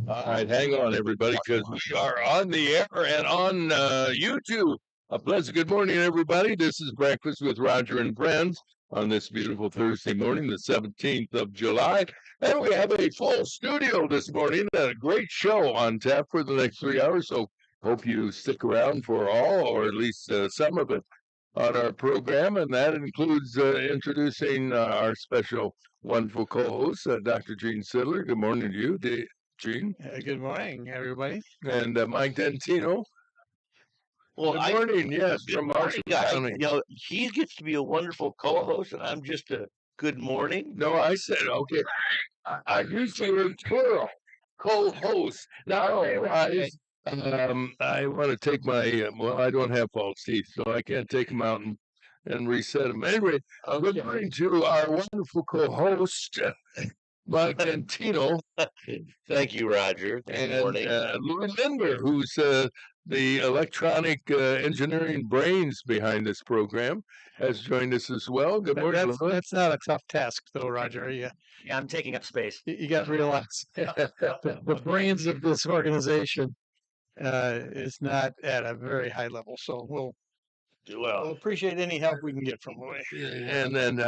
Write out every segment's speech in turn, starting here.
All right, hang on, everybody, because we are on the air and on YouTube. A pleasant good morning, everybody. This is Breakfast with Roger and Friends on this beautiful Thursday morning, the 17th of July. And we have a full studio this morning, a great show on tap for the next 3 hours. So hope you stick around for all, or at least some of it, on our program. And that includes introducing our special, wonderful co-host, Dr. Gene Sidler. Good morning to you, Gene. Good morning, everybody. And Mike Dentino. Well, Good morning, yes, from Marshall County. He gets to be a wonderful co-host, and I'm just a good morning. No, I said, okay, I used the word plural, co-host. Now, I want to take my, well, I don't have false teeth, so I can't take them out and reset them. Anyway, good morning to our wonderful co-host, Mike Dentino. Thank you, Roger. Good morning. Louis Linder, who's the electronic engineering brains behind this program, has joined us as well. Good morning, Louis. That's not a tough task, though, Roger. Yeah, I'm taking up space. You got to realize the brains of this organization is not at a very high level. So we'll appreciate any help we can get from Louis. And then,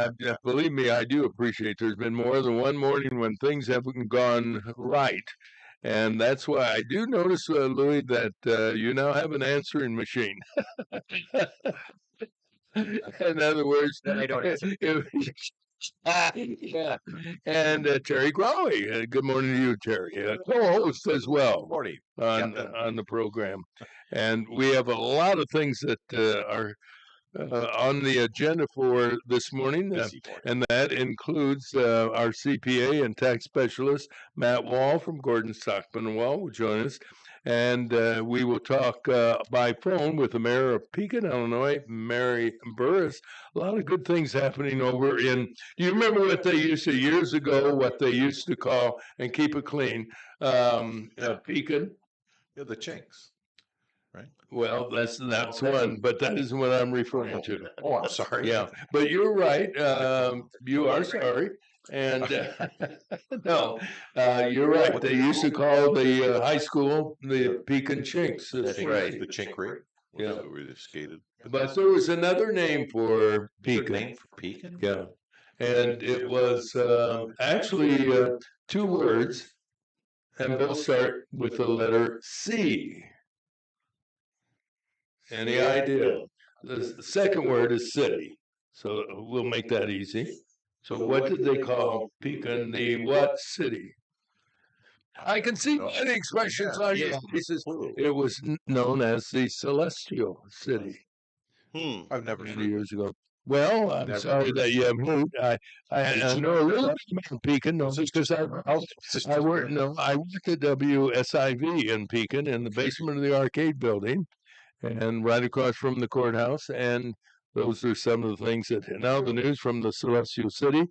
believe me, I do appreciate there's been more than one morning when things haven't gone right. And that's why I do notice, Louis, that you now have an answering machine. In other words, I don't answer. Yeah. And Terry Crowley. Good morning to you, Terry. Co-host as well. Good morning. On the program. And we have a lot of things that are on the agenda for this morning, and that includes our CPA and tax specialist, Matt Waugh from Gordon Stockman & Waugh will join us. And we will talk by phone with the mayor of Pekin, Illinois, Mary Burress. A lot of good things happening over in, do you remember what they used to, years ago, what they used to call, and keep it clean, Pekin? Yeah, the Chinks. Right. Well, that's one, but that isn't what I'm referring to. Oh, I'm sorry. Yeah, but you're right. You are sorry. And no, you're right. They used to call the high school the Pekin Chinks. That's right. The Chinkry. Yeah. Where they skated. But there was another name for Pekin. Name for Pekin? Yeah. And it was actually 2 words, and both start with the letter C. Any idea? The second word is city, so we'll make that easy. So what did they call Pekin? The what city? I can see by the expressions on your faces. It was known as the Celestial City. I've never heard years ago. Well, I'm sorry that you have moved. I know a little bit about Pekin, because I worked at WSIV in Pekin in the basement of the arcade building, and right across from the courthouse. And those are some of the things that now the news from the Celestial City.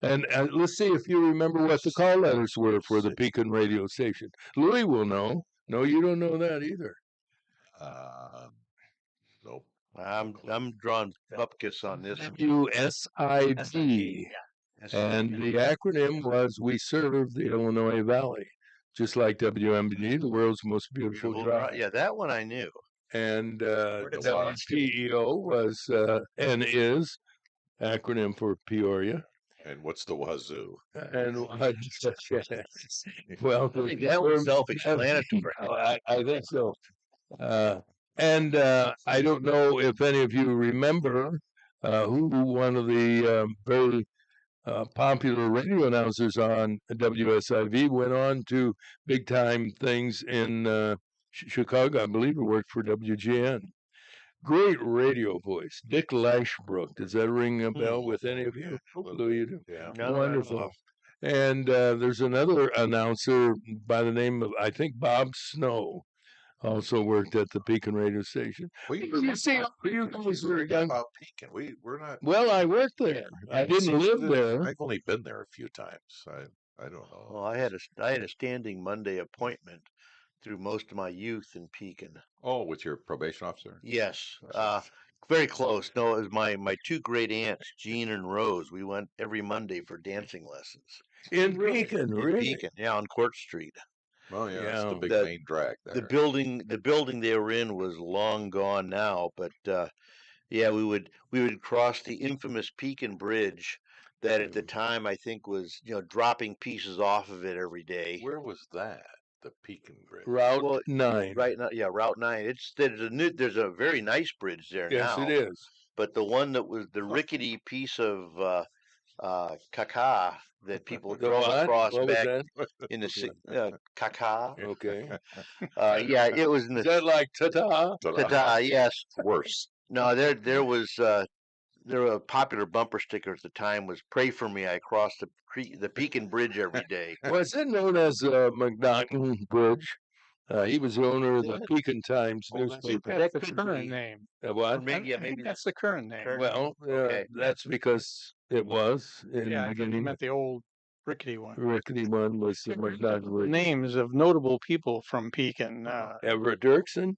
And let's see if you remember what the call letters were for the Pekin radio station. Louis will know. No, you don't know that either. Nope. I'm drawing bupkis on this. WSIV. And the acronym was We Serve the Illinois Valley. Just like WMBD, the world's most beautiful drive. Yeah, that one I knew. And WPEO was and is acronym for Peoria. And what's the wazoo? And well, I think that was self-explanatory. I think so. And I don't know if any of you remember who one of the very popular radio announcers on WSIV went on to big time things in Chicago. I believe he worked for WGN. Great radio voice, Dick Lashbrook. Does that ring a bell with any of you? Hopefully you do. Yeah. No, Wonderful. And there's another announcer by the name of, I think, Bob Snow, also worked at the Pekin radio station. You see, you guys were young. About Pekin. We're not. Well, I worked there. I didn't live there. I've only been there a few times. I don't know. Well, I had a standing Monday appointment through most of my youth in Pekin. Oh, with your probation officer? Yes, very close. No, it was my two great aunts, Jean and Rose. We went every Monday for dancing lessons In Pekin, in really? Pekin, yeah, on Court Street. Oh yeah, it's the Yeah. big main drag there. The building they were in was long gone now, but yeah, we would cross the infamous Pekin Bridge that at the time I think was dropping pieces off of it every day. Where was that? The Pekin Bridge. Route Well, 9. Right now, yeah, Route 9. There's a very nice bridge there Yes, now. it is. But the one that was the rickety piece of caca that people The drove what? across What was back that? in the caca. Okay. Yeah, it was in Is the that like ta-ta? ta-ta, yes. Worse. No, there were a popular bumper sticker at the time was "Pray for me, I cross the Pekin Bridge every day." Was it known as McNaughton Bridge? He was the owner of the Pekin Times newspaper. That's the could current be. name. What? Or maybe, yeah, I think maybe that's the current name. current- Well, Okay. that's because it was in Yeah, the I think you beginning. meant the old rickety one. Rickety one was the McNaughton Bridge. Names of notable people from Pekin. Everett Dirksen.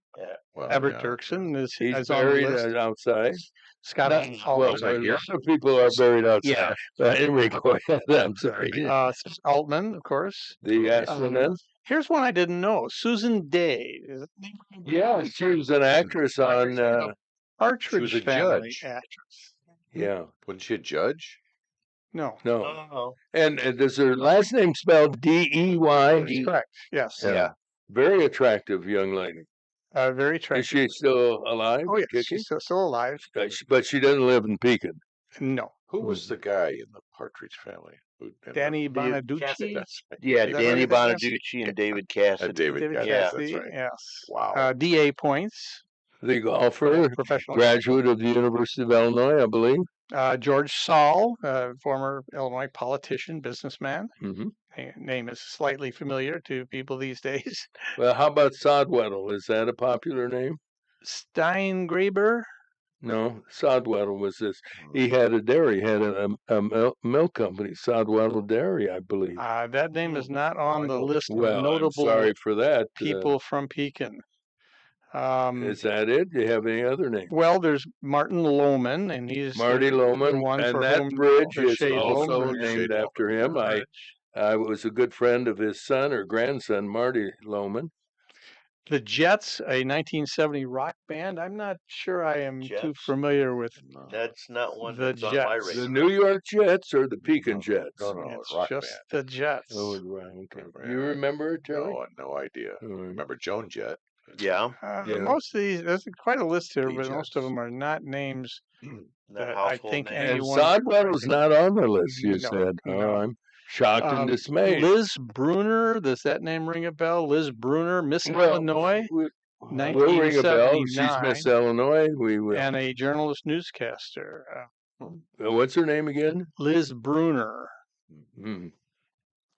Well, Everett yeah. Dirksen is He's on the buried list. outside. Scott Well, Altman. outside here? other people are buried outside. Yeah. But anyway, go ahead. I'm sorry. Altman, of course. The astronaut. Here's one I didn't know. Susan Day. Is it name ring a bell? Yeah, she was an actress on. Partridge a Family judge. actress. Yeah, Wasn't she a judge? No. no. Oh, And does her last name spelled D-E-Y? That's correct. Yes. Yeah. Very attractive young lady. Very Is attractive. she still alive? Oh, yes. Kicking? She's still alive. But she doesn't live in Pekin. No. Who was the guy in the Partridge Family? Danny David Bonaducci. That's right. yeah, Is that Danny right, I guess? Bonaducci and David Cassidy. David David Cassidy, Yeah. that's Cassidy. right. Yes. Wow. DA Points. The golfer, Professional. graduate of the University of Illinois, I believe. George Saul, former Illinois politician, businessman. Hmm. Name is slightly familiar to people these days. Well, how about Sodweddle? Is that a popular name? Steingraber. No, Sodweddle was this. He had a dairy, had a milk company, Sodweddle Dairy, I believe. That name is not on the list of Well, I'm notable sorry for that. people from Pekin. Is that it? Do you have any other name? Well, there's Martin Lohman, and he's Marty the Lohman, one and for that whom bridge the is Shade also Lohman named Shade after him. I was a good friend of his son or grandson, Marty Lohman. The Jets, a 1970 rock band. I'm not sure I am too Jets? familiar with. That's not one The that's on my Jets. radar. The New York Jets or the Pekin Jets? No, no, It's rock just band. the Jets. Oh, right. Okay. Yeah. You remember it, Charlie? No idea. All right. Remember Joan Jett? Yeah, Yeah. Most of these, there's quite a list here, The but most of Jets. them are not names. not That I household think name. And anyone- Sodweddle's not on the list, you No, said. Oh, no. I'm shocked and dismayed. Liz Bruner, does that name ring a bell? Liz Bruner, Miss Well, Illinois, We'll ring a bell. She's 1979, Miss Illinois. We will. and a journalist newscaster. What's her name again? Liz Bruner.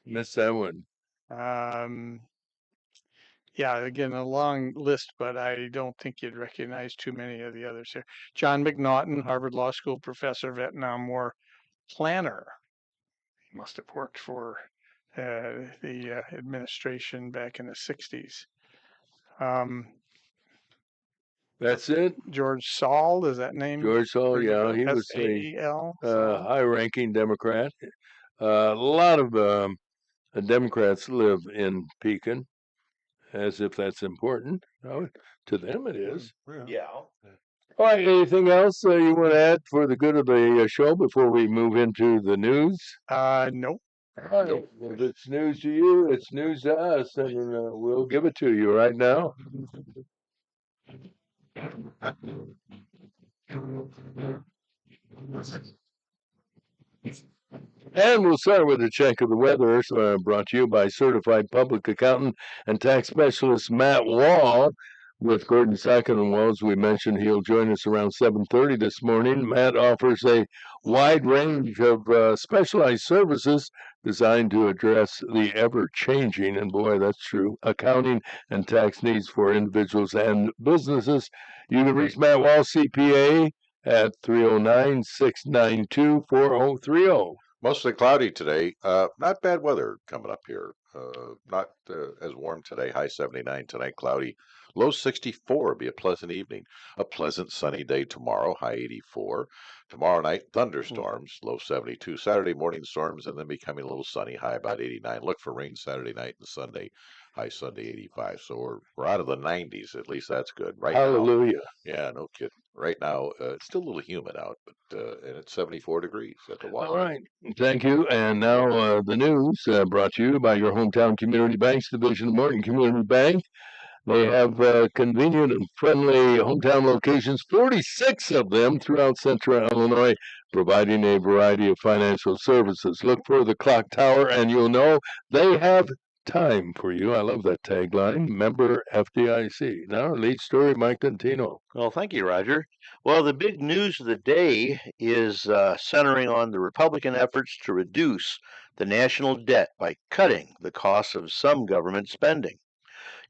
Missed that one. Yeah, again, a long list, but I don't think you'd recognize too many of the others here. John McNaughton, Harvard Law School professor, Vietnam War planner. He must have worked for the administration back in the 60s. That's it. George Saul, is that name? George Saul, ring a yeah, bell? he was a S-A-E-L, Saul? high-ranking Democrat. A lot of Democrats live in Pekin, as if that's important. Oh, to them it is. Yeah. All right, anything else you want to add for the good of the show before we move into the news? Nope. All right. If it's news to you, it's news to us, and we'll give it to you right now. And we'll start with a check of the weather, brought to you by certified public accountant and tax specialist Matt Waugh. With Gordon Sackett and Wells, we mentioned he'll join us around 7:30 this morning. Matt offers a wide range of specialized services designed to address the ever-changing, and boy, that's true, accounting and tax needs for individuals and businesses. You can reach Matt Waugh CPA at 309-692-4030. Mostly cloudy today. Not bad weather coming up here. Not as warm today. High 79 tonight, cloudy. Low 64. Be a pleasant evening. A pleasant sunny day tomorrow. High 84. Tomorrow night, thunderstorms. Low 72. Saturday morning storms, and then becoming a little sunny. High about 89. Look for rain Saturday night and Sunday. High Sunday 85. So we're out of the 90s. At least that's good. Right now. Hallelujah. Yeah, no kidding. Right now, it's still a little humid out, but and it's 74 degrees at the water. All right. Thank you. And now the news brought to you by your hometown community banks division of Morton Community Bank. They have convenient and friendly hometown locations, 46 of them throughout central Illinois, providing a variety of financial services. Look for the clock tower and you'll know they have time for you. I love that tagline. Member FDIC. Now, lead story, Mike Dantino. Well, thank you, Roger. Well, the big news of the day is centering on the Republican efforts to reduce the national debt by cutting the costs of some government spending.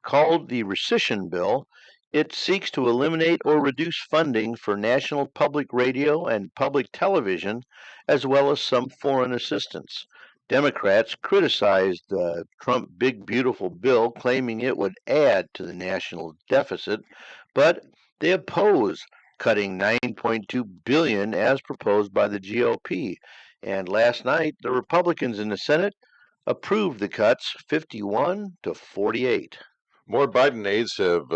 Called the Rescission Bill, it seeks to eliminate or reduce funding for national public radio and public television, as well as some foreign assistance. Democrats criticized the Trump Big Beautiful Bill, claiming it would add to the national deficit, but they oppose cutting $9.2 billion as proposed by the GOP. And last night, the Republicans in the Senate approved the cuts 51 to 48. More Biden aides have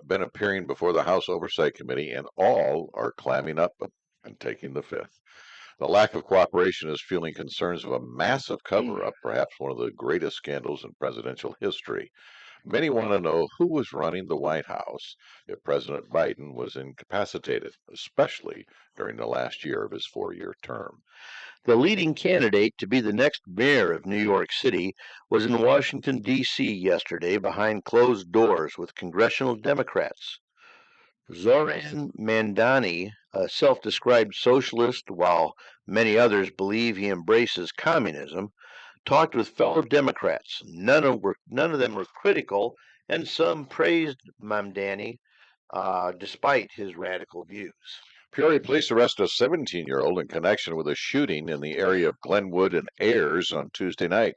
been appearing before the House Oversight Committee, and all are clamming up and taking the fifth. The lack of cooperation is fueling concerns of a massive cover-up, perhaps one of the greatest scandals in presidential history. Many want to know who was running the White House if President Biden was incapacitated, especially during the last year of his 4-year term. The leading candidate to be the next mayor of New York City was in Washington, D.C. yesterday behind closed doors with congressional Democrats. Zoran Mandani, a self-described socialist, while many others believe he embraces communism, talked with fellow Democrats. None of them were critical, and some praised Mamdani despite his radical views. Peoria police arrested a 17-year-old in connection with a shooting in the area of Glenwood and Ayers on Tuesday night.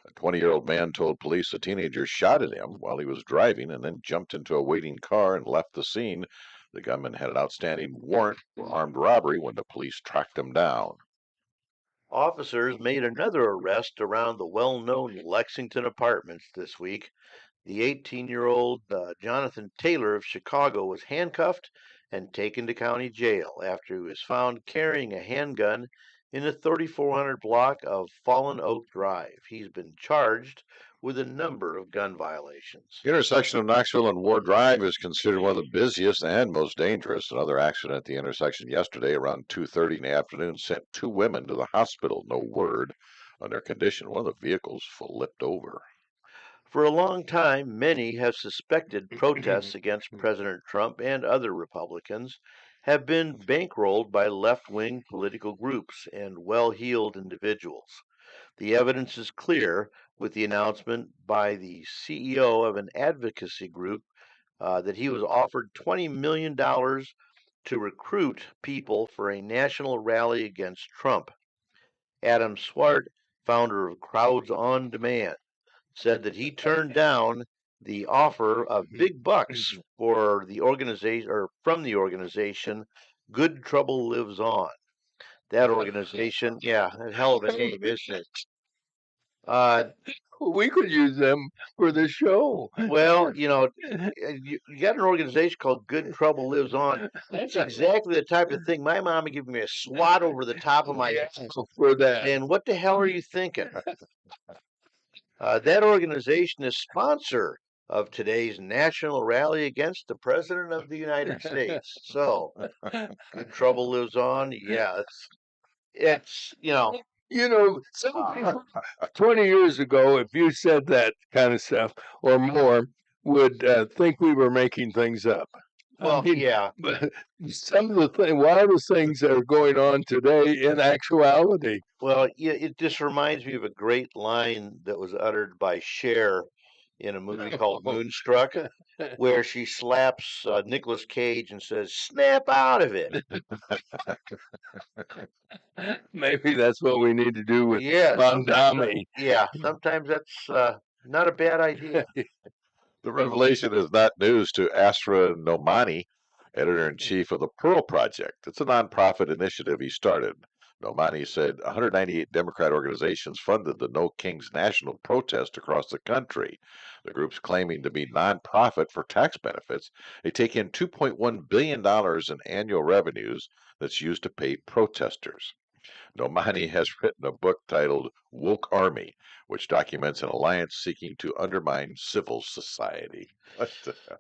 A 20-year-old man told police a teenager shot at him while he was driving and then jumped into a waiting car and left the scene. The gunman had an outstanding warrant for armed robbery when the police tracked him down. Officers made another arrest around the well-known Lexington apartments this week. The 18-year-old Jonathan Taylor of Chicago was handcuffed and taken to county jail after he was found carrying a handgun in the 3400 block of Fallen Oak Drive. He's been charged with a number of gun violations. The intersection of Knoxville and Ward Drive is considered one of the busiest and most dangerous. Another accident at the intersection yesterday around 2:30 in the afternoon sent 2 women to the hospital. No word on their condition. One of the vehicles flipped over. For a long time, many have suspected protests against President Trump and other Republicans have been bankrolled by left-wing political groups and well-heeled individuals. The evidence is clear with the announcement by the CEO of an advocacy group that he was offered $20 million to recruit people for a national rally against Trump. Adam Swart, founder of Crowds on Demand, said that he turned down the offer of big bucks for the organization or from the organization Good Trouble Lives On. That organization, yeah, a hell of a name, isn't it? We could use them for the show. Well, you got an organization called Good Trouble Lives On. That's exactly the type of thing. My mom would give me a swat over the top of my head. For that. And what the hell are you thinking? That organization is sponsor of today's national rally against the President of the United States. So, good trouble lives on. Yeah, it's You know, some 20 years ago, if you said that kind of stuff or more, would think we were making things up. well, yeah. But some of the a lot of the things that are going on today in actuality. Well, yeah, it just reminds me of a great line that was uttered by Cher in a movie called Moonstruck, where she slaps Nicolas Cage and says, "Snap out of it." Maybe that's what we need to do with Yeah, Van Damme. yeah, sometimes that's not a bad idea. The revelation is not news to Asra Nomani, editor-in-chief of the Pearl Project. It's a nonprofit initiative he started. Nomani said 198 Democrat organizations funded the No Kings national protest across the country. The group's claiming to be nonprofit for tax benefits. They take in $2.1 billion in annual revenues that's used to pay protesters. Nomani has written a book titled Woke Army, which documents an alliance seeking to undermine civil society.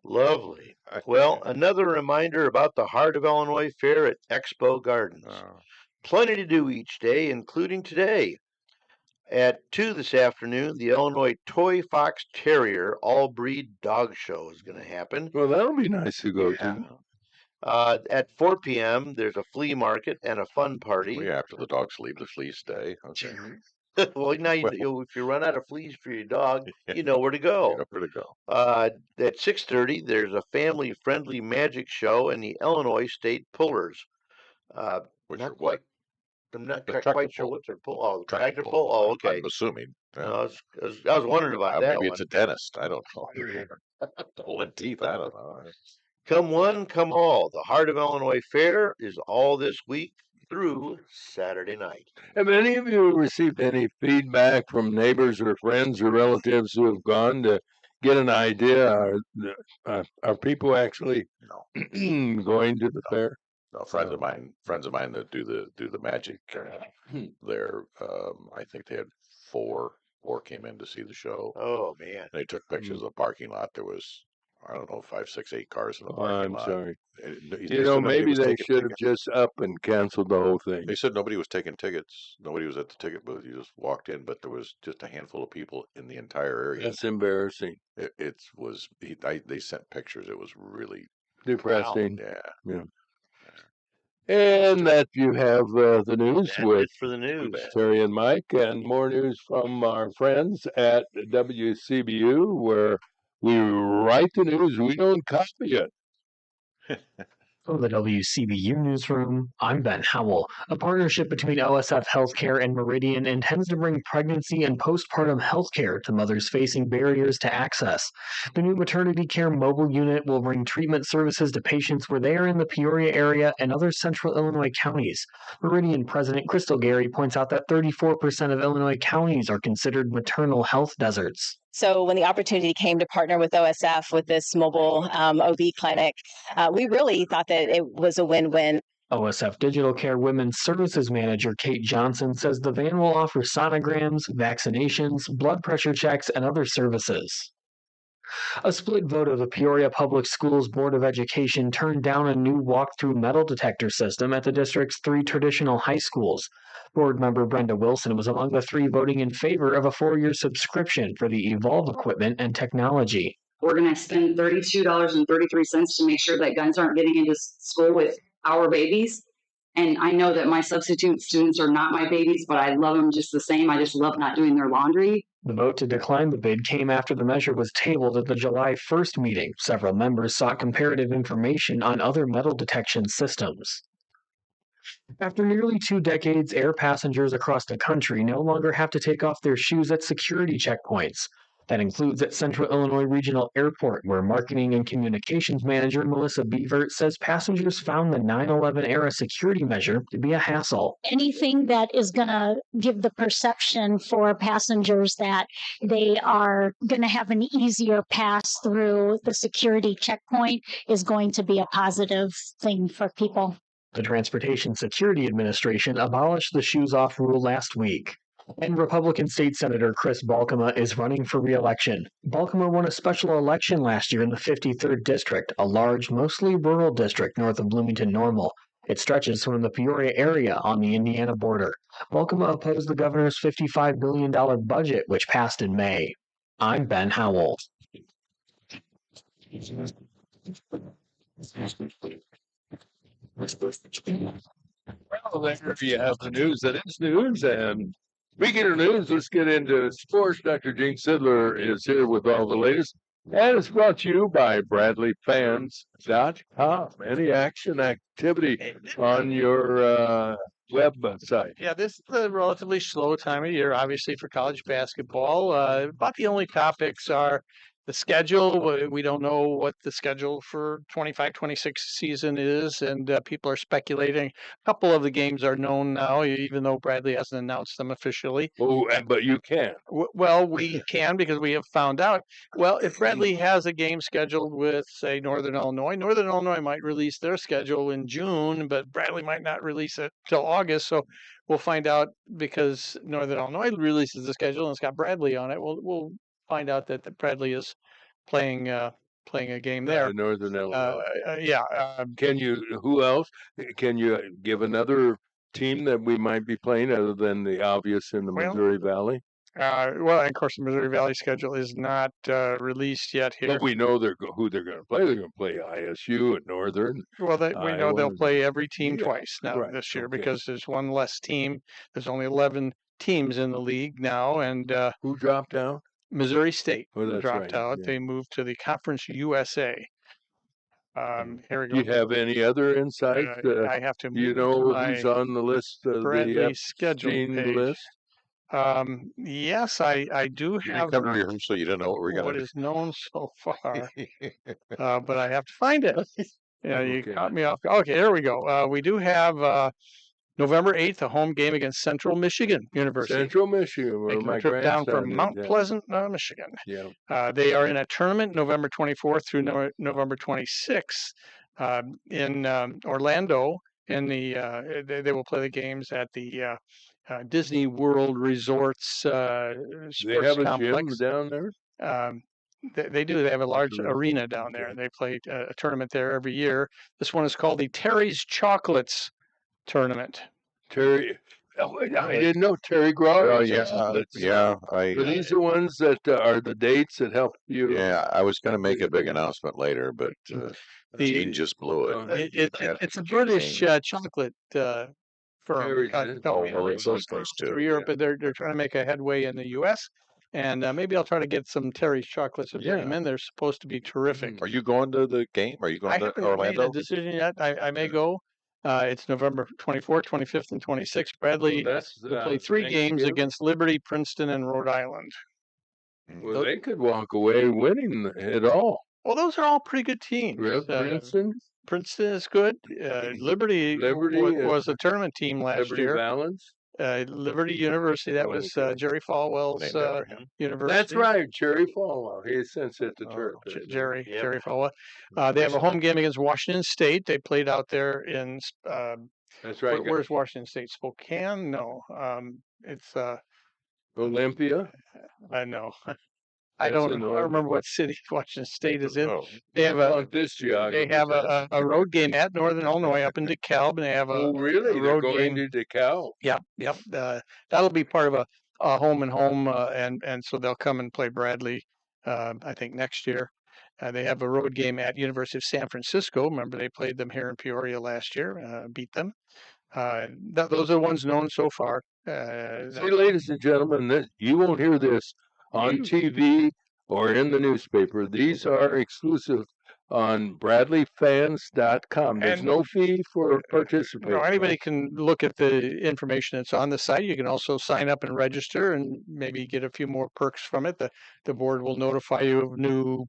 Lovely. Well, another reminder about the Heart of Illinois Fair at Expo Gardens. Plenty to do each day, including today. At 2 this afternoon, the Illinois Toy Fox Terrier all-breed dog show is going to happen. Well, that'll be nice to go to. At 4 p.m., there's a flea market and a fun party. We after the dogs leave, the fleas stay. Okay. Well, now if you run out of fleas for your dog, you know where to go. You know where to go. At 6:30, there's a family-friendly magic show and the Illinois State Pullers. Which Not are what? I'm not The quite tractor sure pull. what they're pull. Oh, the tractor pull. Oh, okay. I'm assuming. No, I was wondering about that Maybe one. it's a dentist. I don't know. Pulling teeth. I don't know. Come one, come all. The Heart of Illinois Fair is all this week through Saturday night. Have any of you received any feedback from neighbors or friends or relatives who have gone to get an idea? Are people actually going to the fair? No, friends of mine that do the magic. They're I think they had four came in to see the show. Oh man! They took pictures of the parking lot. There was, I don't know, 5, 6, 8 cars in the parking lot. I'm sorry. You know, Maybe they should have just up and canceled the whole thing. They said nobody was taking tickets. Nobody was at the ticket booth. You just walked in, but there was just a handful of people in the entire area. That's embarrassing. It was. They sent pictures. It was really depressing. Wow. Yeah. And that you have the news with for the news. Terry and Mike, and more news from our friends at WCBU, where we write the news, we don't copy it. From the WCBU Newsroom, I'm Ben Howell. A partnership between OSF Healthcare and Meridian intends to bring pregnancy and postpartum healthcare to mothers facing barriers to access. The new maternity care mobile unit will bring treatment services to patients where they are in the Peoria area and other central Illinois counties. Meridian President Crystal Gary points out that 34% of Illinois counties are considered maternal health deserts. So when the opportunity came to partner with OSF with this mobile OB clinic, we really thought that it was a win-win. OSF Digital Care Women's Services Manager Kate Johnson says the van will offer sonograms, vaccinations, blood pressure checks, and other services. A split vote of the Peoria Public Schools Board of Education turned down a new walk-through metal detector system at the district's 3 traditional high schools. Board member Brenda Wilson was among the 3 voting in favor of a 4-year subscription for the Evolve equipment and technology. We're going to spend $32.33 to make sure that guns aren't getting into school with our babies. And I know that my substitute students are not my babies, but I love them just the same. I just love not doing their laundry. The vote to decline the bid came after the measure was tabled at the July 1st meeting. Several members sought comparative information on other metal detection systems. After nearly 2 decades, air passengers across the country no longer have to take off their shoes at security checkpoints. That includes at Central Illinois Regional Airport, where Marketing and Communications Manager Melissa Beavert says passengers found the 9/11 era security measure to be a hassle. Anything that is going to give the perception for passengers that they are going to have an easier pass through the security checkpoint is going to be a positive thing for people. The Transportation Security Administration abolished the shoes-off rule last week. And Republican State Senator Chris Balkema is running for re-election. Balkema won a special election last year in the 53rd District, a large, mostly rural district north of Bloomington-Normal. It stretches from the Peoria area on the Indiana border. Balkema opposed the governor's $55 billion budget, which passed in May. I'm Ben Howell. Well, there you have the news that is news. And speaking of news, let's get into sports. Dr. Gene Sidler is here with all the latest. And it's brought to you by BradleyFans.com. Any action, activity on your website? Yeah, this is a relatively slow time of year, obviously, for college basketball. About the only topics are the schedule. We don't know what the schedule for 25-26 season is, and people are speculating. A couple of the games are known now, even though Bradley hasn't announced them officially. Oh, but you can. Well, we can because we have found out. Well, if Bradley has a game scheduled with, say, Northern Illinois might release their schedule in June, but Bradley might not release it till August. So we'll find out because Northern Illinois releases the schedule and it's got Bradley on it. We'll find out that Bradley is playing a game there. Northern Illinois. Yeah. Who else? Can you give another team that we might be playing other than the obvious in the Missouri Valley? Well, and of course, the Missouri Valley schedule is not released yet here. But we know who they're going to play. They're going to play ISU and Northern. Well, we know they'll play every team twice now this year because there's one less team. There's only 11 teams in the league now, and who dropped out? Missouri State dropped out. Yeah. They moved to the Conference USA. Here we go. Do you have any other insight? I have to. You know who's on the list? Bradley schedule page. List. Yes, I do have. Come to rehearsal, you don't know what we're going to do. What is known so far, but I have to find it. Yeah, you caught me off. Okay, here we go. We do have November 8th, a home game against Central Michigan University. Central Michigan, where making my a trip down from grandson Mount is, Pleasant, Michigan. Yeah. They are in a tournament November 24th through November 26th in Orlando. In the they will play the games at the Disney World Resorts sports They have a complex. gym down there? They do. They have a large arena down there. They play a tournament there every year. This one is called the Terry's Chocolates Tournament. Terry, I didn't know Terry Gross. Oh yeah. Are these the ones that are the dates that help you? Yeah, I was going to make a big announcement later, but Gene just blew it. It's a British chocolate firm. It's those guys too. Through Europe, but they're trying to make a headway in the U.S. And maybe I'll try to get some Terry's chocolates and bring them in. They're supposed to be terrific. Are you going to the game? Are you going to Orlando? I haven't made a decision yet. I may go. It's November 24th, 25th, and 26th. Bradley will play 3 games against Liberty, Princeton, and Rhode Island. Well, they could walk away winning it all. Well, those are all pretty good teams. Princeton is good. Liberty was a tournament team last year. Valence? Liberty University. That was Jerry Falwell's university. That's right, Jerry Falwell. He since hit the turf. Jerry Falwell. They have a home game against Washington State. They played out there in. That's right. Where's Washington State? Spokane? No. It's Olympia. I know. I don't remember what city Washington State is in. They have a road game at Northern Illinois up in DeKalb, and they have a road game to DeKalb. Yep. That'll be part of a home and home, and so they'll come and play Bradley. I think next year. They have a road game at University of San Francisco. Remember, they played them here in Peoria last year, beat them. Those are the ones known so far. See, ladies and gentlemen, you won't hear this on TV or in the newspaper. These are exclusive on BradleyFans.com. There's no fee for participation. Anybody can look at the information that's on the site. You can also sign up and register and maybe get a few more perks from it. The board will notify you of new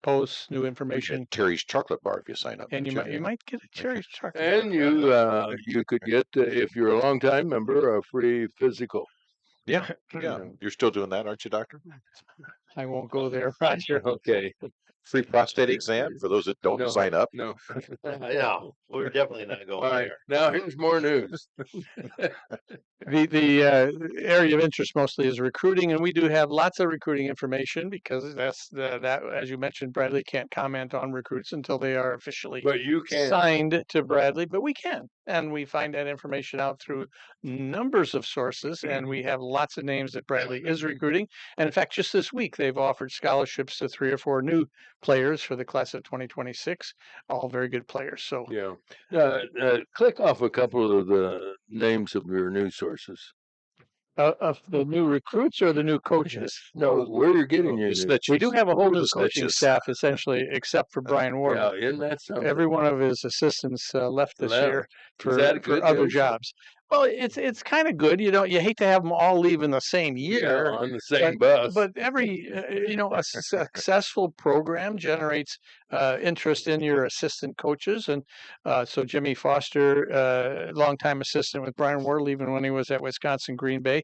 posts, new information. Terry's Chocolate Bar if you sign up. And you might get a Terry's Chocolate and Bar. You could get, if you're a long-time member, a free physical. Yeah. You're still doing that, aren't you, Doctor? I won't go there, Roger. Okay. free prostate exam for those that don't No, sign up? no. No, we're definitely not All going right. there. Now here's more news. The area of interest mostly is recruiting, and we do have lots of recruiting information because that, as you mentioned, Bradley can't comment on recruits until they are officially But you can't. signed to Bradley, but we can, and we find that information out through numbers of sources, and we have lots of names that Bradley is recruiting. And in fact, just this week they've offered scholarships to 3 or 4 new players for the class of 2026, all very good players. So Yeah. Click off a couple of the names of your news sources. of the new recruits or the new coaches. No, where you're getting your It's news. snitches. We do have a whole Who are new the coaching snitches? staff, essentially, except for Brian Ward. Yeah, isn't that something? Every one of his assistants left this Left. year Is that for good other news? jobs. Well, it's kind of good. You hate to have them all leave in the same year. Yeah, on the same bus. But every a successful program generates interest in your assistant coaches, and so Jimmy Foster, longtime assistant with Brian Ward, even when he was at Wisconsin Green Bay,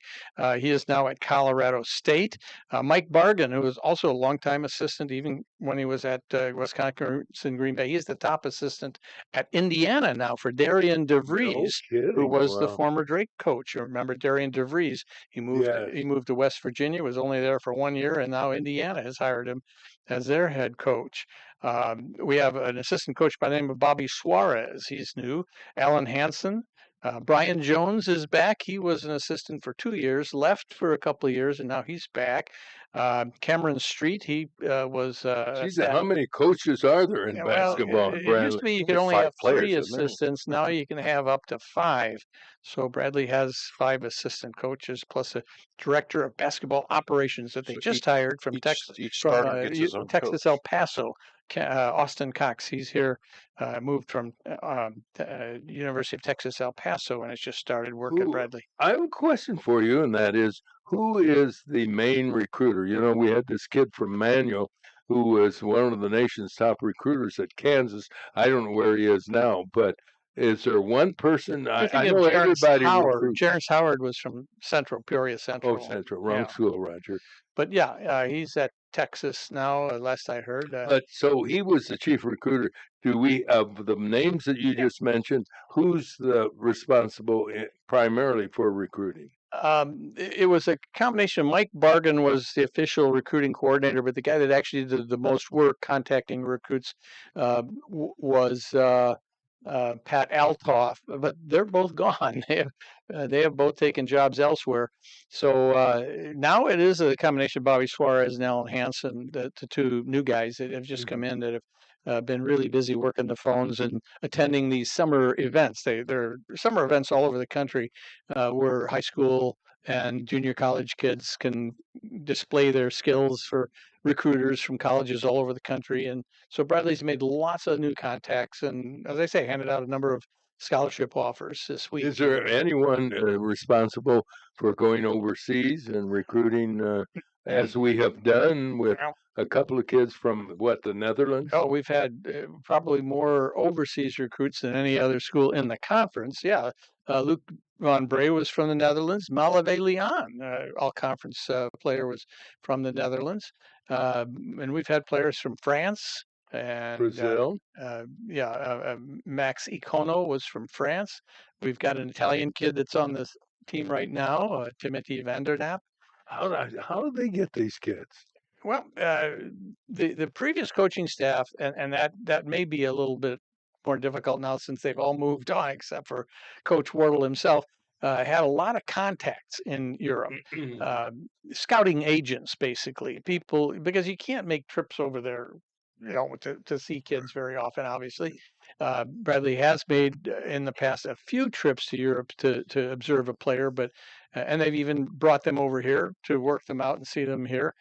he is now at Colorado State. Mike Bargan, who was also a longtime assistant, even when he was at Wisconsin Green Bay, he's the top assistant at Indiana now for Darian DeVries, who was the former Drake coach. You remember Darian DeVries? He moved. Yes. He moved to West Virginia. Was only there for 1 year, and now Indiana has hired him as their head coach. We have an assistant coach by the name of Bobby Suarez. He's new. Alan Hansen. Brian Jones is back. He was an assistant for 2 years, left for a couple of years, and now he's back. Cameron Street, he was. Geez, how many coaches are there in basketball? It used to be you could only 5 have 3 players, isn't there? assistants. Now you can have up to 5. So Bradley has 5 assistant coaches plus a director of basketball operations that they So just hired from Texas. Each From starter gets his own Texas coach. El Paso, Austin Cox. He's here, moved from University of Texas El Paso, and has just started work at Who- Bradley. I have a question for you, and that is, who is the main recruiter? You know, we had this kid from Manual who was one of the nation's top recruiters at Kansas. I don't know where he is now, but is there one person? I know everybody recruits. Jerence Howard was from Central, Peoria Central. Oh, Central, wrong Yeah. school, Roger. But yeah, he's at Texas now, last I heard. But so he was the chief recruiter. Do we, of the names that you just mentioned, who's the responsible primarily for recruiting? It was a combination. Mike Bargan was the official recruiting coordinator, but the guy that actually did the most work contacting recruits was Pat Altoff. But they're both gone. They have both taken jobs elsewhere. So now it is a combination of Bobby Suarez and Alan Hansen, the 2 new guys that have just come in that have been really busy working the phones and attending these summer events. There are summer events all over the country where high school and junior college kids can display their skills for recruiters from colleges all over the country. And so Bradley's made lots of new contacts and, as I say, handed out a number of scholarship offers this week. Is there anyone responsible for going overseas and recruiting as we have done with a couple of kids from the Netherlands? Oh, we've had probably more overseas recruits than any other school in the conference. Yeah, Luc Van Bray was from the Netherlands. Malave Leon, all-conference player, was from the Netherlands. And we've had players from France and Brazil. Max Icono was from France. We've got an Italian kid that's on this team right now, Timothy Vandernap. How do they get these kids? Well, the previous coaching staff, and that may be a little bit more difficult now since they've all moved on, except for Coach Wardle himself, had a lot of contacts in Europe, scouting agents, basically, people, because you can't make trips over there, to see kids very often, obviously. Bradley has made in the past a few trips to Europe to observe a player, but and they've even brought them over here to work them out and see them here.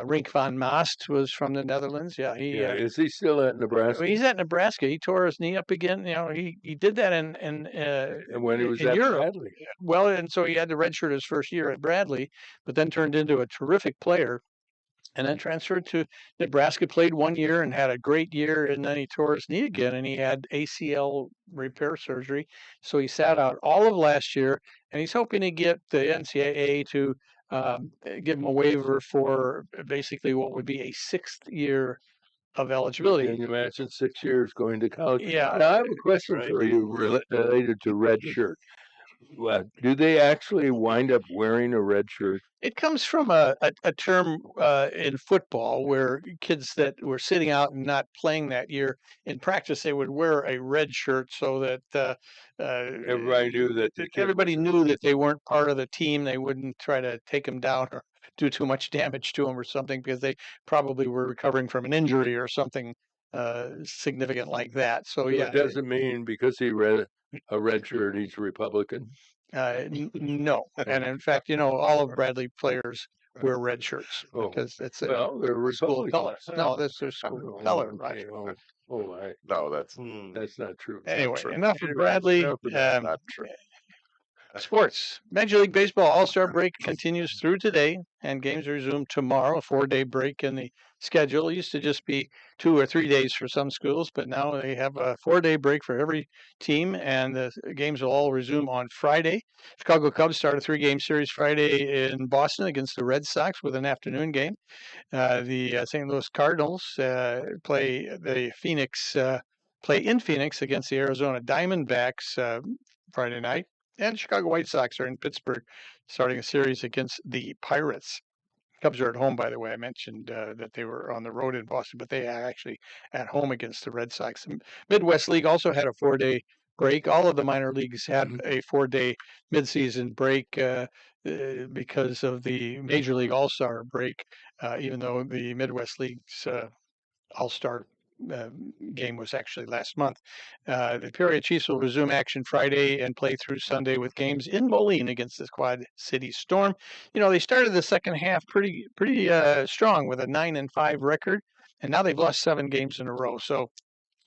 Rink van Maast was from the Netherlands. Yeah, is he still at Nebraska? He's at Nebraska. He tore his knee up again. He did that in and when he was in at Europe. Bradley. Well, and so he had to redshirt his first year at Bradley, but then turned into a terrific player. And then transferred to Nebraska, played 1 year and had a great year, and then he tore his knee again, and he had ACL repair surgery. So he sat out all of last year, and he's hoping to get the NCAA to give him a waiver for basically what would be a 6th year of eligibility. Can you imagine 6 years going to college? Yeah. Now, I have a question for you related to red shirt. Do they actually wind up wearing a red shirt? It comes from a term in football where kids that were sitting out and not playing that year in practice, they would wear a red shirt so that Everybody knew that the kid everybody knew that they weren't part of the team. They wouldn't try to take them down or do too much damage to them or something because they probably were recovering from an injury or something significant like that. So So yeah, it doesn't mean because he read a red shirt, he's a Republican. no. And in fact, all of Bradley players wear red shirts Oh, because it's a well, they're school color. Republicans. No, that's their school color, right? Okay, oh, No, that's that's not true. Anyway, true. enough of Bradley. not true. Sports. Major League Baseball All-Star break continues through today, and games resume tomorrow. A 4-day break in the schedule. It used to just be 2 or 3 days for some schools, but now they have a 4-day break for every team, and the games will all resume on Friday. Chicago Cubs start a 3-game series Friday in Boston against the Red Sox with an afternoon game. The St. Louis Cardinals play in Phoenix against the Arizona Diamondbacks Friday night. And Chicago White Sox are in Pittsburgh starting a series against the Pirates. Cubs are at home, by the way. I mentioned that they were on the road in Boston, but they are actually at home against the Red Sox. The Midwest League also had a 4-day break. All of the minor leagues had a 4-day midseason break because of the Major League All-Star break, even though the Midwest League's All-Star game was actually last month. The Peoria Chiefs will resume action Friday and play through Sunday with games in Moline against the Quad City Storm. They started the second half pretty strong with a 9-5 record, and now they've lost 7 games in a row. So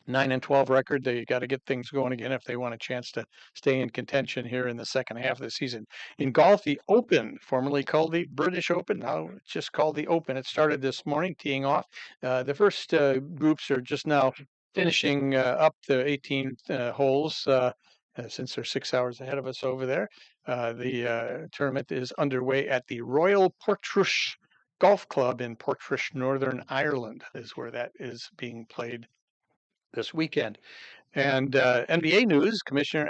9-12 record. They got to get things going again if they want a chance to stay in contention here in the second half of the season. In golf, the Open, formerly called the British Open, now it's just called the Open. It started this morning, teeing off. The first groups are just now finishing up the 18 holes. Since they're 6 hours ahead of us over there, the tournament is underway at the Royal Portrush Golf Club in Portrush, Northern Ireland, is where that is being played this weekend. And NBA news, Commissioner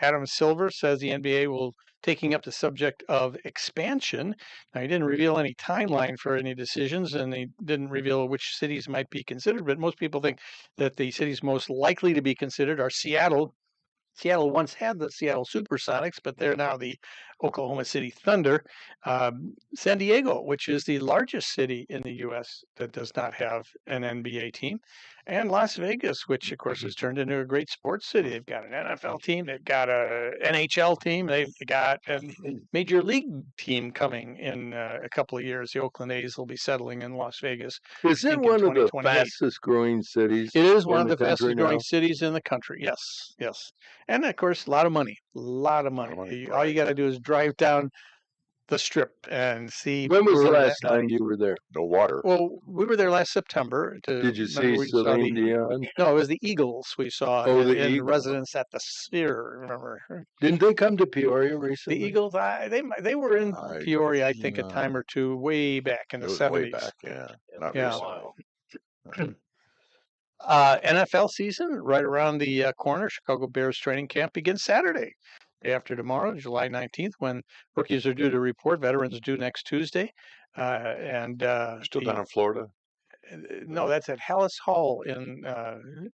Adam Silver says the NBA will taking up the subject of expansion. Now, he didn't reveal any timeline for any decisions, and he didn't reveal which cities might be considered, but most people think that the cities most likely to be considered are Seattle. Seattle once had the Seattle Supersonics, but they're now the Oklahoma City Thunder. San Diego, which is the largest city in the U.S. that does not have an NBA team. And Las Vegas, which, of course, has turned into a great sports city. They've got an NFL team. They've got a NHL team. They've got a major league team coming in a couple of years. The Oakland A's will be settling in Las Vegas. Is it one of the fastest growing cities? It is one of the fastest growing cities in the country. Yes, yes. And of course, a lot of money. All you got to do is drive down the strip and see. When was the last time you were there? No water. Well, we were there last September. Did you see Celine Dion? No, it was the Eagles we saw in residence at the Sphere. Remember? Didn't they come to Peoria recently? The Eagles, they were in Peoria, I think, a time or two, way back in the 70s. Way back, yeah. Not recently. NFL season right around the corner. Chicago Bears training camp begins Saturday. Day after tomorrow, July 19th, when rookies are due to report. Veterans due next Tuesday. Still down in Florida? No, that's at Hallis Hall in.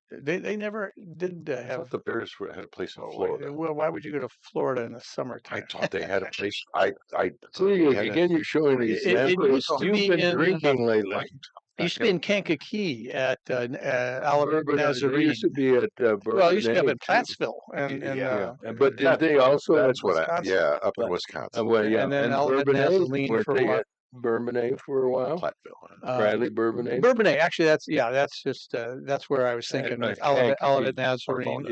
They never did have. The Bears had a place in Florida. Well, why would you go to Florida in the summertime? I thought they had a place. Again, you're showing examples. You've been drinking lately. It used to be in Kankakee at Oliver Nazarene. It used to be at well, it used to be up in Plattsville. But did they also? That's what up in Wisconsin. Well, yeah. And then Oliver Nazarene for a while. Bourbonnais for a while. Platteville. Bradley Bourbonnais. Bourbonnais, actually, that's where I was thinking with Olivet Nazarene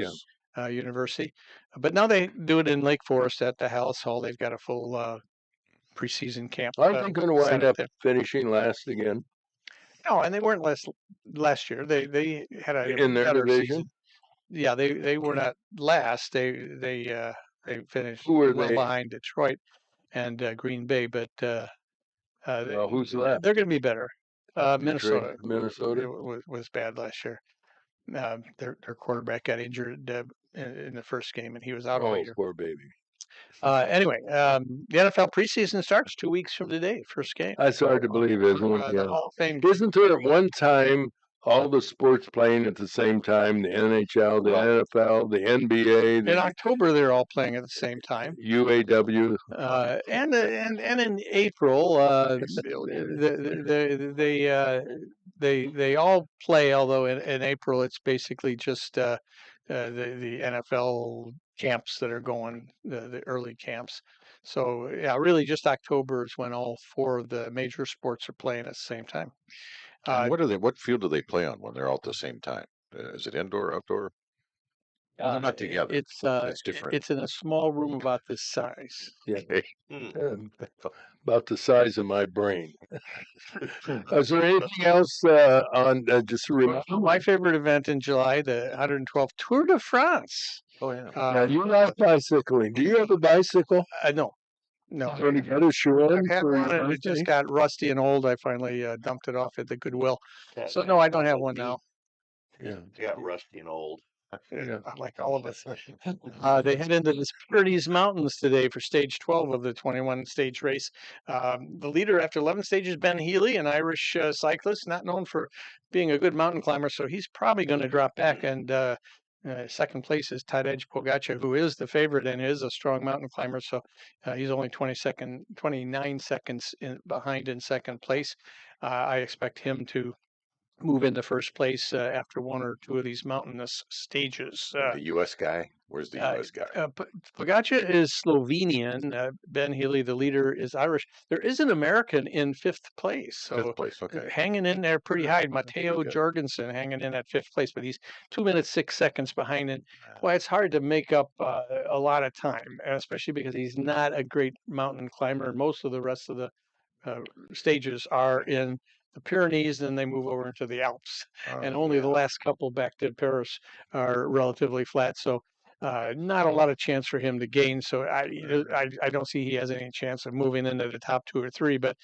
University. But now they do it in Lake Forest at the Hallis Hall. They've got a full preseason camp. Aren't they going to wind up finishing last again? No, and they weren't last year. They had a in their division. Season. Yeah, they were not last. They finished behind Detroit and Green Bay, but who's left? They're going to be better. Minnesota. Minnesota. Was bad last year. Their quarterback got injured in the first game, and he was out all year. Poor baby. Anyway, the NFL preseason starts 2 weeks from today. First game. That's hard to believe, isn't it? The Hall of Fame. Isn't there at one time all the sports playing at the same time? The NHL, the NFL, the NBA. In October, they're all playing at the same time. UAW. And in April, they all play. Although in April, it's basically just the NFL camps that are going, the early camps. So yeah, really just October is when all 4 of the major sports are playing at the same time. And what field do they play on when they're all at the same time? Is it indoor, outdoor? They're not together. It's different. It's in a small room about this size. Yeah. About the size of my brain. Is there anything else on just to remember? My favorite event in July, the 112th Tour de France. Oh yeah. Now, you're not bicycling. Do you have a bicycle? No. No. So you got a shoe I've had one and it just got rusty and old. I finally dumped it off at the Goodwill. So no, I don't have one now. Yeah. It got rusty and old. Yeah, like all of us. They head into the Pyrenees Mountains today for stage 12 of the 21-stage race. The leader after 11 stages, Ben Healy, an Irish cyclist, not known for being a good mountain climber, so he's probably going to drop back. And second place is Tadej Pogacar, who is the favorite and is a strong mountain climber. So he's only 29 seconds behind in second place. I expect him to move into first place after 1 or 2 of these mountainous stages. The U.S. guy? Where's the U.S. guy? Pogacar is Slovenian. Ben Healy, the leader, is Irish. There is an American in 5th place. So 5th place, okay. Hanging in there pretty high. Matteo Jorgensen hanging in at 5th place, but he's 2 minutes 6 seconds behind. And well, it's hard to make up a lot of time, especially because he's not a great mountain climber. Most of the rest of the stages are in the Pyrenees, then they move over into the Alps, and only the last couple back to Paris are relatively flat. So not a lot of chance for him to gain. So I don't see he has any chance of moving into the top 2 or 3. But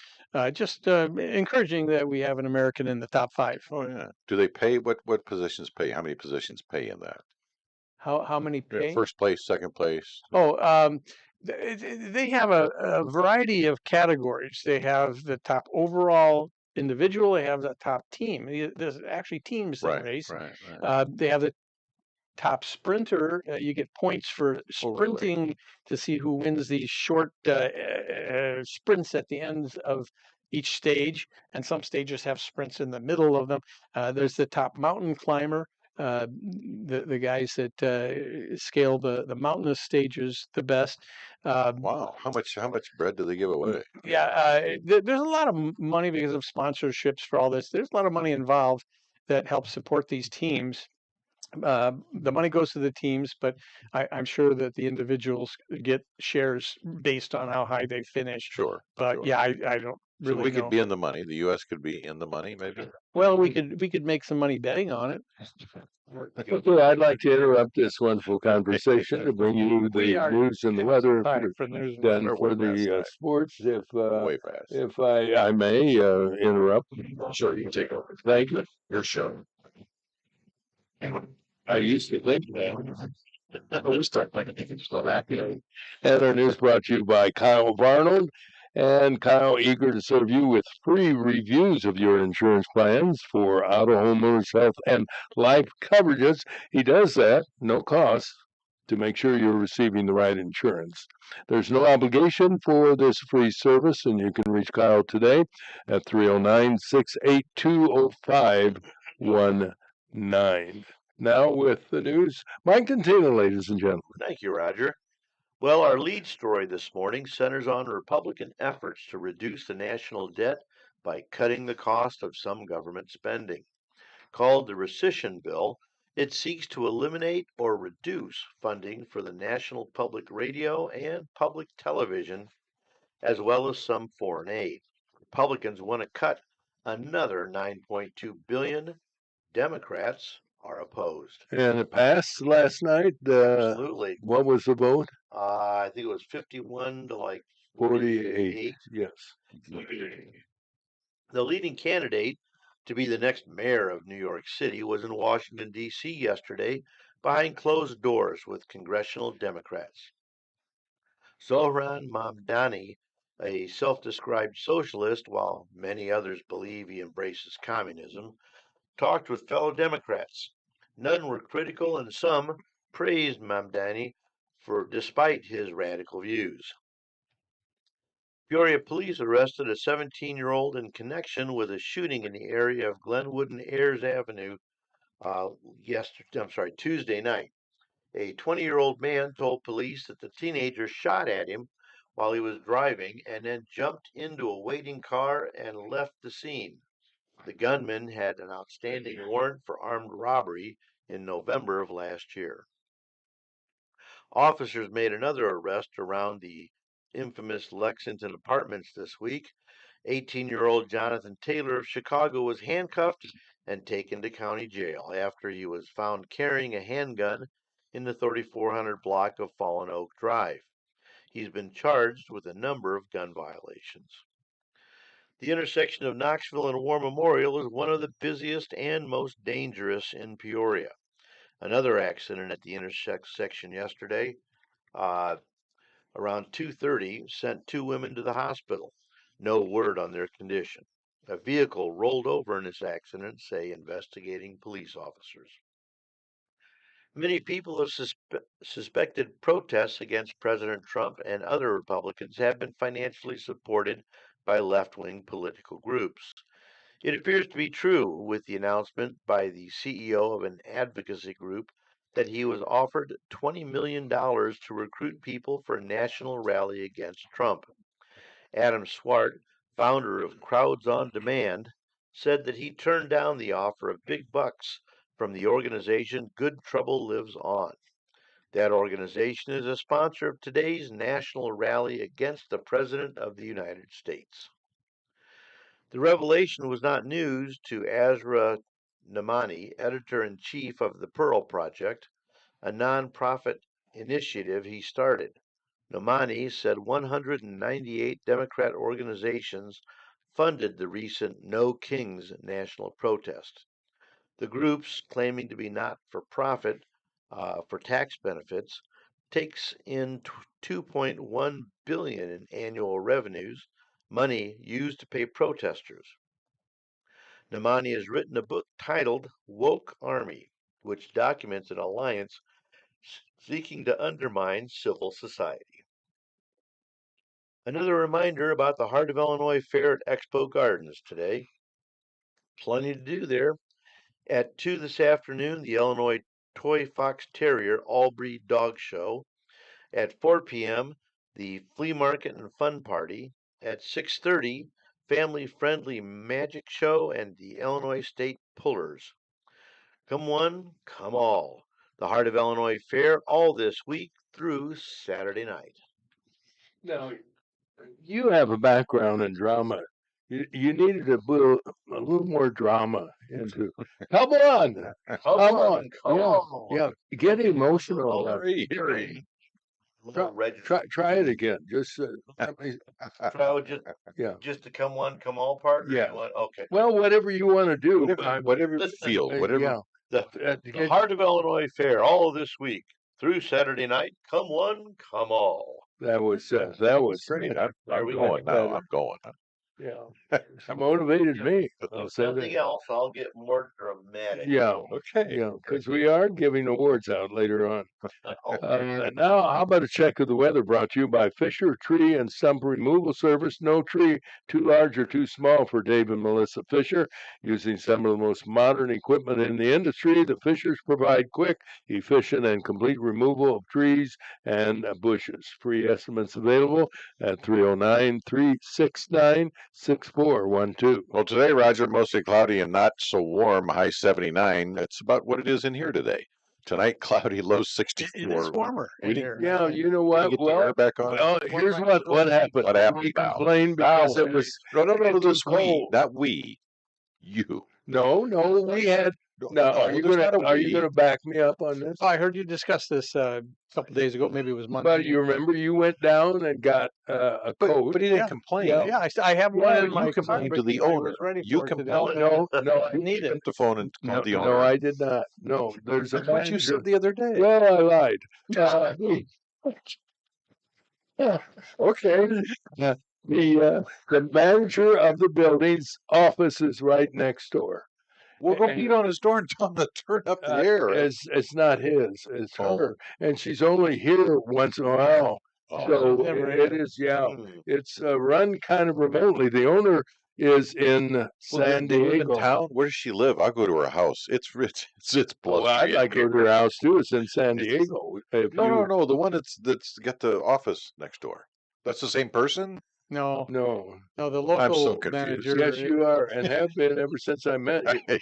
just encouraging that we have an American in the top 5. Oh yeah. Do they pay? What positions pay? How many positions pay in that? How many pay? First place, second place. They have a variety of categories. They have the top overall individual. They have the top team. There's actually teams in the race. Right. They have the top sprinter. You get points for sprinting to see who wins these short sprints at the end of each stage. And some stages have sprints in the middle of them. There's the top mountain climber. The guys that scale the mountainous stages the best. Wow, how much bread do they give away? Yeah, there's a lot of money because of sponsorships for all this. There's a lot of money involved that helps support these teams. The money goes to the teams, but I'm sure that the individuals get shares based on how high they finish. Sure. But yeah, I don't really So we know. could be in the money. The U.S. could be in the money, maybe. Well, we could make some money betting on it. Okay, I'd like to interrupt this wonderful conversation to bring you the news and the weather. Then for the sports, Way fast. if I may interrupt. Sure, you can take over. Thank you. Your show. I used to think that. And our news brought to you by Kyle Barnold. And Kyle, eager to serve you with free reviews of your insurance plans for auto, homeowners, health, and life coverages. He does that, no cost, to make sure you're receiving the right insurance. There's no obligation for this free service, and you can reach Kyle today at 309-682-0519. Now with the news, Mike Contina, ladies and gentlemen. Thank you, Roger. Well, our lead story this morning centers on Republican efforts to reduce the national debt by cutting the cost of some government spending. Called the Rescission Bill, it seeks to eliminate or reduce funding for the National Public Radio and Public Television, as well as some foreign aid. Republicans want to cut another $9.2 billion. Democrats are opposed. And it passed last night. Absolutely. What was the vote? I think it was 51 to 48. Yes. The leading candidate to be the next mayor of New York City was in Washington, D.C. yesterday behind closed doors with congressional Democrats. Zohran Mamdani, a self-described socialist, while many others believe he embraces communism, talked with fellow Democrats. None were critical and some praised Mamdani despite his radical views. Peoria police arrested a 17-year-old in connection with a shooting in the area of Glenwood and Ayers Avenue Tuesday night. A 20-year-old man told police that the teenager shot at him while he was driving and then jumped into a waiting car and left the scene. The gunman had an outstanding warrant for armed robbery in November of last year. Officers made another arrest around the infamous Lexington Apartments this week. 18-year-old Jonathan Taylor of Chicago was handcuffed and taken to county jail after he was found carrying a handgun in the 3400 block of Fallen Oak Drive. He's been charged with a number of gun violations. The intersection of Knoxville and War Memorial is one of the busiest and most dangerous in Peoria. Another accident at the intersection yesterday, around 2:30, sent two women to the hospital. No word on their condition. A vehicle rolled over in this accident, say investigating police officers. Many people have suspected protests against President Trump and other Republicans have been financially supported by left-wing political groups. It appears to be true with the announcement by the CEO of an advocacy group that he was offered $20 million to recruit people for a national rally against Trump. Adam Swart, founder of Crowds on Demand, said that he turned down the offer of big bucks from the organization Good Trouble Lives On. That organization is a sponsor of today's national rally against the President of the United States. The revelation was not news to Azra Namani, editor-in-chief of the Pearl Project, a nonprofit initiative he started. Namani said 198 Democrat organizations funded the recent No Kings national protest. The groups, claiming to be not-for-profit for tax benefits, takes in $2.1 billion in annual revenues, money used to pay protesters. Namani has written a book titled Woke Army, which documents an alliance seeking to undermine civil society. Another reminder about the Heart of Illinois Fair at Expo Gardens today. Plenty to do there. At 2 this afternoon, the Illinois Toy Fox Terrier All-Breed Dog Show. At 4 p.m., the Flea Market and Fun Party. At 6:30, family-friendly magic show and the Illinois State Pullers. Come one, come all. The Heart of Illinois Fair all this week through Saturday night. Now, you have a background in drama. You needed to put a little more drama into. Come on, come on, yeah. Get emotional. about it. Try it again. Just yeah. Just to come one, come all part? Yeah. Okay. Well, whatever you want to do. Whatever you feel, whatever. Yeah. The Heart of Illinois Fair all this week through Saturday night. Come one, come all. That was great. I'm going now. I'm going. Yeah. Motivated me. If nothing else, I'll get more dramatic. Yeah. Okay. Yeah, because we are giving awards out later on. Now, how about a check of the weather brought to you by Fisher Tree and Stump Removal Service? No tree too large or too small for Dave and Melissa Fisher. Using some of the most modern equipment in the industry, the Fishers provide quick, efficient, and complete removal of trees and bushes. Free estimates available at 309-369-6412. Well, today, Roger, mostly cloudy and not so warm, high 79. That's about what it is in here today. Tonight, cloudy, low 64. It is warmer in here. Yeah, you know what? Get the air back on. Well, here's what happened. What happened We now? complained because it was No, it was just we, cold. not we. You. No, we had Now, are you there's gonna not a are you we. gonna back me up on this? Oh, I heard you discuss this a couple days ago. Maybe it was Monday. But you remember you went down and got a coat. But he didn't Yeah. complain. Yeah, I have one Yeah, in you my car, complained to but the I owner. was ready You for it today. No, complained. no, I need Picked it. up the phone and no, called the no, owner. I did not. No, there's a That's what you manager. said the other day. Well, I lied. Okay. The manager of the building's office is right next door. We'll go beat on his door and tell him to turn up the air. It's not his, it's Oh. her, and she's only here once in a while. Oh, So Never it is. is, yeah. Hmm. It's run kind of remotely. The owner is in San they live in Diego. town. Where does she live? I'll go to her house. It's rich. It's Well, blustery. I'd like to go to her house too. It's in San It's- Diego. If No, you- the one that's got the office next door. That's the same person. No, No. no, the I'm so local confused. manager. Yes, you are, and have been ever since I met you.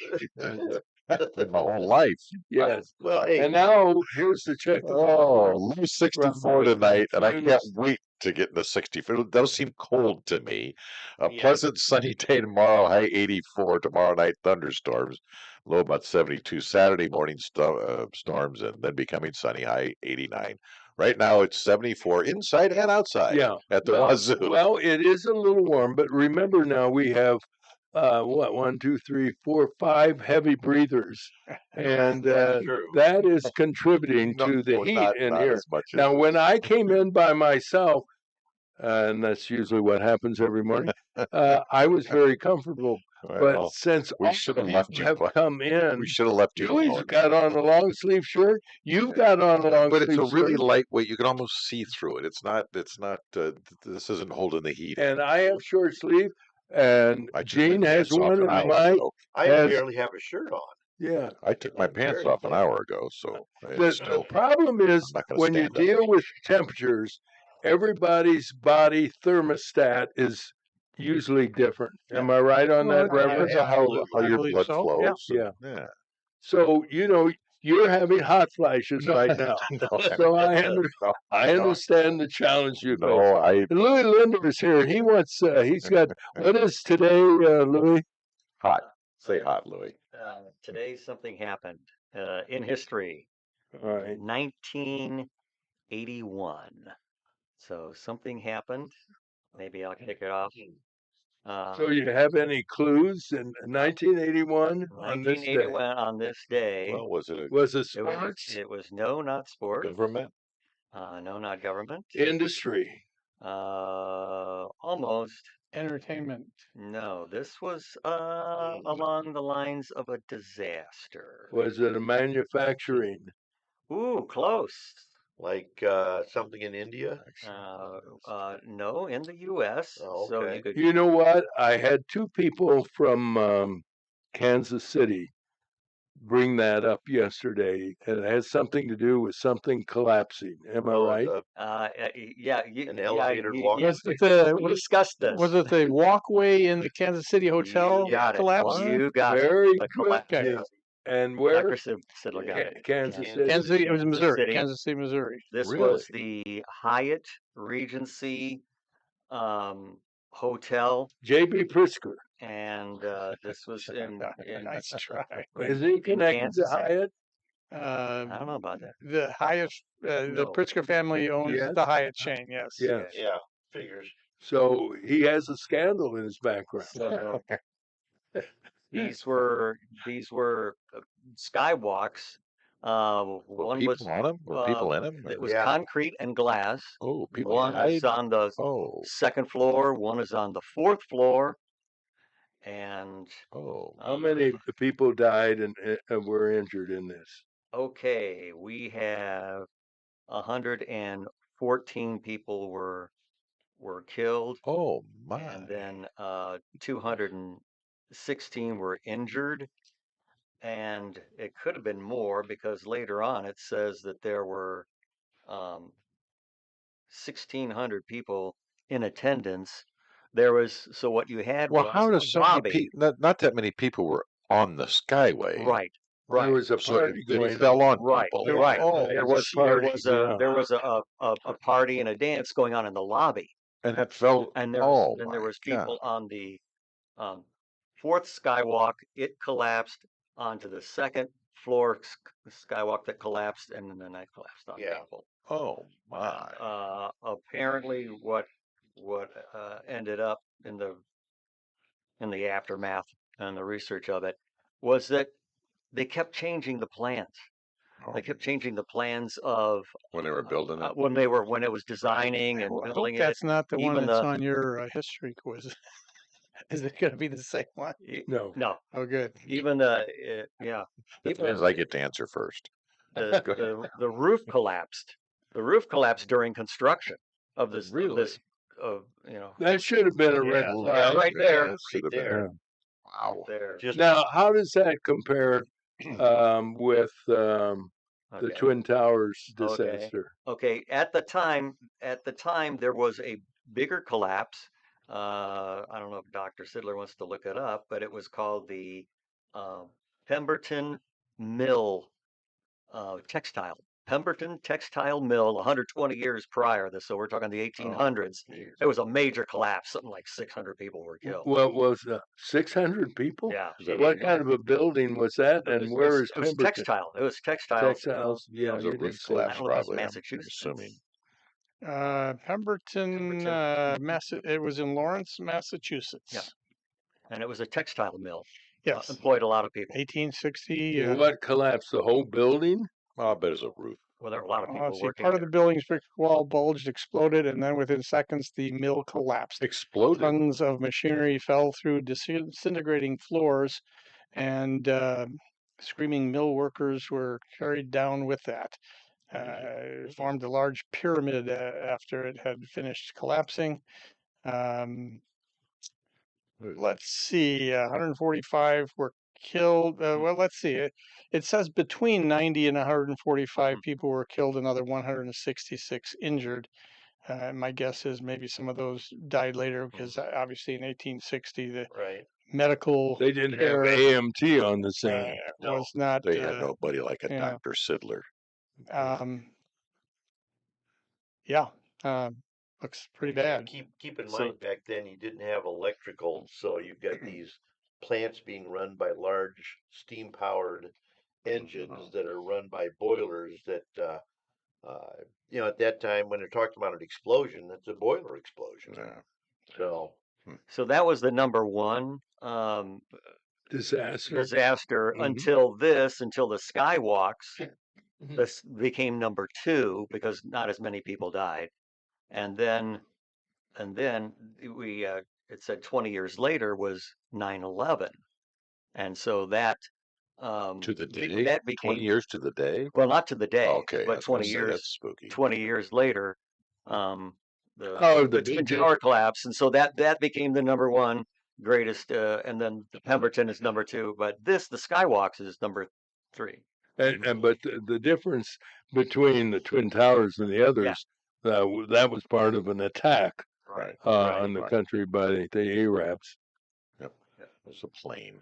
In my whole life. Yes. Well, hey, And now here's the check. Oh, low 64 tonight, and I can't Yes. wait to get in the 64. That'll seem cold to me. A Yeah. pleasant sunny day tomorrow, high 84. Tomorrow night, thunderstorms, low about 72. Saturday morning storms, and then becoming sunny, high 89. Right now, it's 74 inside and outside Yeah. at the Well, wazoo. well, it is a little warm, but remember now we have what, 1, 2, 3, 4, 5 heavy breathers, and true. that is contributing No, to the heat not in here. as much as Now, when I came in by myself, and that's usually what happens every morning, I was very comfortable. But well, since we all should have of left you you. have But come in, we should have left you Louis alone. got on a long sleeve shirt. You've got on a long But sleeve it's a really shirt. lightweight. You can almost see through it. It's not. This isn't holding the heat. And I have short sleeve, and I took my Jean has pants off one, an and hour Mike, ago. I Has- barely have a shirt on. yeah. I took my I'm pants very off an thin. hour ago, so The it's still. problem is I'm not gonna when you stand up. deal with temperatures, everybody's body thermostat is usually different. Am I right on Well, that, yeah, Reverend? Depends on how I your believe blood so, flows. yeah. Yeah. So you're having hot flashes right now. No, So I no, understand the challenge you face. no, I. And Louis Linder is here. He wants. He's got. What is today, Louis? Hot. Say hot, Louis. Today something happened in history, All right. 1981. So something happened. Maybe I'll kick it off. So you have any clues in 1981 on this day? 1981 on this day. Well, was it a Was it It was, sports, it was no, not sport. government? No, not government. industry? Almost. Entertainment. No, this was along the lines of a disaster. Was it a manufacturing? Ooh, close. Like something in India. No, in the U.S. Oh, So okay. you could. You know what? I had two people from Kansas City bring that up yesterday, and it has something to do with something collapsing. Am I Oh, right? Yeah, An elevator walk- Was it the we discussed this. was it the walkway in the Kansas City hotel You got it. collapse? You got Very it. The good. collapse. Okay. And where? Dr. Siddler got it. Kansas Kansas City. Kansas City. It was Missouri. City. Kansas City, Missouri. This Really? was the Hyatt Regency hotel, J.B. Pritzker. and this was in Nice try. Is he connected Kansas to City. Hyatt? I don't know about that. The Hyatt, the No. Pritzker family owns Yes. the Hyatt chain. Yes. Yeah. Yeah, figures. So he has a scandal in his background. So these were skywalks. Were One people was on them? Were people in them? it was Yeah. concrete and glass. Oh, people One is died. on the Oh, second floor. One is on the fourth floor. And oh. How many people died and were injured in this? okay, we have 114 people were killed, Oh my. and then 216 were injured. And it could have been more because later on it says that there were 1,600 people in attendance. There was so what you had Well, was how does a so many lobby. people? Not that many people were on the Skyway. Right, There right. was a So party it going fell on Right, people. right. Oh, There it's a was party, yeah. there was a party and a dance going on in the lobby, And that fell. and there Oh was, and there my was God. people on the fourth skywalk. It collapsed onto the second floor skywalk that collapsed, and then that collapsed on Yeah. people. Oh my. Apparently, what ended up in the aftermath and the research of it was that they kept changing the plans. They kept changing the plans of When they were building it. when it was designing and Well, I hope building it. that's not the one Even that's the on your history quiz. Is it going to be the same one? No. no, Oh, good. even the yeah, even Depends. I get to answer first. the, Go ahead. the roof collapsed. The roof collapsed during construction of this Really? That should have been a red Yeah. flag. right there, That should have been. there. Wow. there. Just Now, how does that compare with the Okay. Twin Towers Okay. disaster? Okay, at the time, there was a bigger collapse. I don't know if Dr. Sidler wants to look it up, but it was called the Pemberton Mill textile. Pemberton Textile Mill, 120 years prior. So we're talking the 1800s. It was a major collapse. Something like 600 people were killed. What was 600 people? Yeah. What kind of a building was that, and where is It was Pemberton? textile. It was textiles. Textiles. Yeah, The you roof did say. I collapse, don't know if it's probably. I'm Massachusetts. assuming. Pemberton, it was in Lawrence, Massachusetts. Yeah. And it was a textile mill. Yes. Employed a lot of people. 1860. What collapsed? The whole building? I bet it's a roof. Well, there were a lot of people Let's see, working part of there. the building's brick wall bulged, exploded, and then within seconds the mill collapsed. Exploded. Tons of machinery fell through disintegrating floors, and screaming mill workers were carried down with that. It formed a large pyramid after it had finished collapsing. Let's see, 145 were killed. Well, let's see. It says between 90 and 145 people were killed, another 166 injured. My guess is maybe some of those died later because obviously in 1860 the right. medical They didn't have care AMT on the scene. was not. They had nobody like a yeah. Dr. Sidler. Yeah, looks pretty bad. Keep in So- mind back then you didn't have electrical, so you've got these plants being run by large steam powered engines that are run by boilers that at that time when they're talking about an explosion, that's a boiler explosion. Yeah. So that was the number one Disaster. disaster Mhm. until the skywalks. This became number two because not as many people died. And then we it said 20 years later was 9/11. And so that To the day? that 20 became years to the day? well, not to the day, Okay, I but was gonna 20 say, years that's spooky. 20 years later, Oh, the the Twin big Tower collapse, and so that became the number one greatest, and then the Pemberton is number two, but the Skywalks is number three. But the difference between the Twin Towers and the others, that was part of an attack Right. on the right. country by the Arabs. Yep. It's a plane.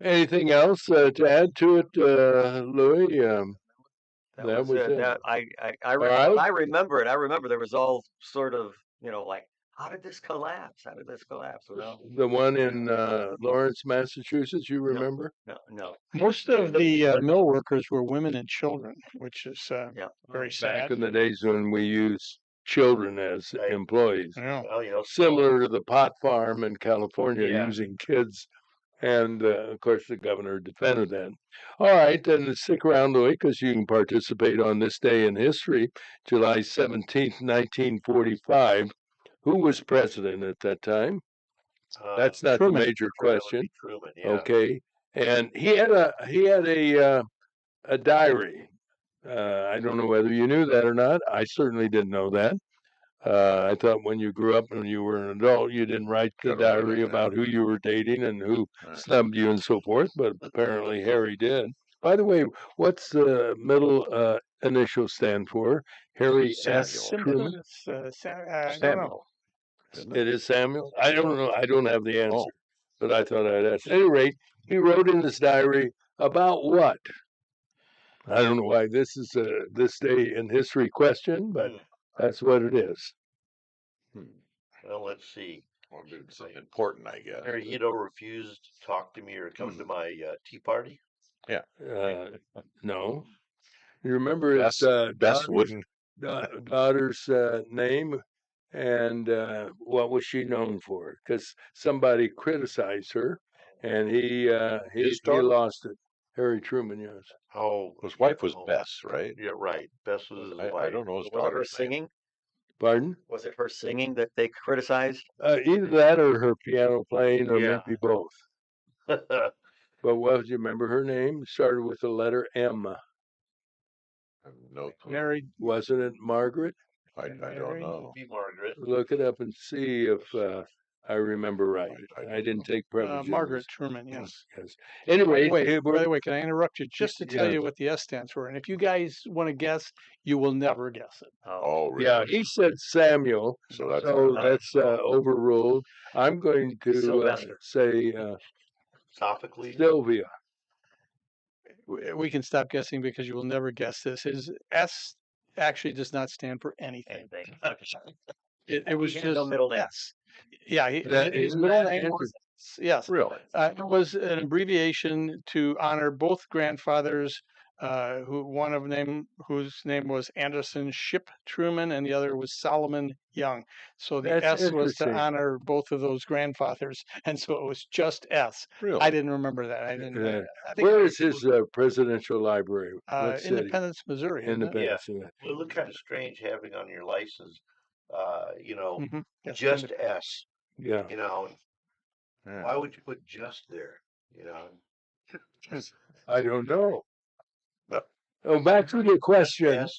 Anything else to add to it, Louis? That was it. it. I right. remember it. I remember there was all sort of, like, how did this collapse? How did this collapse? Well, The one in Lawrence, Massachusetts, you remember? no. Most of the mill workers were women and children, which is very Back sad. in the days when we used children as Right. employees. Yeah. Well, Similar to the pot farm in California Yeah. using kids. And of course, the governor defended that. All right, then stick around, Louis, because you can participate on this day in history, July 17th, 1945. Who was president at that time? That's not Truman. the major question. Truman, yeah. Okay, and he had a diary. I don't know whether you knew that or not. I certainly didn't know that. I thought when you grew up and you were an adult, you didn't write the Gotta write diary that about who you were dating and who Right. snubbed you and so forth, but apparently Harry did. By the way, what's the middle initial stand for? Harry S. Samuel. Truman? I don't know. Isn't It is Samuel? I don't know. I don't have the answer, Oh. but I thought I'd ask. At any rate, he wrote in his diary about what? I don't know why this is a this day in history question, but that's what it is. Well, let's see. Well, it's something important, I guess. Mary, you don't refuse to talk to me or come to my tea party? No. You remember his Best wouldn't. daughter's name and what was she known for? Because somebody criticized her, and he daughter? lost it. Harry Truman, yes. Oh, His wife was Bess, right? yeah, right. Bess was his I wife. don't know his Was it her daughter's name. singing? Pardon? Was it her singing that they criticized? Either that or her piano playing, or Yeah. maybe both. But what do you remember her name? Started with the letter M. I have no clue. Married. Wasn't it Margaret? I don't know. Be Margaret. Look it up and see if I remember right. I I didn't take privilege. Margaret Truman, yes. Yes. Anyway, By the way, can I interrupt you just to tell Yeah. you what the S stands for? And if you guys want to guess, you will never guess it. Oh, really? Yeah, he said Samuel, So that's that's overruled. I'm going to Sylvester. say Sophocles. Sylvia. We can stop guessing because you will never guess this. His S actually does not stand for anything. Anything. It was He had just no middle name. S. Yeah, That his is middle that name was S. Yes. really. It was an abbreviation to honor both grandfathers, one of them whose name was Anderson Ship Truman, and the other was Solomon Young. So the That's S was to interesting. honor both of those grandfathers, and so it was just S. Really? I didn't remember that. I didn't. Yeah. I think Where is his presidential library? What city? Independence, Missouri. isn't it? Independence. Yeah. Well, it looked kind of strange having on your license, Mhm. Yes, just S. Yeah. Yeah. Why would you put just there? You know. I don't know. Oh, back to the question. S.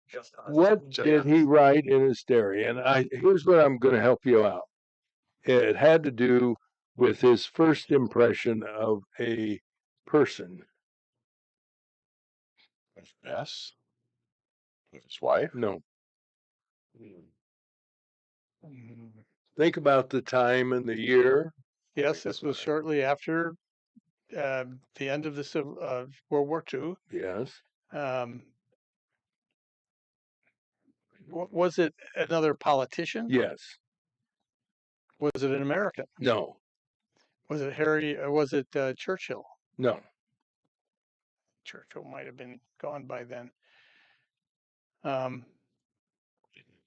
Just us. What did he write in his diary? And here's what I'm going to help you out. It had to do with his first impression of a person. Bess? His wife? No. Mhm. Think about the time and the year. Yes, this was shortly after the end of the World War II. Yes. Was it another politician? Yes. Was it an American? No. Was it Harry? Was it Churchill? No. Churchill might have been gone by then.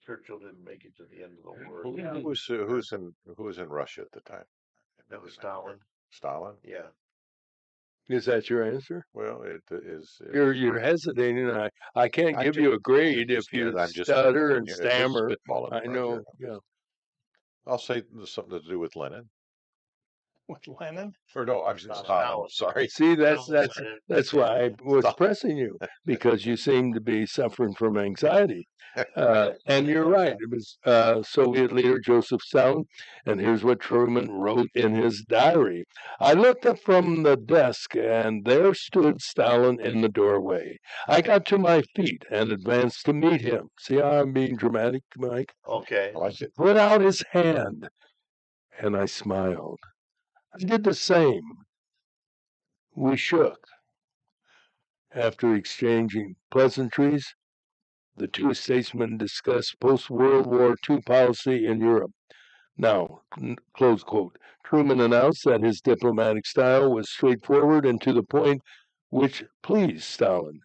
Churchill didn't make it to the end of the war. Who was in Russia at the time? That was Stalin. Stalin? Yeah. Is that your answer? Well, it is. You're hesitating. I can't give you a grade if you stutter and stammer. I know. Yeah. I'll say there's something to do with Lenin. With Lenin? Or no, I'm Stalin. Sorry. See, that's why I was pressing you, because you seem to be suffering from anxiety. And you're right. It was Soviet leader Joseph Stalin. And here's what Truman wrote in his diary. I looked up from the desk, and there stood Stalin in the doorway. I got to my feet and advanced to meet him. See how I'm being dramatic, Mike? Okay. I like it. Put out his hand, and I smiled. I did the same. We shook. After exchanging pleasantries, the two statesmen discussed post-World War II policy in Europe. Now, close quote, Truman announced that his diplomatic style was straightforward and to the point, which pleased Stalin.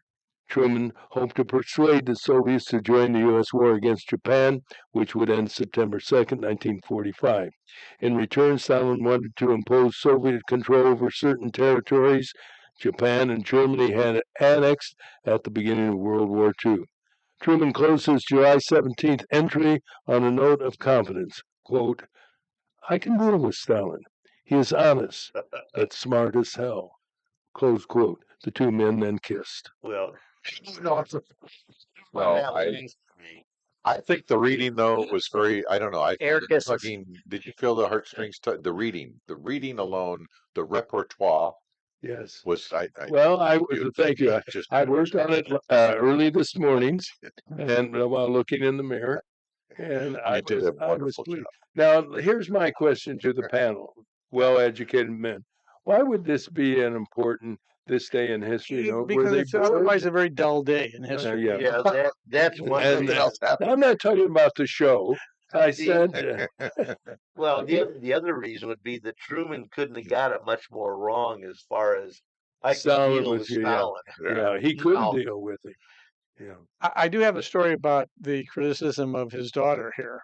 Truman hoped to persuade the Soviets to join the U.S. war against Japan, which would end September 2nd, 1945. In return, Stalin wanted to impose Soviet control over certain territories Japan and Germany had annexed at the beginning of World War II. Truman closed his July 17th entry on a note of confidence. Quote, I can deal with Stalin. He is honest, but smart as hell. Close quote. The two men then kissed. Well, Well, I think the reading though was very. I don't know. I Air found it kisses. tugging. Did you feel the heartstrings? The reading alone, the repertoire Yes. was. Well, thank you. Just I worked on it early this morning, and while looking in the mirror, and I did a was wonderful pleased. job. Now, here's my question to the panel, well-educated men. Why would this be an important this day in history? You know, were Because they it's bored? otherwise a very dull day in history. Yeah. yeah, that's one And thing. I'm not talking about the show. I said, Well, the other reason would be that Truman couldn't have got it much more wrong as far as I can Stalin deal with was, yeah, Stalin. yeah, he couldn't Now, deal with it. Yeah. I do have a story about the criticism of his daughter here.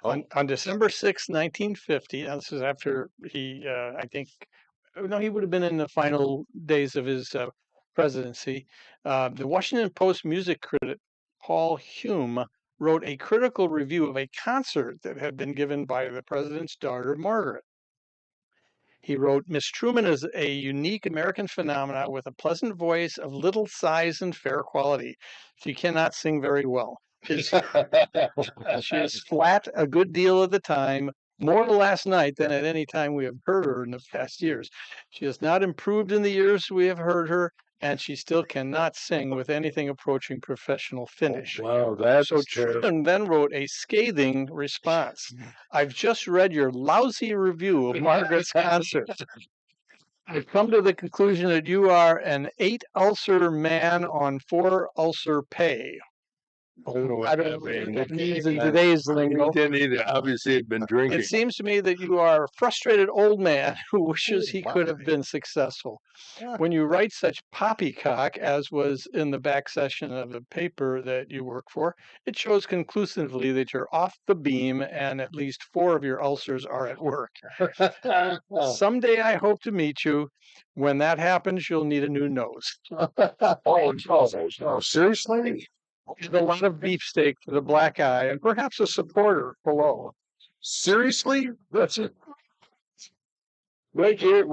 Oh, On December 6, 1950, now this is after he, I think, no, he would have been in the final days of his presidency. The Washington Post music critic Paul Hume wrote a critical review of a concert that had been given by the president's daughter, Margaret. He wrote, Miss Truman is a unique American phenomenon with a pleasant voice of little size and fair quality. She cannot sing very well. She is flat a good deal of the time, more last night than at any time we have heard her in the past years. She has not improved in the years we have heard her, and she still cannot sing with anything approaching professional finish. Wow, that's So terrible. Truman then wrote a scathing response. I've just read your lousy review of Margaret's concert. I've come to the conclusion that you are an 8 ulcer man on 4 ulcer pay. I don't know I what don't know that what means. that means in today's He lingo. didn't either. Obviously, he'd been drinking. It seems to me that you are a frustrated old man who wishes he could have my. been successful. Yeah. When you write such poppycock, as was in the back section of the paper that you work for, it shows conclusively that you're off the beam and at least 4 of your ulcers are at work. Someday I hope to meet you. When that happens, you'll need a new nose. Oh, no, seriously? There's a lot of beefsteak for the black eye and perhaps a supporter below. Seriously? That's it. What year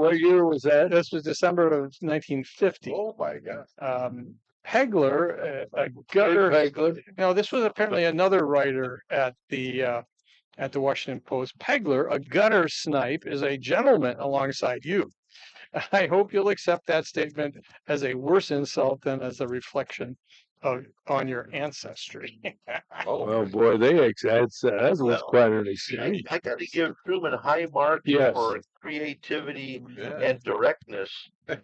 was that? This was December of 1950. Oh my God. Pegler, a gutter. Pegler. This was apparently another writer at the Washington Post. Pegler, a gutter snipe, is a gentleman alongside you. I hope you'll accept that statement as a worse insult than as a reflection on your ancestry. Oh boy, that was Well, quite an exchange. I got to give Truman high marks Yes. for creativity Yeah. and directness.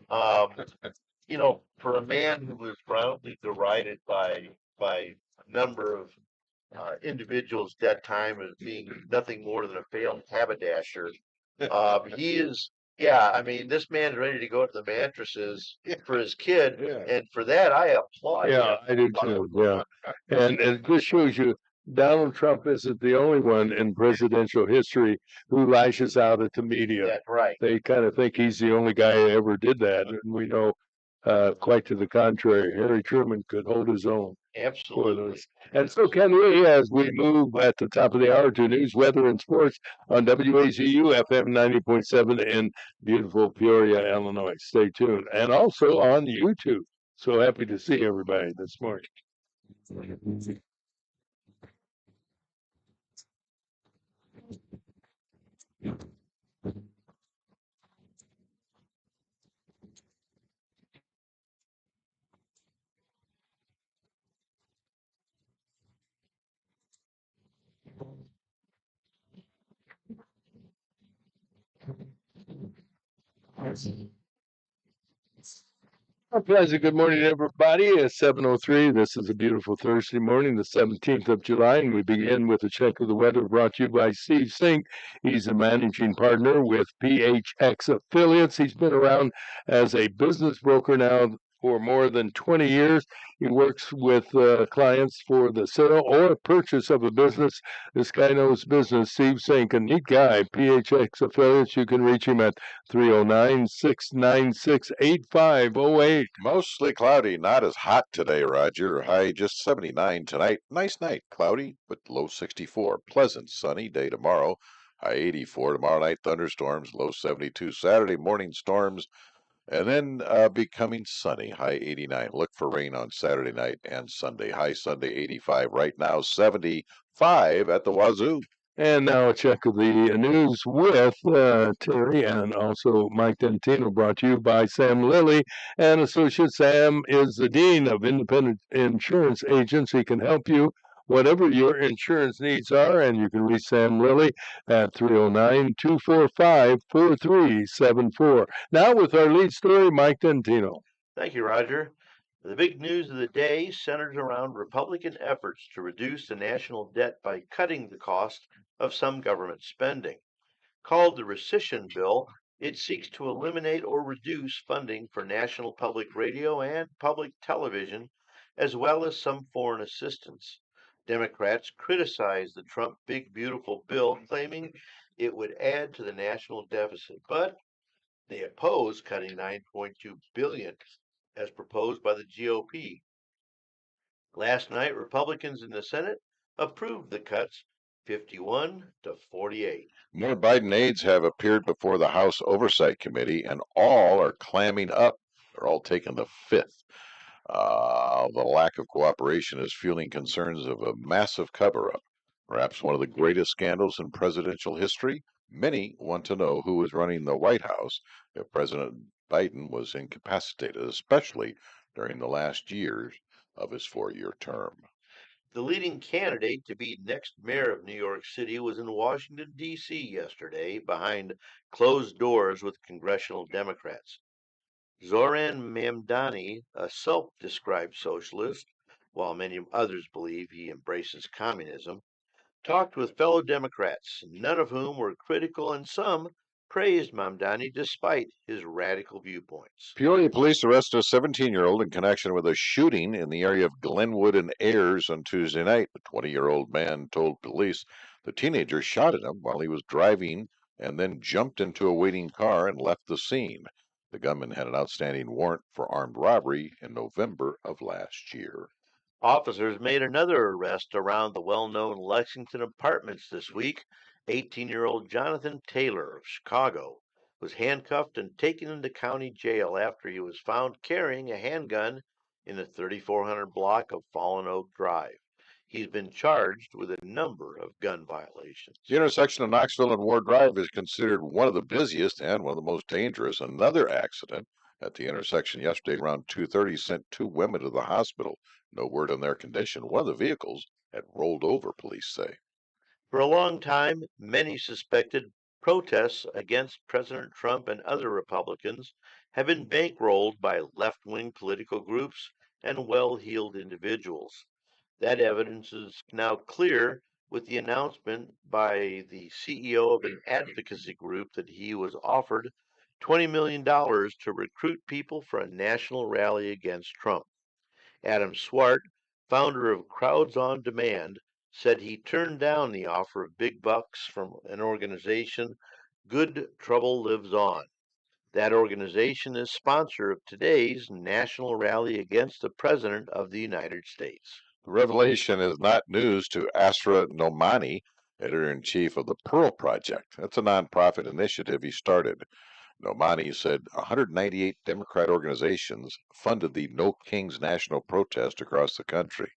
For a man who was roundly derided by a number of individuals at that time as being nothing more than a failed haberdasher, he is. Yeah, I mean, this man's ready to go to the mattresses for his kid, Yeah. and for that I applaud Yeah, him. I do too. Yeah, and it just shows you Donald Trump isn't the only one in presidential history who lashes out at the media. That's right. They kind of think he's the only guy who ever did that, and we know quite to the contrary. Harry Truman could hold his own for Absolutely. those. And so, Ken Lee, as we move at the top of the hour to news, weather, and sports on WAZU FM 90.7 in beautiful Peoria, Illinois. Stay tuned. And also on YouTube. So happy to see everybody this morning. A pleasant good morning, everybody. It's 7:03. This is a beautiful Thursday morning, the 17th of July, and we begin with a check of the weather brought to you by Steve Sink. He's a managing partner with PHX Affiliates. He's been around as a business broker now for more than 20 years. He works with clients for the sale or purchase of a business. This guy knows business. Steve Sink, a neat guy. PHX Affiliates. You can reach him at 309-696-8508. Mostly cloudy, not as hot today, Roger. High just 79 tonight. Nice night, cloudy, but low 64. Pleasant, sunny day tomorrow. High 84 tomorrow night, thunderstorms, low 72. Saturday morning storms, and then becoming sunny, high 89. Look for rain on Saturday night and Sunday. High Sunday 85. Right now 75 at the Wazoo. And now a check of the news with Terry and also Mike Dentino, brought to you by Sam Lilly and Associates. Sam is the Dean of Independent Insurance Agents. He can help you whatever your insurance needs are, and you can reach Sam Lilly at 309-245-4374. Now with our lead story, Mike Dentino. Thank you, Roger. The big news of the day centers around Republican efforts to reduce the national debt by cutting the cost of some government spending. Called the Rescission Bill, it seeks to eliminate or reduce funding for national public radio and public television, as well as some foreign assistance. Democrats criticized the Trump Big Beautiful Bill, claiming it would add to the national deficit, but they oppose cutting $9.2 billion as proposed by the GOP. Last night, Republicans in the Senate approved the cuts 51 to 48. More Biden aides have appeared before the House Oversight Committee, and all are clamming up. They're all taking the fifth. The lack of cooperation is fueling concerns of a massive cover up, perhaps one of the greatest scandals in presidential history. Many want to know who was running the White House if President Biden was incapacitated, especially during the last years of his 4-year term. The leading candidate to be next mayor of New York City was in Washington, D.C. yesterday behind closed doors with congressional Democrats. Zoran Mamdani, a self-described socialist, while many others believe he embraces communism, talked with fellow Democrats, none of whom were critical and some praised Mamdani despite his radical viewpoints. Peoria police arrested a 17-year-old in connection with a shooting in the area of Glenwood and Ayers on Tuesday night. The 20-year-old man told police the teenager shot at him while he was driving and then jumped into a waiting car and left the scene. The gunman had an outstanding warrant for armed robbery in November of last year. Officers made another arrest around the well-known Lexington Apartments this week. 18-year-old Jonathan Taylor of Chicago was handcuffed and taken into county jail after he was found carrying a handgun in the 3400 block of Fallen Oak Drive. He's been charged with a number of gun violations. The intersection of Knoxville and Ward Drive is considered one of the busiest and one of the most dangerous. Another accident at the intersection yesterday around 2:30 sent 2 women to the hospital. No word on their condition. One of the vehicles had rolled over, police say. For a long time, many suspected protests against President Trump and other Republicans have been bankrolled by left-wing political groups and well-heeled individuals. That evidence is now clear with the announcement by the CEO of an advocacy group that he was offered $20 million to recruit people for a national rally against Trump. Adam Swart, founder of Crowds on Demand, said he turned down the offer of big bucks from an organization, Good Trouble Lives On. That organization is sponsor of today's national rally against the President of the United States. The revelation is not news to Asra Nomani, editor-in-chief of the Pearl Project. That's a nonprofit initiative he started. Nomani said 198 Democrat organizations funded the No Kings national protest across the country.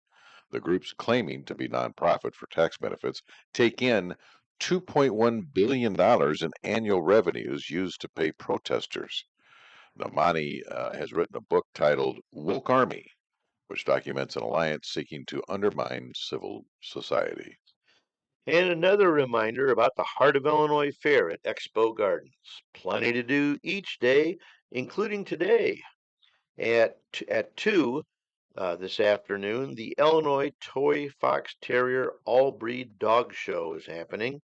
The groups claiming to be nonprofit for tax benefits take in $2.1 billion in annual revenues used to pay protesters. Nomani has written a book titled Woke Army, which documents an alliance seeking to undermine civil society. And another reminder about the Heart of Illinois Fair at Expo Gardens. Plenty to do each day, including today. At 2 this afternoon, the Illinois Toy Fox Terrier All-Breed Dog Show is happening.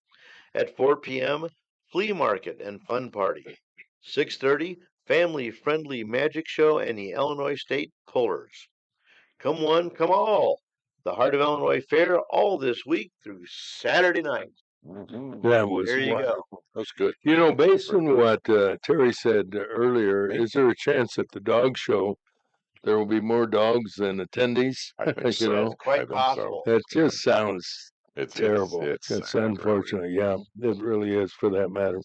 At 4 p.m., Flea Market and Fun Party. 6:30, Family-Friendly Magic Show and the Illinois State Pullers. Come one, come all. The Heart of Illinois Fair all this week through Saturday night. That was There you wonderful. go. That's good. You know, based on what Terry said earlier, is there a chance at the dog show there will be more dogs than attendees? I think You so. know, That's quite I think possible. it just sounds It's terrible. It's It's sad, really. unfortunate. Yeah, it really is for that matter.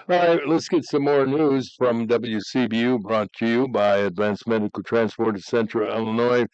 All right, let's get some more news from WCBU, brought to you by Advanced Medical Transport of Central Illinois.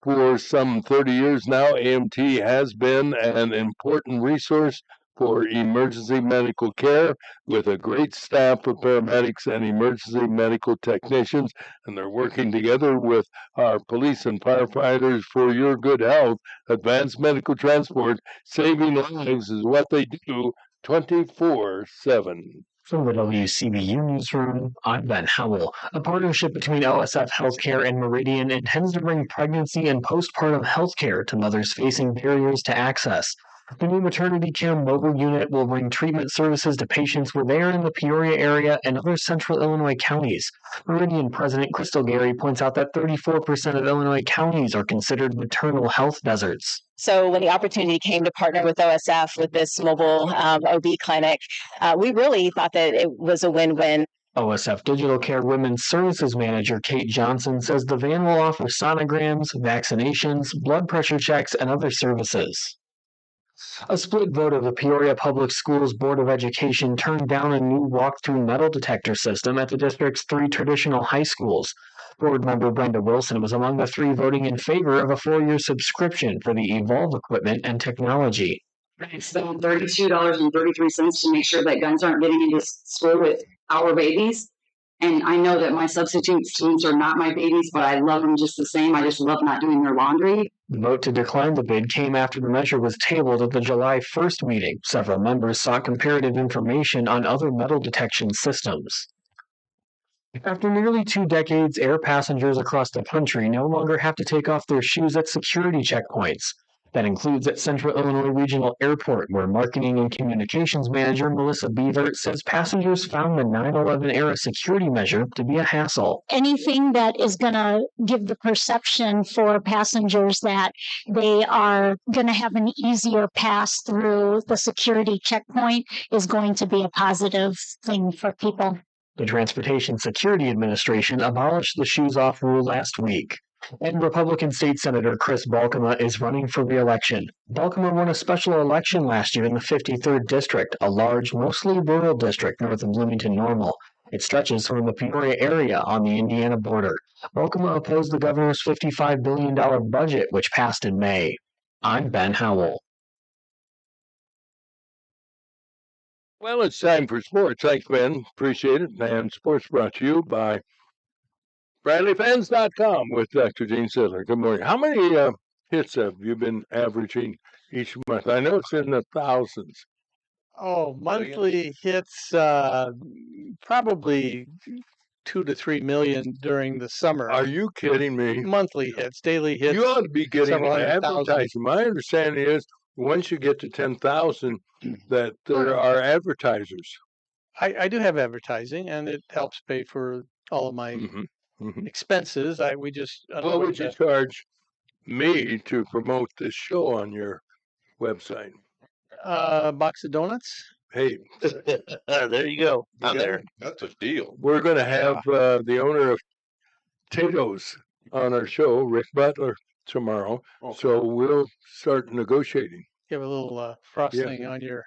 For some 30 years now, AMT has been an important resource for emergency medical care with a great staff of paramedics and emergency medical technicians, and they're working together with our police and firefighters for your good health. Advanced Medical Transport, saving lives is what they do 24/7. From the WCBU Newsroom, I'm Ben Howell. A partnership between OSF Healthcare and Meridian intends to bring pregnancy and postpartum healthcare to mothers facing barriers to access. The new maternity care mobile unit will bring treatment services to patients where they are in the Peoria area and other central Illinois counties. Meridian President Crystal Gary points out that 34% of Illinois counties are considered maternal health deserts. So when the opportunity came to partner with OSF with this mobile OB clinic, we really thought that it was a win-win. OSF Digital Care Women's Services Manager Kate Johnson says the van will offer sonograms, vaccinations, blood pressure checks, and other services. A split vote of the Peoria Public Schools Board of Education turned down a new walk-through metal detector system at the district's 3 traditional high schools. Board member Brenda Wilson was among the 3 voting in favor of a 4-year subscription for the Evolve equipment and technology. I spent $32.33 to make sure that guns aren't getting into school with our babies. And I know that my substitute students are not my babies, but I love them just the same. I just love not doing their laundry. The vote to decline the bid came after the measure was tabled at the July 1st meeting. Several members sought comparative information on other metal detection systems. After nearly 2 decades, air passengers across the country no longer have to take off their shoes at security checkpoints. That includes at Central Illinois Regional Airport, where Marketing and Communications Manager Melissa Beaver says passengers found the 9/11 era security measure to be a hassle. Anything that is going to give the perception for passengers that they are going to have an easier pass through the security checkpoint is going to be a positive thing for people. The Transportation Security Administration abolished the shoes-off rule last week. And Republican State Senator Chris Balkema is running for re-election. Balkema won a special election last year in the 53rd District, a large, mostly rural district north of Bloomington-Normal. It stretches from the Peoria area on the Indiana border. Balkema opposed the governor's $55 billion budget, which passed in May. I'm Ben Howell. Well, it's time for sports. Thanks, Ben. Appreciate it. And sports brought to you by BradleyFans.com with Dr. Gene Sidler. Good morning. How many hits have you been averaging each month? I know it's in the thousands. Oh, monthly hits, probably 2 to 3 million during the summer. Are you kidding me? Monthly hits, daily hits. You ought to be getting several hundred thousand. advertising. My understanding is once you get to 10,000, that there are advertisers. I do have advertising, and it helps pay for all of my expenses. We just What would you charge me to promote this show on your website? a box of donuts. Hey, There you go. I'm there. That's a deal. we're going to have the owner of Tato's on our show, Rick Butler, tomorrow. Okay. So we'll start negotiating. You have a little frosting on your.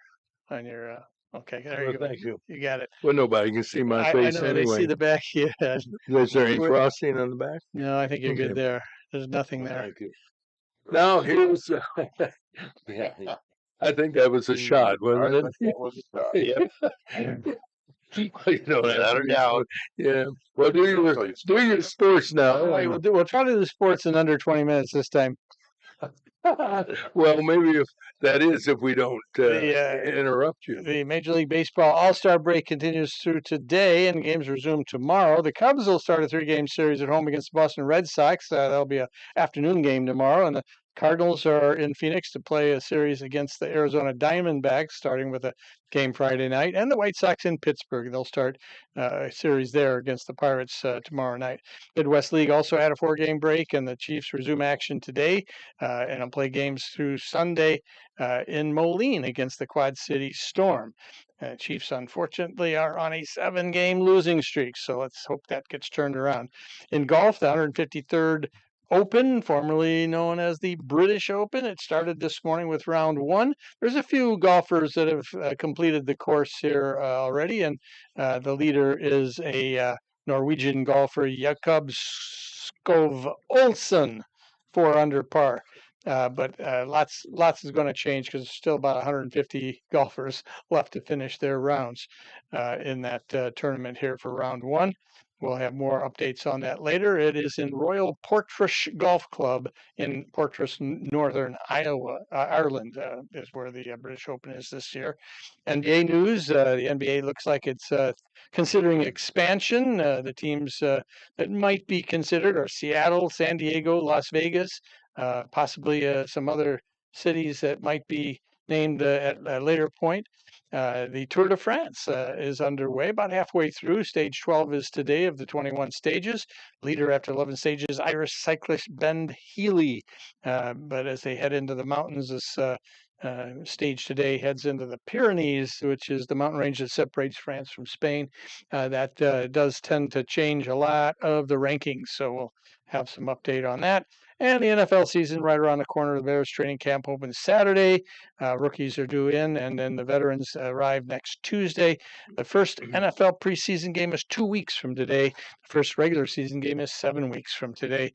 Okay, there you Well, go. thank you. You got it. Well, nobody can see my I face know they anyway. see the back. Yeah. Is there any frosting on the back? No, I think you're Okay. good there. There's nothing there. Thank you. Now here's. I think that was a shot, wasn't it? That was a shot. You know, Without a doubt. Yeah. Well, do your sports now. All right, we'll try to do the sports in under 20 minutes this time. Well, maybe if we don't The, interrupt you. The Major League Baseball All-Star break continues through today, and games resume tomorrow. The Cubs will start a 3-game series at home against the Boston Red Sox. That'll be an afternoon game tomorrow, and the Cardinals are in Phoenix to play a series against the Arizona Diamondbacks, starting with a game Friday night, and the White Sox in Pittsburgh. They'll start a series there against the Pirates tomorrow night. Midwest League also had a 4-game break, and the Chiefs resume action today and will play games through Sunday in Moline against the Quad City Storm. Chiefs, unfortunately, are on a 7-game losing streak, so let's hope that gets turned around. In golf, the 153rd Open, formerly known as the British Open. It started this morning with round 1. There's a few golfers that have completed the course here already, and the leader is a Norwegian golfer, Jakob Skov Olsen, 4 under par. But lots is going to change because there's still about 150 golfers left to finish their rounds in that tournament here for round 1. we'll have more updates on that later. It is in Royal Portrush Golf Club in Portrush, Northern Ireland, is where the British Open is this year. NBA news: the NBA looks like it's considering expansion. The teams that might be considered are Seattle, San Diego, Las Vegas, possibly some other cities that might be named at a later point. The Tour de France is underway, about halfway through. Stage 12 is today of the 21 stages. Leader after 11 stages, Irish cyclist Ben Healy. But as they head into the mountains, this stage today heads into the Pyrenees, which is the mountain range that separates France from Spain. That does tend to change a lot of the rankings, so we'll have some update on that. And the NFL season right around the corner. The Bears training camp opens Saturday. Rookies are due in, and then the veterans arrive next Tuesday. The first NFL preseason game is 2 weeks from today. The first regular season game is 7 weeks from today.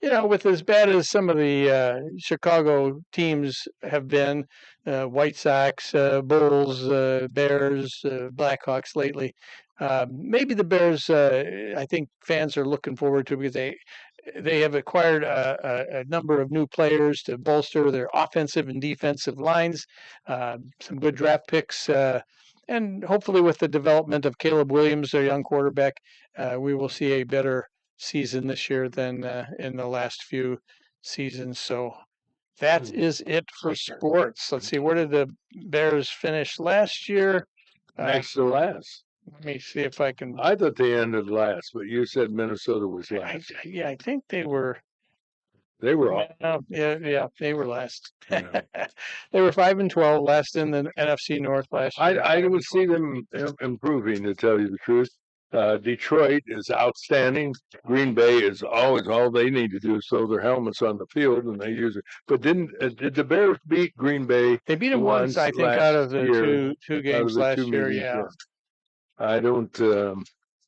With as bad as some of the Chicago teams have been, White Sox, Bulls, Bears, Blackhawks lately, maybe the Bears, I think fans are looking forward to because they have acquired a number of new players to bolster their offensive and defensive lines, some good draft picks, and hopefully with the development of Caleb Williams, their young quarterback, we will see a better season this year than in the last few seasons. So that is it for sports. Let's see, where did the Bears finish last year? Next to last. Let me see if I can. I thought they ended last, but you said Minnesota was last. I think they were. They were all. Yeah, they were last. Yeah. They were 5-12, last in the NFC North last year. I would see them improving, to tell you the truth. Detroit is outstanding. Green Bay is always all they need to do is throw their helmets on the field, and they use it. But did the Bears beat Green Bay? They beat them once, I think, out of the two games last year. Yeah. I don't.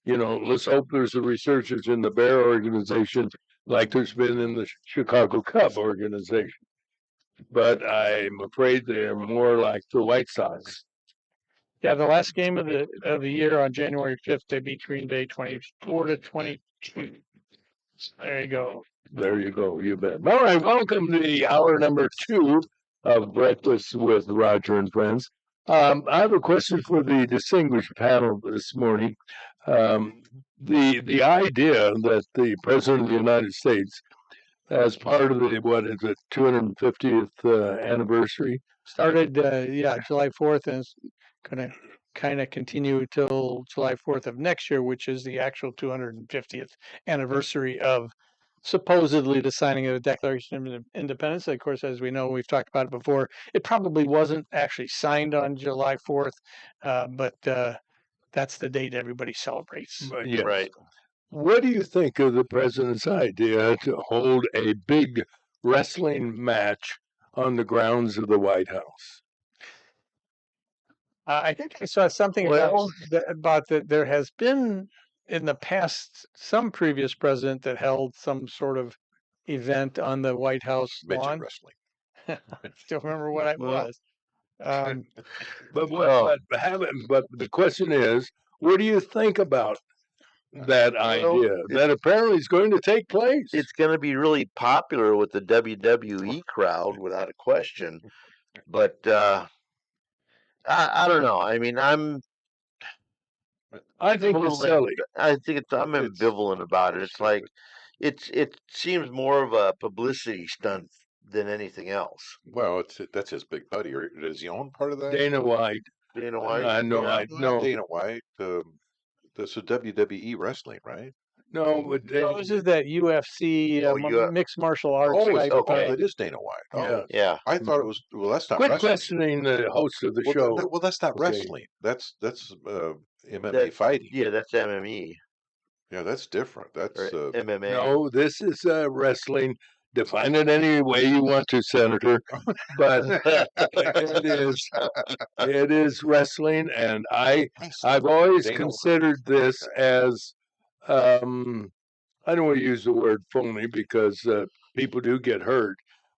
Let's hope there's a resurgence in the Bear organization, like there's been in the Chicago Cub organization. But I'm afraid they're more like the White Sox. Yeah, the last game of the year on January 5th, they beat Green Bay 24-22. There you go. There you go. You bet. All right. Welcome to the hour number 2 of Breakfast with Roger and Friends. I have a question for the distinguished panel this morning. The idea that the President of the United States, as part of the 250th anniversary, started July 4th, and it's going to kind of continue till July 4th of next year, which is the actual 250th anniversary of supposedly the signing of the Declaration of Independence. Of course, as we know, we've talked about it before, it probably wasn't actually signed on July 4th, but that's the date everybody celebrates. Yes. Right. What do you think of the president's idea to hold a big wrestling match on the grounds of the White House? I think I saw something about that. There has been in the past some previous president that held some sort of event on the White House lawn. Wrestling. I don't remember what it was. But the question is, what do you think about that idea that apparently is going to take place? It's going to be really popular with the WWE crowd, without a question. But I don't know. I mean, I think it's silly. I'm ambivalent about it. It's like it seems more of a publicity stunt than anything else. Well, that's his big buddy. Or is he own part of that? Dana White. Dana White. No. Dana White. That's a WWE wrestling, right? No, but this is that UFC mixed martial arts. Okay, it is Dana White. Oh, yeah. I thought it was. Well, that's not. Quit wrestling. questioning the host of the show. Well, that's not wrestling. That's MMA fighting. Yeah, that's MME. Yeah, that's different. That's MMA. No, this is wrestling. Define it any way you want to, Senator. But it is wrestling, and I've always considered this as I don't want to use the word phony because people do get hurt,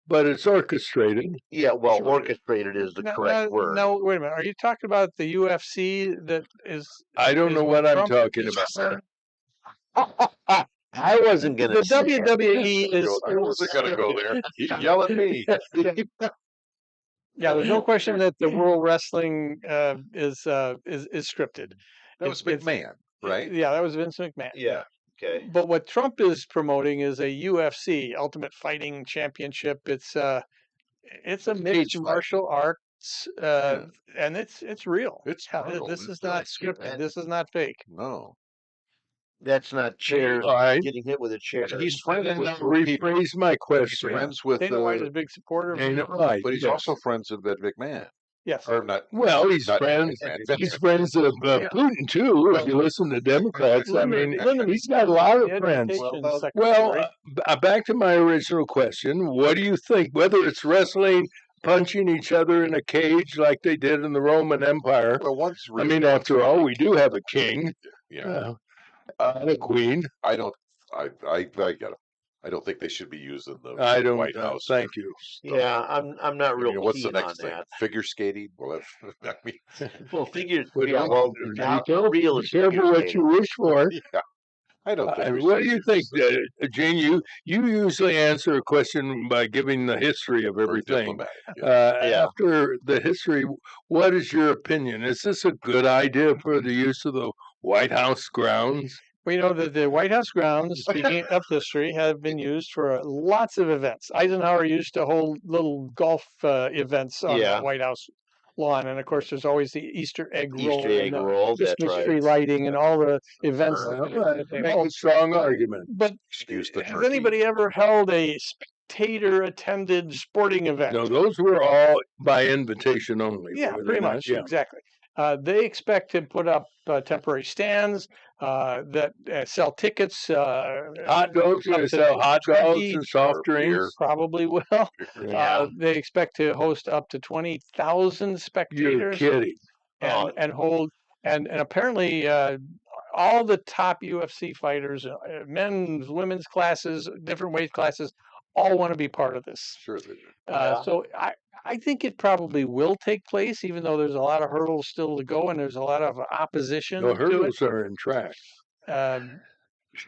but it's orchestrated. Yeah, well, Sure. orchestrated is the correct word. No, wait a minute. Are you talking about the UFC that is? I don't is know what what I'm Trump talking is about. I wasn't going The to say it. WWE is. I wasn't going to go there. You yell at me. Yeah, there's no question that the World Wrestling is scripted. That was It's- McMahon, right? Yeah, that was Vince McMahon. Yeah. Okay. But what Trump is promoting is a UFC, Ultimate Fighting Championship. It's a It's a mixed cage fight. martial arts, and it's real. It's Yeah, real. this It's is not real. scripted. This is not fake. No. That's not chairs All right. getting hit with a chair. He's friends Then with I'll people. rephrase my He's question. friends with Dana White is a big supporter of Dana Trump. White, but he's yes. also friends with Ed McMahon. Yes. Or not. Well, he's not friends. McMahon, Vince He's McMahon. friends of Yeah. Putin too. If you listen to Democrats, I mean, Linda, he's got a lot of the friends. education Well, secretary. Well, back to my original question. What do you think? Whether it's wrestling, punching each other in a cage like they did in the Roman Empire. Well, once. I mean, after all, we do have a king Yeah. and a queen. I don't. I get it. I don't think they should be using the I don't. White House. Thank you. Yeah, I'm not real What's the keen on next thing? that. Figure skating? Well, that's, I mean, Well, figures. Well, Yeah, don't- well, be how careful- real be is careful figure what skating? you wish for. yeah. I don't think. we What should do you use think, Gene? You usually answer a question by giving the history of very everything. diplomatic, yeah. Yeah. After the history, what is your opinion? Is this a good idea for the use of the White House grounds? We know that the White House grounds, speaking of history, have been used for lots of events. Eisenhower used to hold little golf events on Yeah. the White House lawn, and of course, there's always the Easter egg roll, Easter egg and the roll. That's Christmas right. tree lighting, and all the events. That they makes hold. a strong argument. But Excuse the has turkey. anybody ever held a spectator-attended sporting event? No, those were all by invitation only. Yeah, were they pretty not? much, Yeah. exactly. They expect to put up temporary stands that sell tickets. Hot dogs, up they to sell hot dogs 20 and soft or beer. drinks. probably will. Yeah. They expect to host up to 20,000 You're spectators kidding. Oh. and hold and apparently all the top UFC fighters, men's, women's classes, different weight classes, all want to be part of this. Sure they do. Yeah. So I think it probably will take place, even though there's a lot of hurdles still to go and there's a lot of opposition No, to it. hurdles are in track.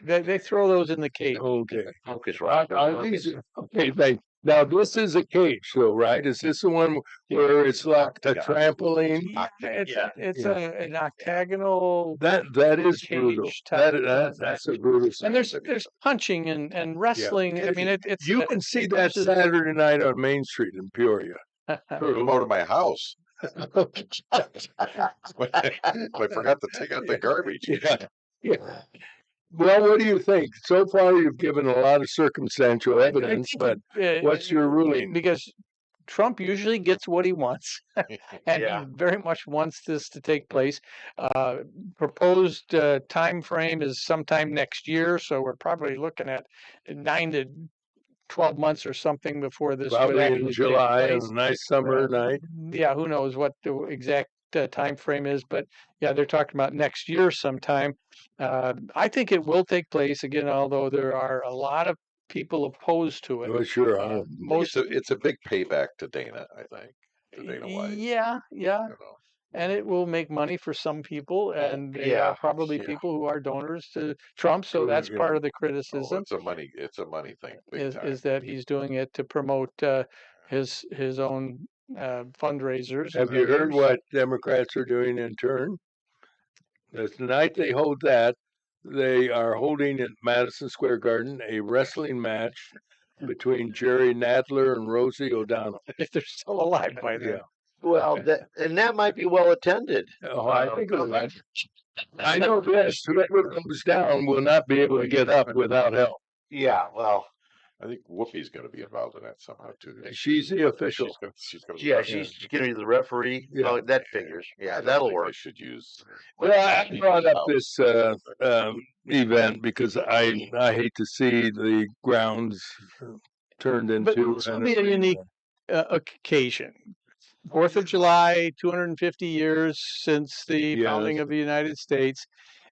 They throw those in the cage. Okay. Focus, Roger. Are these okay? Now this is a cage, though, right? Is this the one where it's like a trampoline? Yeah, it's Yeah. an octagonal That is brutal. cage type. That's a brutal. And there's punching and wrestling. I mean, it's You can see that Saturday night on Main Street in Peoria. Come over to my house. I forgot to take out the garbage. Yeah. Well, what do you think? So far, you've given a lot of circumstantial evidence, but what's your ruling? Because Trump usually gets what he wants, and Yeah. he very much wants this to take place. Proposed time frame is sometime next year, so we're probably looking at 9 to 12 months or something before this would Probably actually in take July, place. a nice summer night. Yeah, who knows what the exact time frame is, but yeah, they're talking about next year sometime. I think it will take place again, although there are a lot of people opposed to it. Oh, sure. Most, It's a big payback to Dana, I think. To Dana White. yeah, You know. and it will make money for some people, and they yeah, are probably yeah. people who are donors to Trump. So that's Yeah. part of the Oh, criticism it's a money thing. Big time. is that he's doing it to promote his own fundraisers. Have you heard what Democrats are doing in turn? The night they hold that, they are holding at Madison Square Garden a wrestling match between Jerry Nadler and Rosie O'Donnell. If they're still alive by then. Yeah. Well, that might be well attended. Oh, I think it would. I know this. Whoever goes down will not be able to get up without help. Yeah. Well. I think Whoopi's going to be involved in that somehow too. She's the official. She's going to. Yeah, she's going to be the referee. Yeah. Oh, that figures. Yeah, I don't that'll think work. They should use. Well, I brought up this event because I hate to see the grounds turned But into. this will be a unique occasion. 4th of July, 250 years since the Yes. founding of the United States,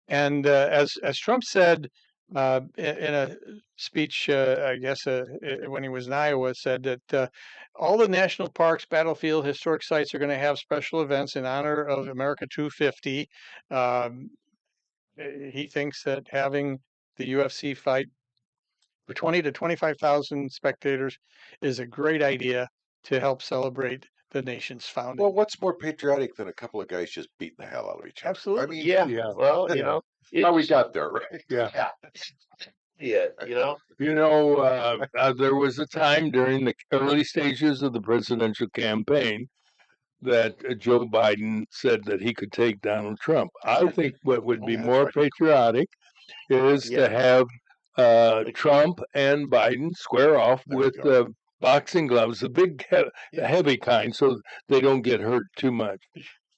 and as Trump said, in a speech, I guess, when he was in Iowa, said that all the national parks, battlefield, historic sites are going to have special events in honor of America 250. Um, he thinks that having the UFC fight for 20 to 25,000 spectators is a great idea to help celebrate the nation's founding. Well, what's more patriotic than a couple of guys just beating the hell out of each other? Absolutely. I mean, Yeah. Yeah. Well, you know, how we it's, got there, right? Yeah. yeah, you know, There was a time during the early stages of the presidential campaign that Joe Biden said that he could take Donald Trump. I think what would be Yeah, that's more right. patriotic is Yeah. to have Trump and Biden square off There you with go. boxing gloves, the big, the heavy kind, so they don't get hurt too much.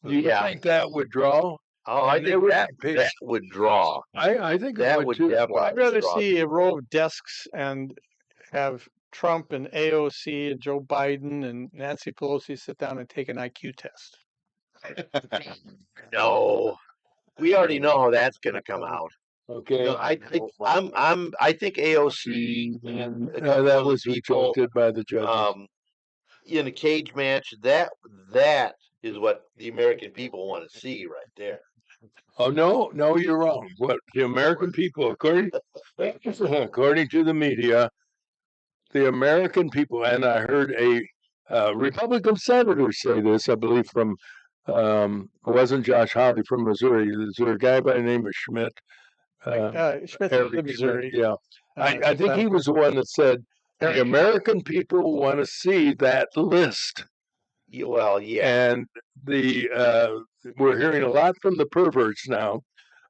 Do you Yeah. think that would draw? Oh, I And it think would that be that would draw. I think it That would would too. definitely I'd rather draw. see a row of desks and have Trump and AOC and Joe Biden and Nancy Pelosi sit down and take an IQ test. No, we already know how that's going to come out. Okay. No, I think I think AOC and a couple that of was people rejected by the judges. in a cage match. That is what the American people want to see right there. Oh no, you're wrong. What the American people, according to the media, the American people, and I heard a Republican senator say this, I believe from it wasn't Josh Hawley from Missouri. There's a guy by the name of Schmidt. Smith Eric of Missouri. Schmidt, yeah. I think he was the one that said the American people want to see that list. Well, yeah. And we're hearing a lot from the perverts now.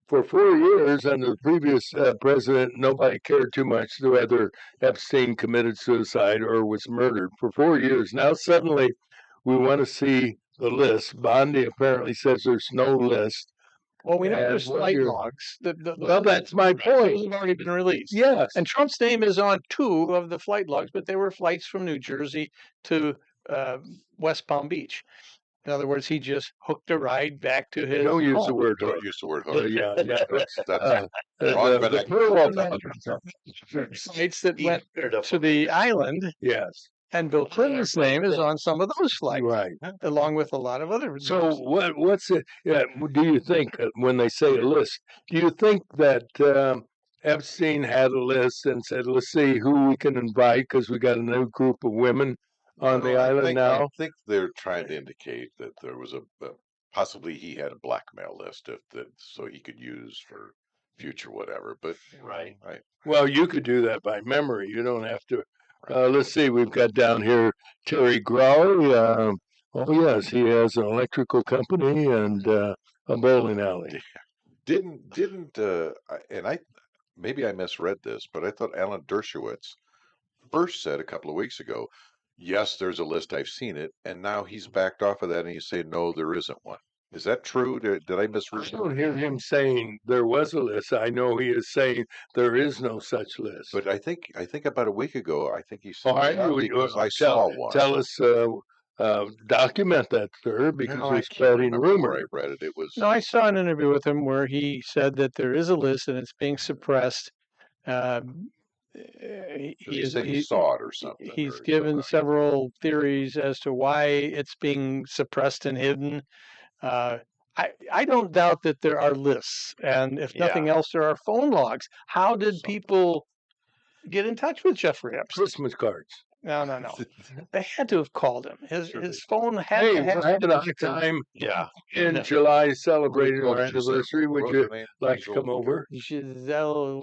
For 4 years under the previous president, nobody cared too much whether Epstein committed suicide or was murdered. For 4 years. Now suddenly we want to see the list. Bondi apparently says there's no list. Well, we know And there's what flight you're- logs. Well, that's my point. They've already been released. Yes. And Trump's name is on 2 of the flight logs, but they were flights from New Jersey to West Palm Beach. In other words, he just hooked a ride back to his Don't use home. the word Don't hook. use the word hook. Yeah. That's The wrong plural flights that went to the island, yes. and Bill Clinton's name is on some of those flights, Right. along with a lot of other. So names. what's it? Do you think when they say a list? Do you think that Epstein had a list and said, "Let's see who we can invite because we got a new group of women on the island now"? I think they're trying to indicate that there was possibly he had a blackmail list so he could use for future whatever. But Right. Well, you could do that by memory. You don't have to. Let's see. We've got down here Terry Growley. Oh yes, he has an electrical company and a bowling alley. Maybe I misread this, but I thought Alan Dershowitz first said a couple of weeks ago, yes, there's a list, I've seen it, and now he's backed off of that and he's saying, no, there isn't one. Is that true? Did I I misread? don't hear him saying there was a list. I know he is saying there is no such list. But I think about a week ago, I think he said All right, that because I saw one. Tell us, document that, sir, because No, I you're can't spreading remember where rumor. I read it. It was No, I saw an interview with him where he said that there is a list and it's being suppressed. he said he saw it or something. He's or given something. several theories as to why it's being suppressed and hidden. I don't doubt that there are lists, and if nothing else, there are phone logs. How did people get in touch with Jeffrey Epstein? Christmas cards. No. They had to have called him. His phone had Hey, to have. we're having a hard time Yeah. in July celebrating What our did you say? anniversary. Would What you was her name? like to come Giselle- over? Giselle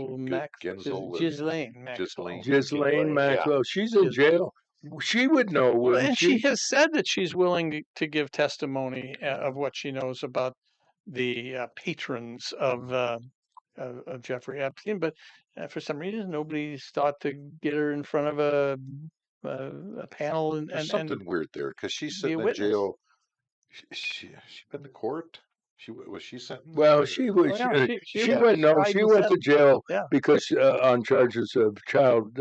Ghislaine Maxwell. Ghislaine Maxwell. She's in jail. She would know, Well, wouldn't and she has said that she's willing to give testimony of what she knows about the patrons of Jeffrey Epstein, but for some reason nobody's thought to get her in front of a panel There's something weird there because she's be a sitting in witness. jail. She been to court? Was she sentenced? Well, or- she was. Oh, yeah, She went. No, tried she and went to sentenced. jail Yeah. because on charges of child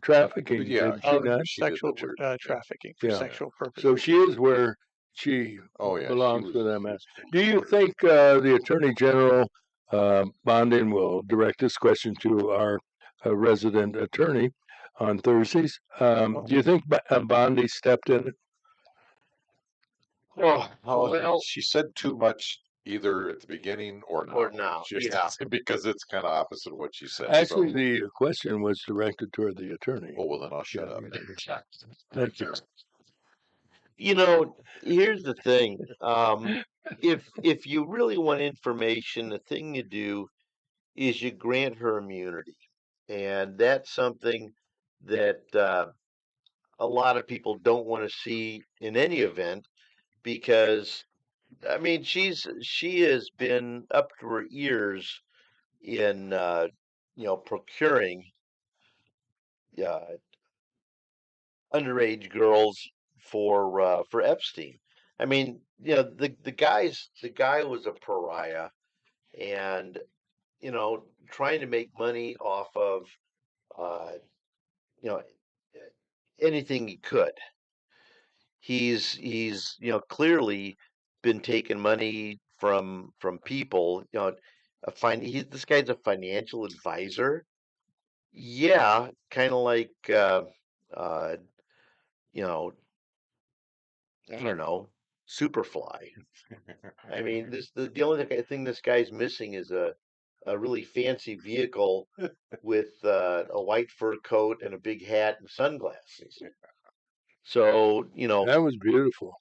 trafficking. Yeah, did she Oh, not? she did sexual look weird. trafficking for Yeah. sexual purposes. So she is where she Oh yeah, belongs she with was- them. she was Do you pretty think the Attorney General Bonding will direct this question to our resident attorney on Thursdays. Do you think Bondi stepped in it? Well, she said too much either at the beginning or now. Or now, yeah. Because it's kind of opposite of what she said. Actually, so. the question was directed toward the attorney. Oh, well, then I'll shut up. Thank you. You know, here's the thing. If you really want information, the thing you do is you grant her immunity, and that's something that a lot of people don't want to see in any event because I mean she has been up to her ears in procuring uh, underage girls for Epstein. I mean, the guy was a pariah, and trying to make money off of uh, you know anything he could. He's clearly been taking money from people. This guy's a financial advisor. Yeah, kind of like uh, you know I don't know, Superfly. I mean, the only thing this guy's missing is a really fancy vehicle with a white fur coat and a big hat and sunglasses. So, That was beautiful.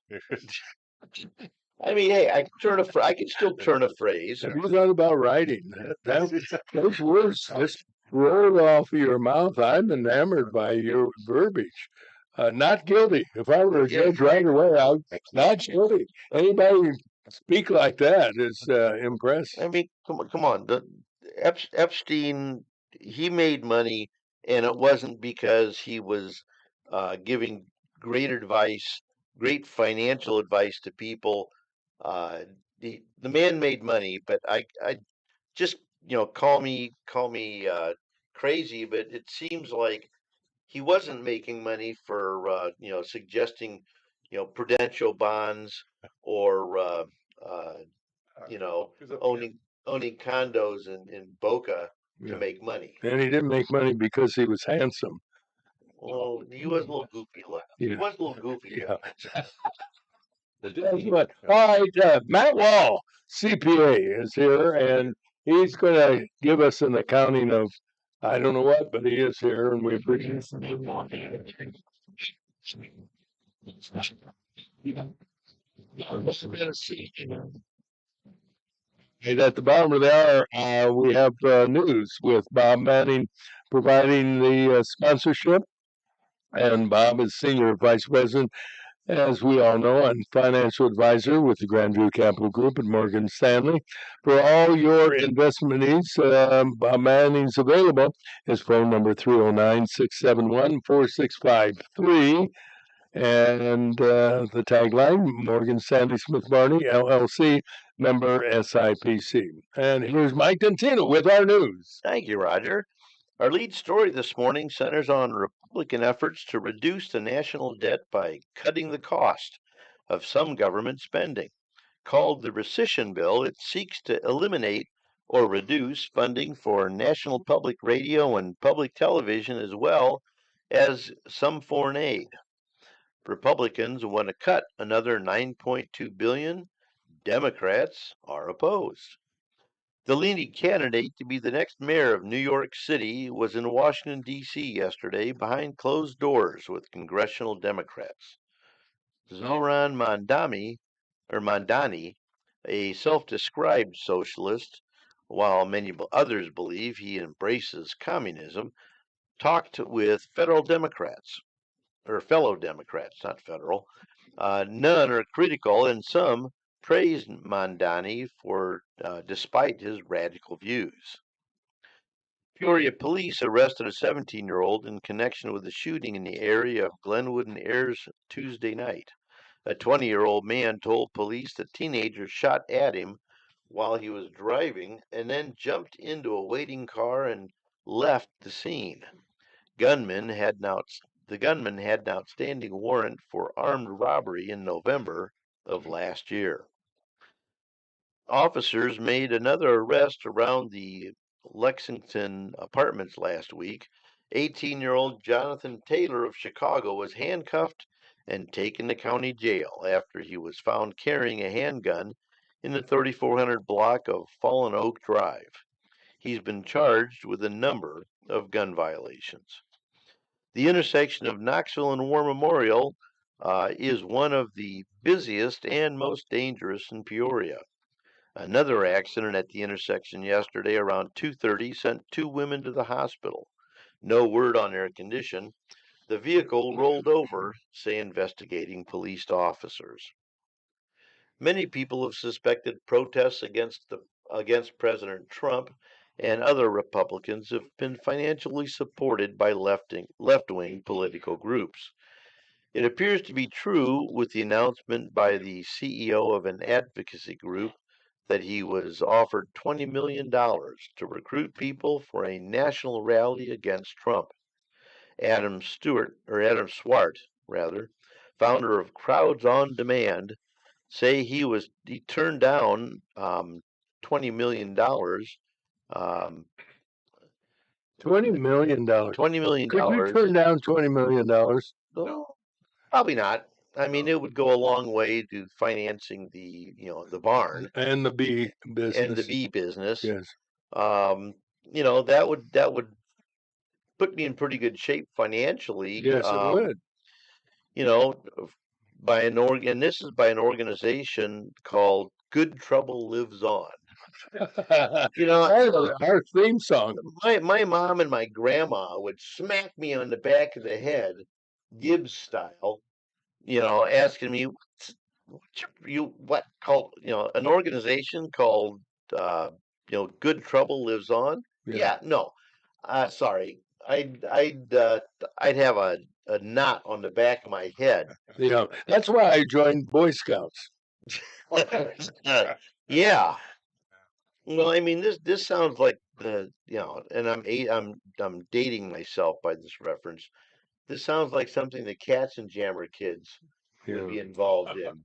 I mean, hey, I can still turn a phrase. Have you thought about writing those words just rolled off of your mouth? I'm enamored by your verbiage. Not guilty. If I were a judge right away, I'd not guilty. Anybody who speak like that is impressive. I mean, come on. Epstein, he made money, and it wasn't because he was giving great advice, great financial advice to people. Uh, the man made money, but I just call me crazy, but it seems like he wasn't making money for suggesting prudential bonds or uh, you know owning condos in Boca to Yeah. make money. And he didn't make money because he was handsome. Well, he was a little goofy. He Yeah. was a little goofy. Yeah. That's what. All right, Matt Waugh, CPA, is here, and he's going to give us an accounting of I don't know what, but he is here, and we appreciate it. Right at the bottom of the hour, we have news with Bob Manning providing the sponsorship, and Bob is Senior Vice President, as we all know, and Financial Advisor with the Grandview Capital Group at Morgan Stanley. For all your investment needs, Bob Manning's available. His phone number 309-671-4653. And the tagline, Morgan Stanley Smith Barney, LLC, member SIPC. And here's Mike Dentino with our news. Thank you, Roger. Our lead story this morning centers on Republican efforts to reduce the national debt by cutting the cost of some government spending. Called the Rescission Bill, it seeks to eliminate or reduce funding for national public radio and public television as well as some foreign aid. Republicans want to cut another $9.2 billion. Democrats are opposed. The leading candidate to be the next mayor of New York City was in Washington, D.C. yesterday behind closed doors with congressional Democrats. Zohran Mamdani, a self-described socialist, while many others believe he embraces communism, talked with fellow Democrats, not federal. None are critical, and some praised Mamdani for despite his radical views. Peoria police arrested a 17-year-old in connection with the shooting in the area of Glenwood and Ayers Tuesday night. A 20-year-old man told police that teenagers shot at him while he was driving and then jumped into a waiting car and left the scene. The gunman had an outstanding warrant for armed robbery in November of last year. Officers made another arrest around the Lexington apartments last week. 18-year-old Jonathan Taylor of Chicago was handcuffed and taken to county jail after he was found carrying a handgun in the 3400 block of Fallen Oak Drive. He's been charged with a number of gun violations. The intersection of Knoxville and War Memorial is one of the busiest and most dangerous in Peoria. Another accident at the intersection yesterday around 2:30 sent 2 women to the hospital. No word on their condition. The vehicle rolled over, say investigating police officers. Many people have suspected protests against President Trump and other Republicans have been financially supported by left-wing political groups. It appears to be true with the announcement by the CEO of an advocacy group that he was offered $20 million to recruit people for a national rally against Trump. Adam Swart, founder of Crowds on Demand, say he turned down $20 million. $20 million. $20 million. Could you turn down $20 million? No, probably not. I mean, it would go a long way to financing the barn And the bee business. and the bee business. Yes. That would put me in pretty good shape financially. Yes, it would. And this is by an organization called Good Trouble Lives On. Our theme song. My mom and my grandma would smack me on the back of the head, Gibbs style, asking me, an organization called, Good Trouble Lives On? Yeah, no, sorry. I'd have a knot on the back of my head. That's why I joined Boy Scouts. Yeah. Well, I mean, this sounds like and I'm dating myself by this reference. This sounds like something the Katzenjammer kids would be involved in.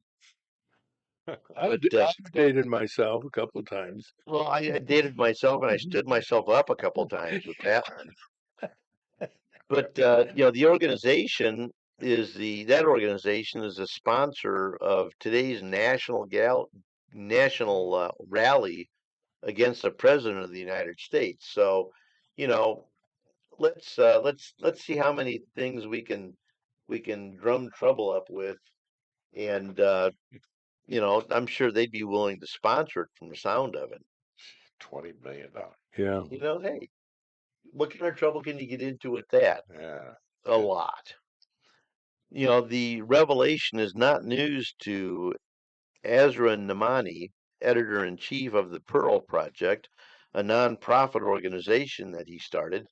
I've dated myself a couple of times. Well, I dated myself and I stood myself up a couple of times with that one. But the organization is a sponsor of today's national rally against the president of the United States. So, let's see how many things we can drum trouble up with, and I'm sure they'd be willing to sponsor it from the sound of it. $20 million. Yeah. Hey, what kind of trouble can you get into with that? Yeah. A lot. The revelation is not news to Azra Namani, editor-in-chief of the Pearl Project, a nonprofit organization that he started.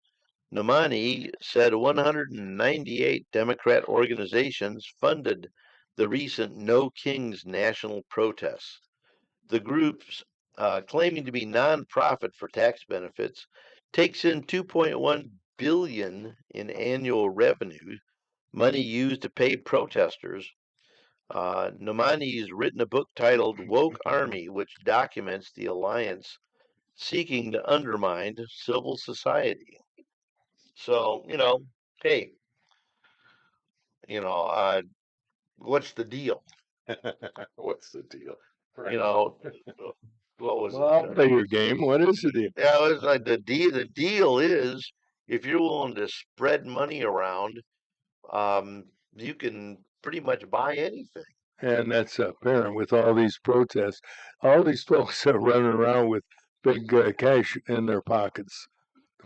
Namani said 198 Democrat organizations funded the recent No Kings national protests. The groups, claiming to be nonprofit for tax benefits, takes in $2.1 billion in annual revenue, money used to pay protesters. Nomani's written a book titled Woke Army, which documents the alliance seeking to undermine civil society. So, hey, what's the deal? What's the deal? What was Well, I'll play your game. What is the deal? Yeah, it was like the deal is if you're willing to spread money around, you can pretty much buy anything. And that's apparent with all these protests. All these folks are running around with big cash in their pockets.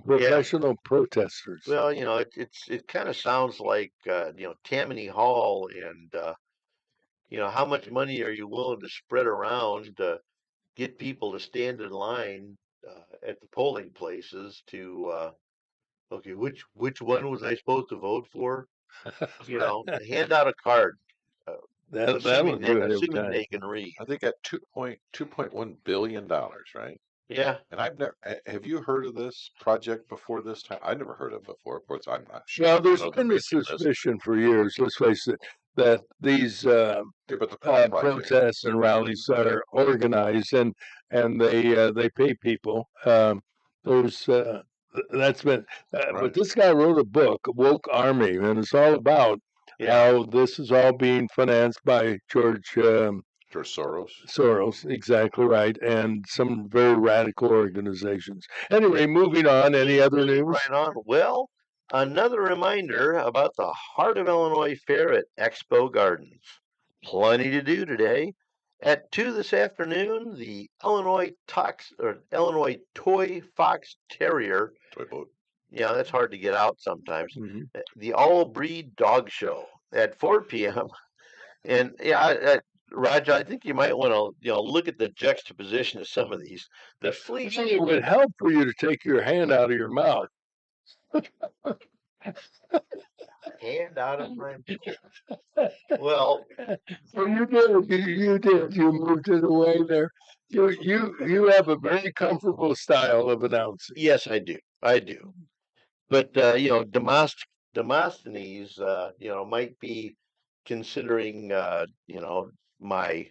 Professional protesters. Well, it kind of sounds like Tammany Hall and how much money are you willing to spread around to get people to stand in line at the polling places to okay, which one was I supposed to vote for? Hand out a card. Assuming they can read. I think at $2.1 billion, right? Yeah. And have you heard of this project before this time? I never heard of it before. Of course, I'm not sure. Well, there's been a suspicion for years, let's face it, that these Yeah, but the thought process. protests and rallies are organized, and they pay people. There's that's been, but Right. this guy wrote a book, Woke Army, and it's all about how this is all being financed by George Soros. Soros, exactly right, and some very radical organizations. Anyway, moving on. Any other news? Right on. Well, another reminder about the Heart of Illinois Fair at Expo Gardens. Plenty to do today. At 2 this afternoon, the Illinois Toy Fox Terrier. Toy boat. Yeah, that's hard to get out sometimes. Mhm. The All Breed Dog Show at 4 p.m. And Raj, I think you might want to look at the juxtaposition of some of these. The flea. It would help for you to take your hand out of your mouth. Hand out of my. Well, Well, you did. You did. You moved it away there. You have a very comfortable style of announcing. yes, I do. But Demosthenes, might be considering, my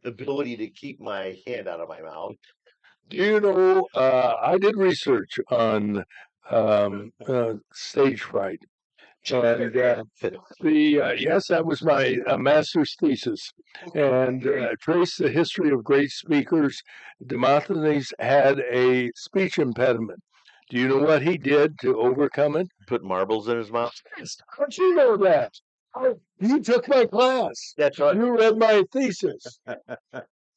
ability to keep my hand out of my mouth. Do you know? I did research on stage fright, and yes, that was my master's thesis, and traced the history of great speakers. Demosthenes had a speech impediment. Do you know what he did to overcome it? Put marbles in his mouth. How'd you know that? You took my class. That's right, You read my thesis.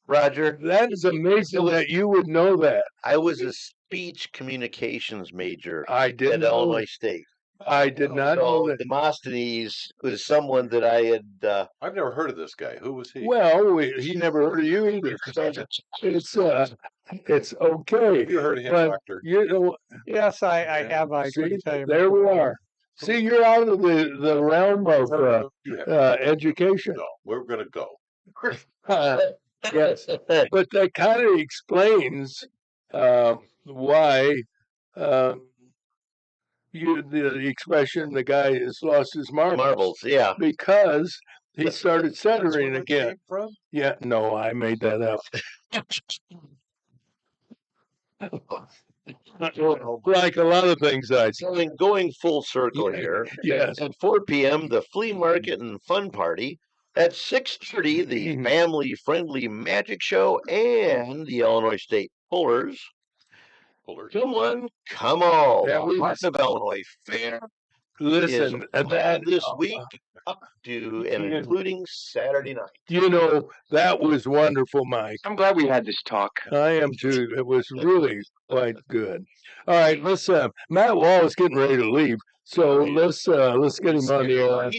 Roger. That is amazing that you would know that. I was a speech communications major I at didn't know. Illinois State. I did not know So that. Demosthenes was someone that I had. I've never heard of this guy. Who was he? Well, he never heard of you either. So it's okay. Have you heard of him, But Doctor? you know, Yes, I have. I see, couldn't tell you. there we are. See, you're out of the realm of You have education. no. We're gonna go. Yes, but that kind of explains why the expression "the guy has lost his marbles." Marbles, yeah. Because he started That's centering where it again. came from? Yeah, no, I made that up. Like a lot of things I say. Going full circle here. Yes. At 4 p.m., the flea market and fun party. At 6:30, the family-friendly magic show and the Illinois State Pullers. Come on, come all. Yeah, The Heart of Illinois Fair Listen, is that this week up to and including Saturday night. you know, that was wonderful, Mike. I'm glad we had this talk. I am too. It was really quite good. All right, let's. Matt Wall is getting ready to leave, so let's get him on the.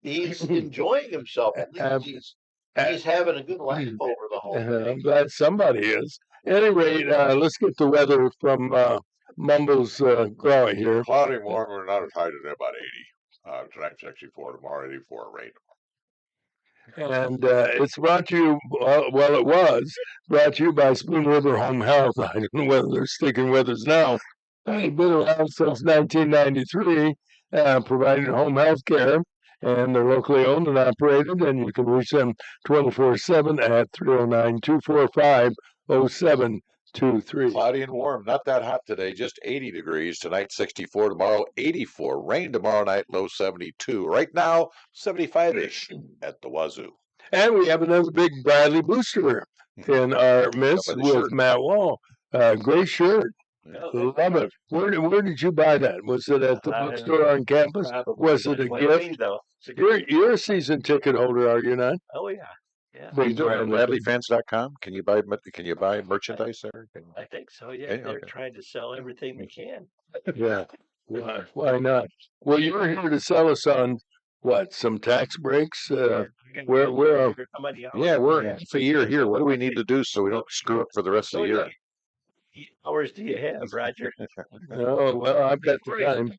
He's enjoying himself. At least he's having a good life over the whole thing. I'm glad somebody is. At any rate, let's get the weather from Mumbles Growy here. Cloudy and warm. We're not as high today, about 80. Tonight's 64. Tomorrow 84. Rain. And it's brought to you, well, it was brought to you by Spoon River Home Health. I don't know whether they're sticking with us now. They've been around since 1993, providing home health care. And they're locally owned and operated, and you can reach them 24/7 at 309-245-0723. Cloudy and warm. Not that hot today. Just 80 degrees. Tonight 64. Tomorrow 84. Rain tomorrow night. Low 72. Right now 75-ish at the wazoo. And we have another big Bradley booster in our midst with shirt. Matt Wall. Great shirt. Love it. Where did you buy that? Was it at the bookstore on campus? Was it a gift? You're a season ticket holder, are you not? Oh yeah, yeah. What are you doing? BradleyFans.com? Can you buy merchandise there? I think so. Yeah, Yeah, they're okay. trying to sell everything they can. Yeah. Why not? Well, you're here to sell us on what? Some tax breaks? Where are? Yeah, we're half a year here. What do we need to do so we don't screw up for the rest of the year? Hours do you have, Roger? Oh, well, I've got the time.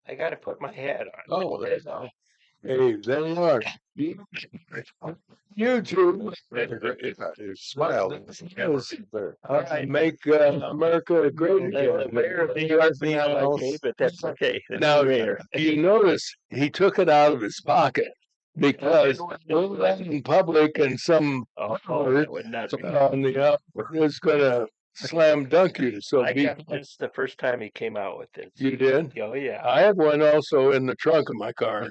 I got to put my hat on. Oh, there you go. Hey, there you are. You two. Smile. Make America great again. Mayor of New York being okay, but that's okay. Now, you notice he took it out of his pocket. because in public and some that would not be. on the up is going to slam dunk you. So I be, got this the first time he came out with it. you did? Oh yeah. I have one also in the trunk of my car.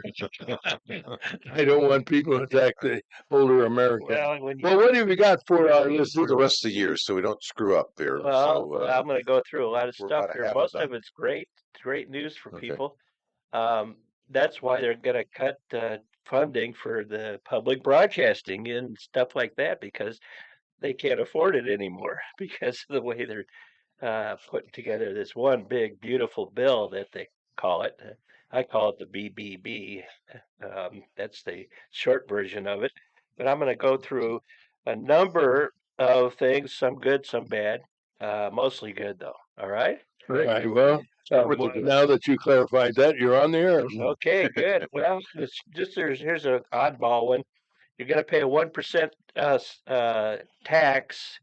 I don't want people to attack the older American. Well, when you, Well, what have you got for our For listeners? the rest of the year, so we don't screw up there. well, So, I'm going to go through a lot of we're stuff about here. half of Most done. of it's great news for Okay. people. That's why they're going to cut funding for the public broadcasting and stuff like that because they can't afford it anymore because of the way they're putting together this one big, beautiful bill that they call it. I call it the BBB. That's the short version of it. But I'm going to go through a number of things, some good, some bad, mostly good, though. All right? All right. Well, now that you clarified that, you're on the air. Okay, good. Well, it's just here's an oddball one. You're going to pay a 1% tax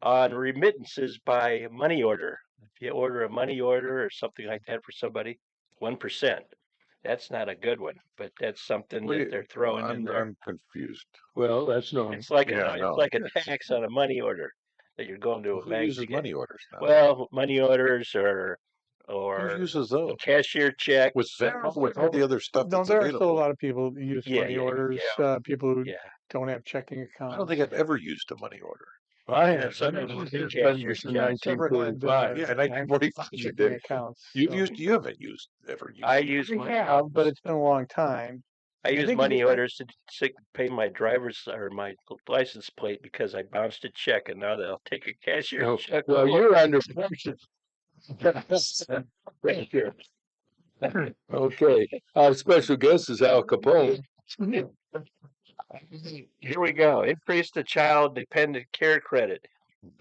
on remittances by money order. If you order a money order or something like that for somebody, 1%. That's not a good one, but that's something that they're throwing in there. I'm confused. Well, that's normal. It's like Yeah, I know. it's like a tax on a money order that you're going to a Who bank uses to get. money orders now? Well, money orders Who or uses a those? cashier check. With all the other stuff No, that's there are still a available. lot of people who use Yeah, money yeah, orders, people who Yeah. don't have checking I accounts. don't think I've ever used a money order. I Yeah, have. some I've of them been do in cashier business in checks. 1945. Yeah, in 1945 you checking did. accounts. You've so. used. You haven't ever used. I it. use We have, but it's been a long time. I use think money it- orders to pay my driver's or my license plate because I bounced a check and now they'll take a cashier No, check. well, you're under pressure. Pressure. Okay. Our special guest is Al Capone. Here we go. Increase the child dependent care credit.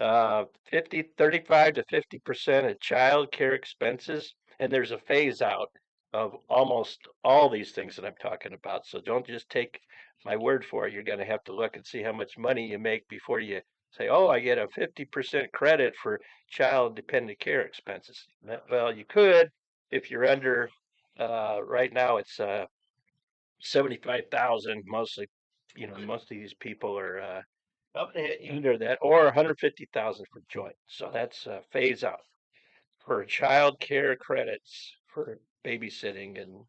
35 to 50% of child care expenses. And there's a phase out of almost all these things that I'm talking about. So don't just take my word for it. You're going to have to look and see how much money you make before you say, oh, I get a 50% credit for child dependent care expenses. Well, you could if you're under, right now it's 75,000 mostly. Most of these people are under that, or 150,000 for joint. So that's phase out for child care credits for babysitting and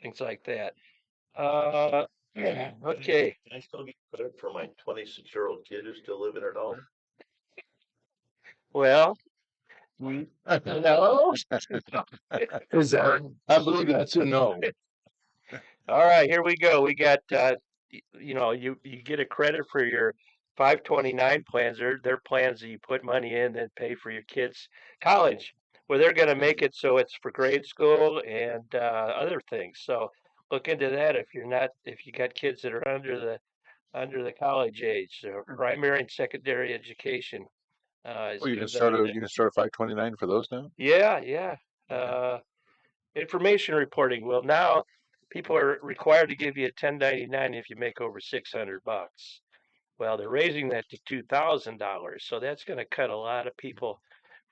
things like that. Okay. Can I still get credit for my 26-year-old kid who's still living at home? Well, No. Is that? I believe that's a no. all right, here we go. We got, you get a credit for your 529 plans. They're plans that you put money in and pay for your kids' college. Well, they're going to make it so it's for grade school and other things. So look into that if you got kids that are under the college age, or primary and secondary education. Is Oh, you can good start on a 529 for those now. yeah. Information reporting. Well, now people are required to give you a 1099 if you make over $600. Well, they're raising that to $2,000, so that's going to cut a lot of people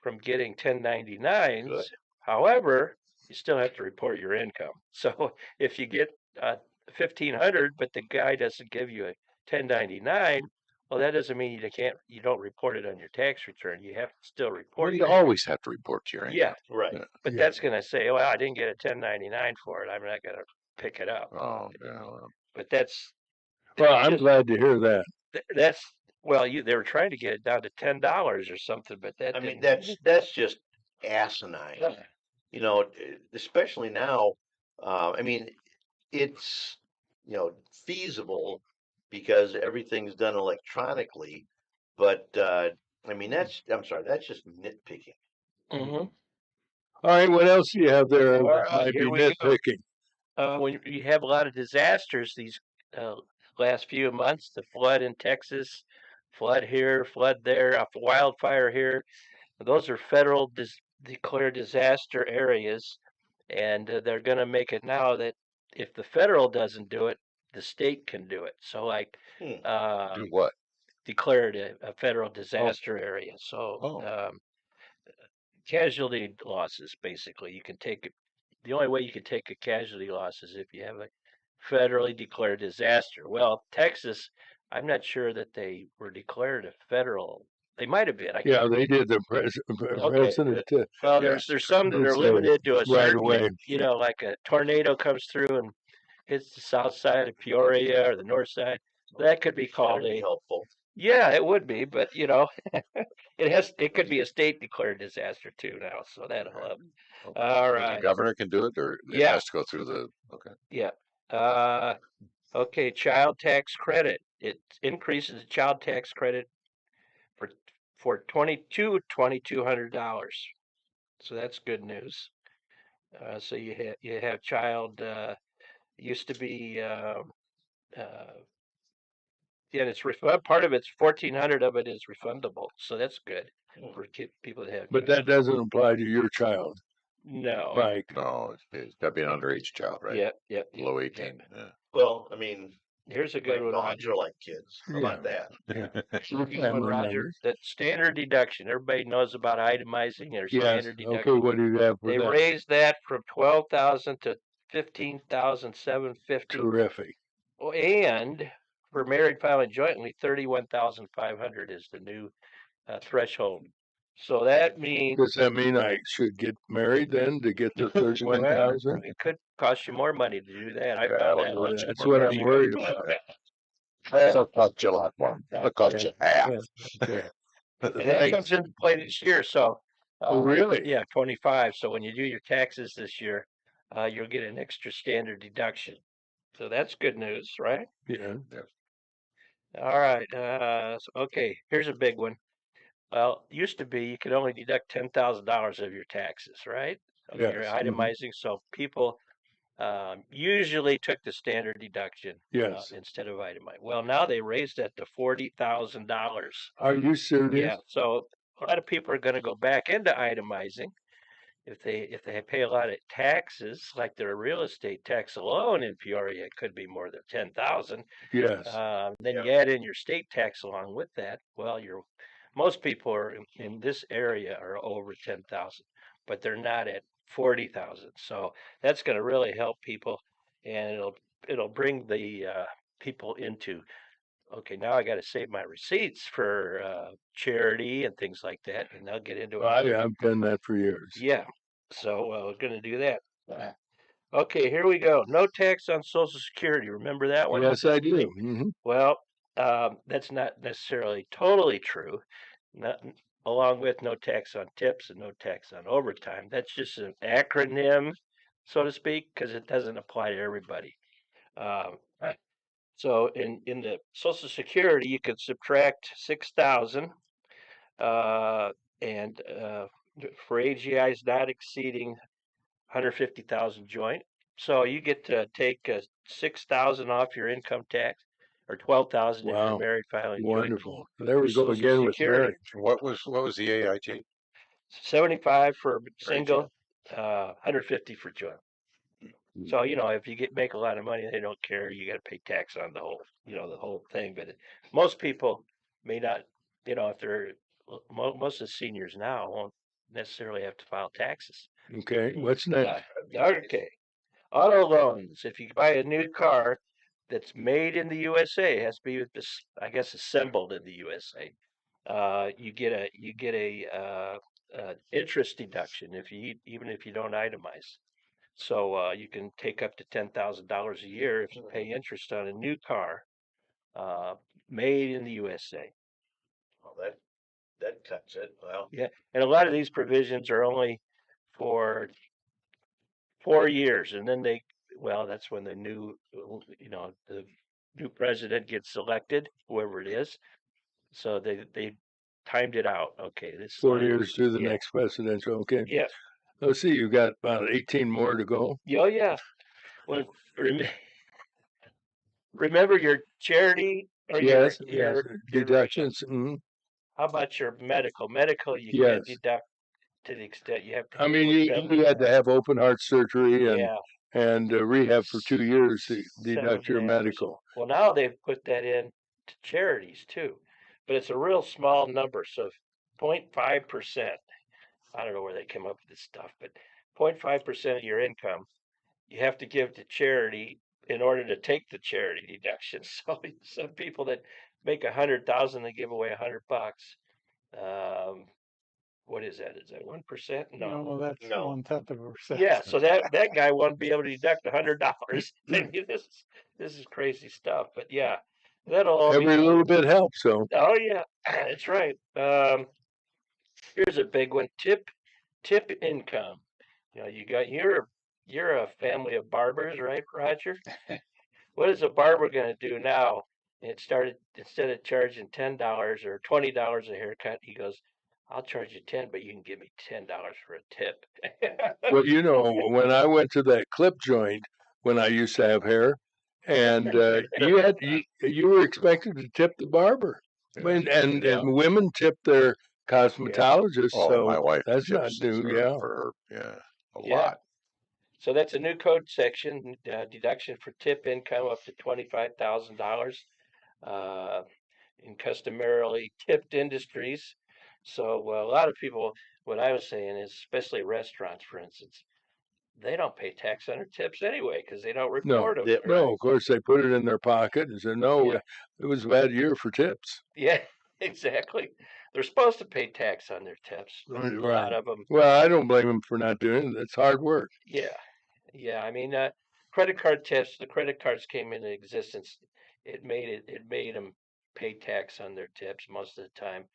from getting 1099s. Good. However, you still have to report your income. So if you get 1,500, but the guy doesn't give you a 1099, well, that doesn't mean you don't report it on your tax return. You have to still report Well, you it. always have to report to your income. Yeah, Right. but that's going to say, well, I didn't get a 1099 for it. I'm not going to pick it up. Oh, yeah. Well, But that's Well, I'm glad to hear that. that's well, they were trying to get it down to $10 or something, but that I mean, didn't- that's just asinine. Especially now. I mean, it's feasible because everything's done electronically. But I mean, I'm sorry, that's just nitpicking. Mhm. All right, what else do you have there? All right, Might be here we go. nitpicking. When you have a lot of disasters these last few months, the flood in Texas, flood here, flood there, a wildfire here, those are federal declared disaster areas, and they're going to make it now that if the federal doesn't do it, the state can do it. So, like, do what? declared a federal disaster area. So, Oh. casualty losses, basically, you can take it. The only way you can take a casualty loss is if you have a federally declared disaster. Well, Texas, I'm not sure that they were declared a federal. They might have been. Yeah, they did. The Okay. president. Well, there's some that are So, limited to a right certain, away. like a tornado comes through and hits the south side of Peoria or the north side. That could be called a helpful. Yeah, it would be, but it could be a state declared disaster too now, so that'll help. All The right. governor can do it, or it Yeah. has to go through the, okay. Yeah. Okay, child tax credit. It increases the child tax credit for $2,200. So that's good news. So you have child used to be yeah, it's part of it's 1,400 of it is refundable, so that's good for people that have. But that doesn't apply to your child, No. Mike. No, it's got to be an underage child, right? Yep. Below 18. Yeah. Well, I mean, Here's a good my one, dogs Roger. are like kids. How about that? One, Roger. That standard deduction. Everybody knows about itemizing their Yes. standard Okay. deduction. What do you have for They that? raised that from 12,000 to 15,750. Terrific. And for married filing jointly, 31,500 is the new threshold. So that means Does that mean I should get married then to get the 31,000? it could cost you more money to do that. I Yeah, found well, that Well, out. that's what I'm worried about. It'll cost you a lot more. It'll cost you half. Okay. And that comes into play this year. So, Oh, really? Yeah, 25. So when you do your taxes this year, you'll get an extra standard deduction. So that's good news, right? Yeah. All right. Okay, here's a big one. Well, used to be you could only deduct $10,000 of your taxes, right? You're Yes. itemizing, so people usually took the standard deduction Yes. instead of itemized. Well, now they raised that to $40,000. Are you serious? Yeah, so a lot of people are going to go back into itemizing if they pay a lot of taxes, like their real estate tax alone in Peoria, it could be more than 10,000. Yes. Then you add in your state tax along with that. Well, most people are in this area are over 10,000, but they're not at 40,000. So that's going to really help people, and it'll bring the people into. Okay, now I got to save my receipts for charity and things like that, and they'll get into it. I've done that for years. Yeah, so we're going to do that. Okay, here we go. No tax on Social Security. Remember that one? Yes, I do. Mm-hmm. Well, that's not necessarily totally true. Not, along with no tax on tips and no tax on overtime. That's just an acronym, so to speak, because it doesn't apply to everybody. So in the Social Security, you could subtract 6,000, and for AGIs not exceeding 150,000 joint. So you get to take 6,000 off your income tax, or 12,000 if Wow. you're married filing joint. Wonderful. There we go Social again with Security. marriage. What was the AIT? 75 for single, 150 for joint. So if you make a lot of money, they don't care. You got to pay tax on the whole thing. But most people may not. If they're most of the seniors now won't necessarily have to file taxes. Okay. What's next? Okay. Auto loans. If you buy a new car that's made in the USA, it has to be, I guess, assembled in the USA. You get a interest deduction even if you don't itemize. So you can take up to $10,000 a year if you pay interest on a new car made in the USA. Well, that cuts it. Well, yeah, and a lot of these provisions are only for 4 years, and then that's when the new president gets elected, whoever it is. So they timed it out. Okay, this 4 years to the next presidential. Okay. Yeah. Let's see. You've got about 18 more to go. Oh yeah. Well, remember your charity or yes. your Deductions. Mm-hmm. How about your medical? Medical, you can't deduct to the extent you have to. I mean, you had to have open heart surgery and rehab for 2 years to deduct your medical. Well, now they've put that in to charities too, but it's a real small number, so 0.5%. I don't know where they came up with this stuff, but 0.5% of your income you have to give to charity in order to take the charity deduction. So some people that make 100,000, they give away $100. What is that? Is that 1%? No, that's No. 0.1%. Yeah, so that guy won't be able to deduct $100. I mean, this is crazy stuff. But yeah, that'll all Every be. little bit helps. So Oh yeah, that's right. Here's a big one. Tip income. You're a family of barbers, right, Roger? What is a barber going to do now? It started instead of charging $10 or $20 a haircut, he goes, "I'll charge you 10, but you can give me $10 for a tip." well, when I went to that clip joint when I used to have hair, and you were expected to tip the barber. I mean, and women tip their cosmetologists, Oh, my so wife that's not tips new. for her, a Yeah. lot. So that's a new code section, deduction for tip income up to $25,000 in customarily tipped industries. So a lot of people, what I was saying is, especially restaurants, for instance, they don't pay tax on their tips anyway because they don't No, report them. Yeah, no, of course they put it in their pocket and said, no, Yeah. it was a bad year for tips. Yeah, exactly. They're supposed to pay tax on their tips. A lot of them. Well, I don't blame them for not doing it. It's hard work. Yeah, yeah. I mean, credit card tips. The credit cards came into existence. It made them pay tax on their tips most of the time,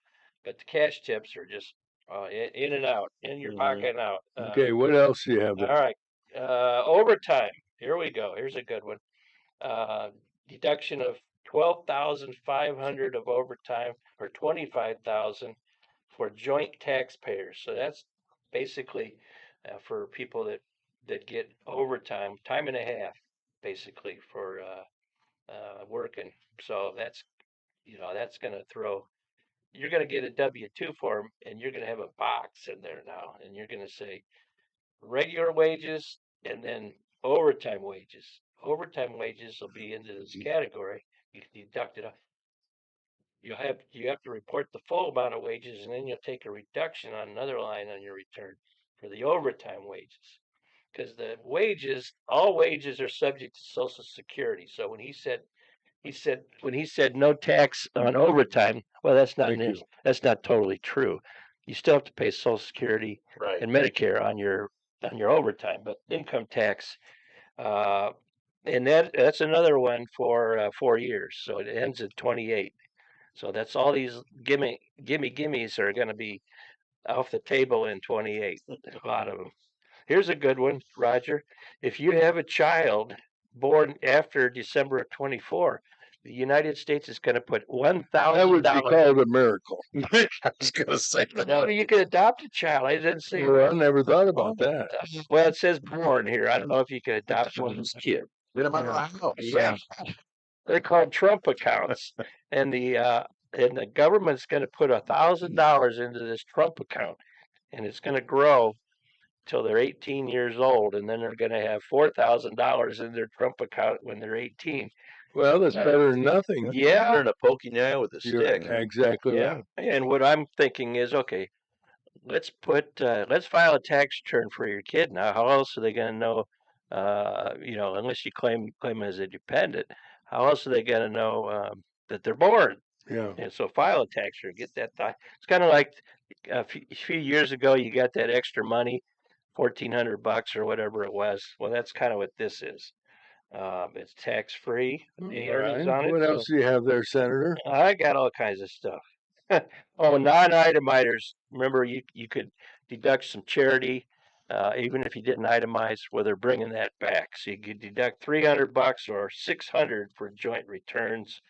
but the cash tips are just in and out, in your pocket and out. Okay, what else do you have All there? right, overtime. Here we go. Here's a good one. Uh, Deduction of 12,500 of overtime or 25,000 for joint taxpayers. So that's basically for people that get overtime, time and a half, basically for working. So that's going to throw. You're going to get a W-2 form, and you're going to have a box in there now, and you're going to say regular wages and then overtime wages. Overtime wages will be into this category. You can deduct it. You have to report the full amount of wages, and then you'll take a reduction on another line on your return for the overtime wages. Because all wages are subject to Social Security. So when he said no tax on overtime, well, that's not totally true. You still have to pay Social Security right. and Medicare on your overtime, but income tax, and that's another one for 4 years. So it ends at 28. So that's all these gimmies are going to be off the table in 28. A lot of them. Here's a good one, Roger. If you have a child born after December of 24, the United States is going to put That would be $1,000. called a miracle. I was going to say that. No, you can adopt a child. I didn't say. Well, I never thought about that. Well, it says born here. I don't know if you can adopt one. Kid. Get him out of the house. Yeah. They're called Trump accounts, and the government's going to put $1,000 into this Trump account, and it's going to grow till they're 18 years old, and then they're going to have $4,000 in their Trump account when they're 18. Well, that's better than nothing. Yeah, Better than a poke in the eye with a You're stick. exactly yeah. right. And what I'm thinking is, okay, let's file a tax return for your kid now. How else are they going to know? Unless you claim as a dependent, how else are they going to know that they're born? Yeah. And so file a tax return, get that. It's kind of like a few years ago, you got that extra money, $1,400 or whatever it was. Well, that's kind of what this is. It's tax free. What else do you have there, Senator? I got all kinds of stuff. Oh, non-itemizers. Remember, you could deduct some charity, even if you didn't itemize. Well, they're bringing that back, so you could deduct $300 or $600 for joint returns.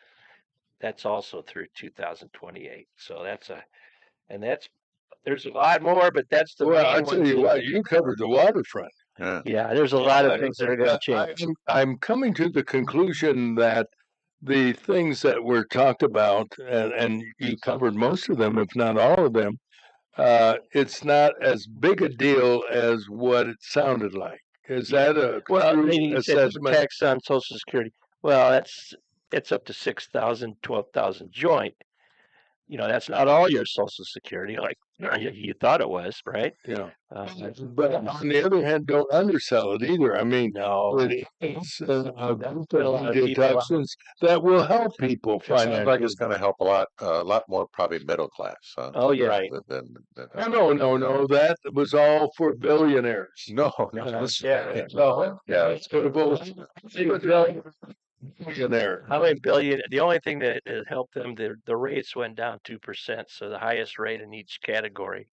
That's also through 2028. So there's a lot more, but that's the Well, main I'll tell ones. you what, you covered the waterfront. Yeah, there's a lot of things that are going to change. I'm coming to the conclusion that the things that were talked about, and you covered most of them, if not all of them, it's not as big a deal as what it sounded like. Is that a true assessment? Tax on Social Security. Well, it's up to 6,000, 12,000 joint. that's not all your Social Security like you thought it was, right? Yeah. Uh, But on the other hand, don't undersell it either. I mean, no, it's put a lot of people out. deductions that will help people It sounds like financially. it's going to help a lot more probably middle class, huh? Oh yeah, Right. Than No. That was all for billionaires. no, yeah. So yeah. it's going to billionaire. How many billion? The only thing that helped them, the rates went down 2%. So the highest rate in each category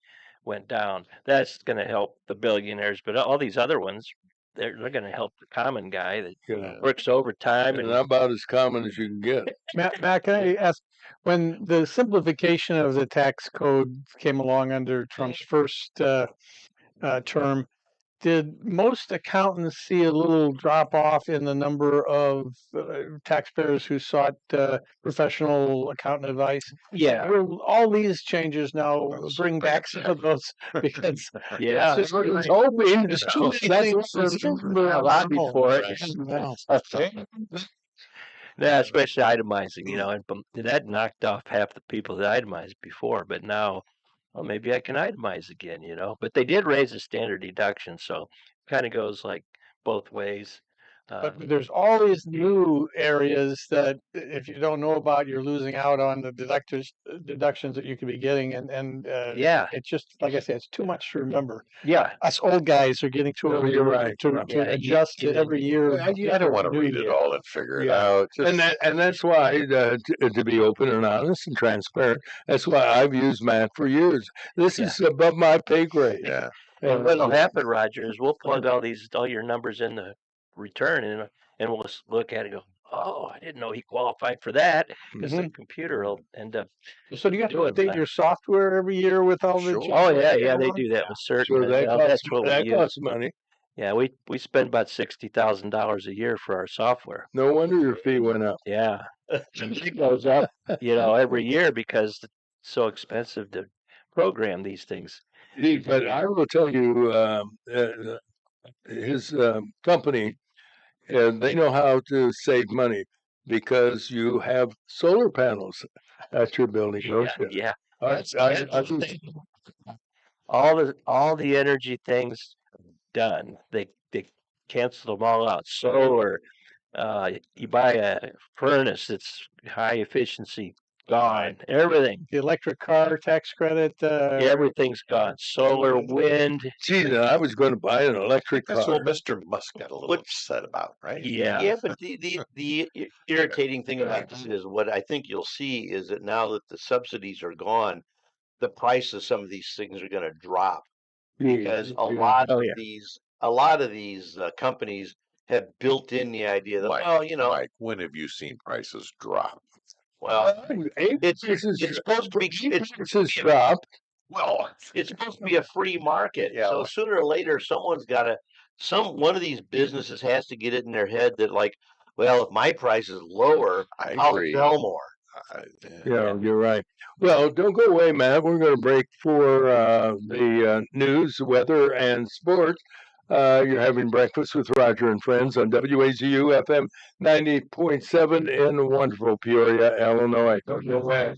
went down. That's going to help the billionaires, but all these other ones, they're going to help the common guy that Yeah. works overtime And and about as common as you can get. Matt, can I ask, when the simplification of the tax code came along under Trump's first term, did most accountants see a little drop off in the number of taxpayers who sought professional accountant advice? yeah, Will all these changes now bring back some of those? Because yeah. it's just hoping there's too many things A lot before it. Yeah, especially itemizing, and that knocked off half the people that itemized before, but now, well, maybe I can itemize again, But they did raise the standard deduction, so kind of goes like both ways. But there's all these new areas that if you don't know about, you're losing out on the deductions that you could be getting, and Yeah, it's just like I said, it's too much to remember. yeah, Us old guys are getting too old You're right. to Yeah, adjust to every year. I don't want to read it all and figure it out. Just, And that's why, to be open and honest and transparent, that's why I've used Matt for years. This is above my pay grade. yeah. And what'll happen, Roger, is we'll plug all your numbers in the return, and we'll look at it and go, oh, I didn't know he qualified for that, because the computer will end up. So do you have to doing update that. your software every year with all the? Sure. Oh yeah, they do that with certain. So that that's what we use. costs money. Yeah, we spend about $60,000 a year for our software. No wonder your fee went up. Yeah, and it goes up, every year because it's so expensive to program these things. But I will tell you, his company, they know how to save money because you have solar panels at your building, don't you? Yeah, I just- all the energy things done. They cancel them all out. Solar. You buy a furnace that's high efficiency, gone. Everything. The electric car tax credit. Everything's gone. Solar, wind. Geez, I was going to buy an electric That's car. what Mr. Musk got a little upset about, right? Yeah. Yeah, but the irritating thing about this is what I think you'll see is that now that the subsidies are gone, the price of some of these things are going to drop because a lot of these companies have built in the idea that, Mike, when have you seen prices drop? well, it's supposed to be drop. well, it's supposed to be a free market. Yeah. So sooner or later, one of these businesses has to get it in their head that well, if my price is lower, I'll agree. sell more. Yeah, you're right. Well, don't go away, Matt. We're going to break for the news, weather, and sports. You're having breakfast with Roger and Friends on WAZU FM 90.7 in wonderful Peoria, Illinois. Don't go away.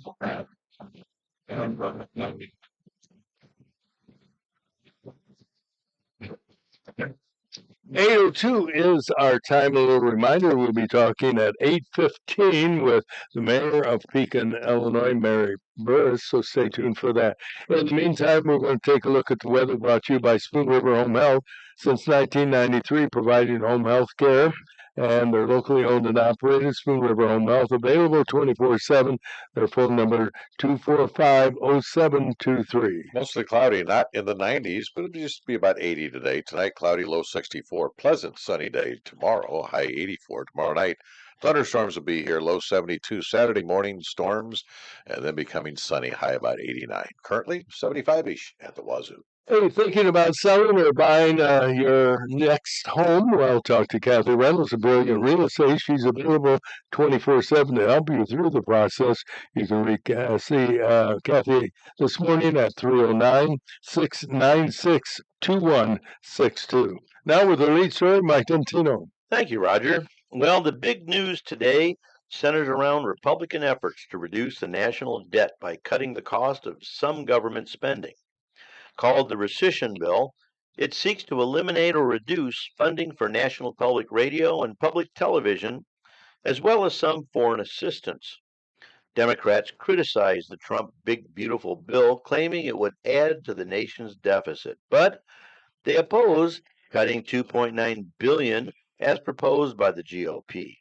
8:02 is our time. A little reminder, we'll be talking at 8:15 with the mayor of Pekin, Illinois, Mary Burress, so stay tuned for that. In the meantime, we're going to take a look at the weather brought to you by Spoon River Home Health. Since 1993, providing home health care, and they're locally owned and operated. Spoon River Home Health, available 24/7. Their phone number 245-0723. Mostly cloudy, not in the 90s, but it'll just be about 80 today. Tonight, cloudy, low 64. Pleasant sunny day tomorrow, high 84 tomorrow night. Thunderstorms will be here, low 72. Saturday morning, storms, and then becoming sunny, high about 89. Currently, 75-ish at the wazoo. Hey, thinking about selling or buying your next home? Well, talk to Kathy Reynolds, a brilliant real estate. She's available 24/7 to help you through the process. You can see Kathy this morning at 309-696-2162. Now with the lead story, Mike Dentino. Thank you, Roger. Well, the big news today centers around Republican efforts to reduce the national debt by cutting the cost of some government spending. Called the Rescission Bill, it seeks to eliminate or reduce funding for national public radio and public television, as well as some foreign assistance. Democrats criticized the Trump Big Beautiful Bill, claiming it would add to the nation's deficit, but they oppose cutting $2.9 billion as proposed by the GOP.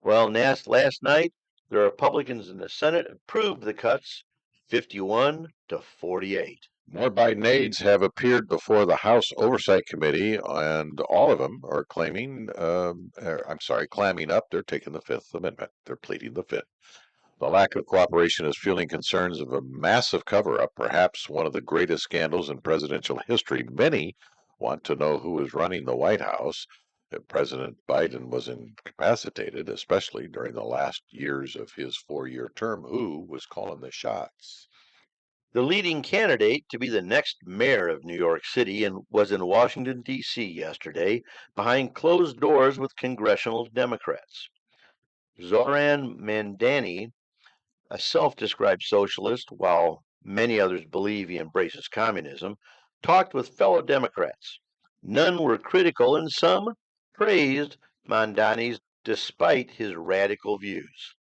Well, last night, the Republicans in the Senate approved the cuts 51 to 48. More Biden aides have appeared before the House Oversight Committee, and all of them are clamming up. They're taking the Fifth Amendment. They're pleading the Fifth. The lack of cooperation is fueling concerns of a massive cover-up, perhaps one of the greatest scandals in presidential history. Many want to know who is running the White House. If President Biden was incapacitated, especially during the last years of his 4-year term, who was calling the shots? The leading candidate to be the next mayor of New York City was in Washington, D.C. yesterday, behind closed doors with congressional Democrats. Zoran Mandani, a self-described socialist, while many others believe he embraces communism, talked with fellow Democrats. None were critical and some praised Mandani's despite his radical views.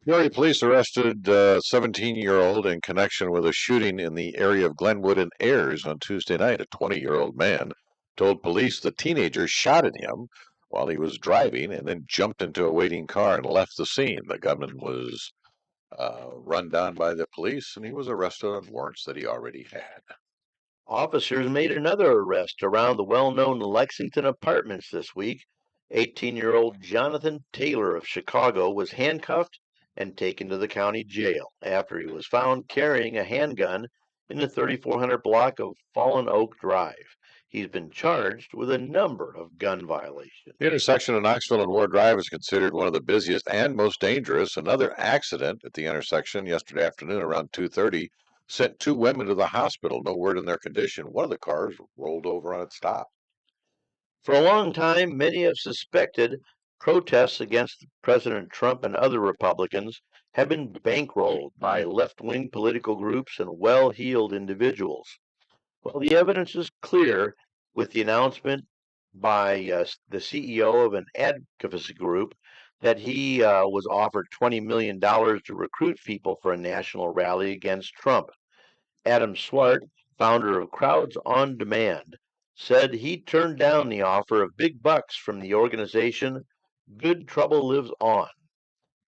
Peoria police arrested a 17-year-old in connection with a shooting in the area of Glenwood and Ayers on Tuesday night. A 20-year-old man told police the teenager shot at him while he was driving and then jumped into a waiting car and left the scene. The gunman was run down by the police, and he was arrested on warrants that he already had. Officers made another arrest around the well-known Lexington Apartments this week. 18-year-old Jonathan Taylor of Chicago was handcuffed and taken to the county jail after he was found carrying a handgun in the 3400 block of Fallen Oak Drive. He's been charged with a number of gun violations. The intersection of Knoxville and Ward Drive is considered one of the busiest and most dangerous. Another accident at the intersection yesterday afternoon around 2:30 sent 2 women to the hospital. No word on their condition. One of the cars rolled over on its top. For a long time, many have suspected protests against President Trump and other Republicans have been bankrolled by left-wing political groups and well-heeled individuals. Well, the evidence is clear with the announcement by the CEO of an advocacy group that he was offered $20 million to recruit people for a national rally against Trump. Adam Swart, founder of Crowds on Demand, said he turned down the offer of big bucks from the organization Good Trouble Lives On.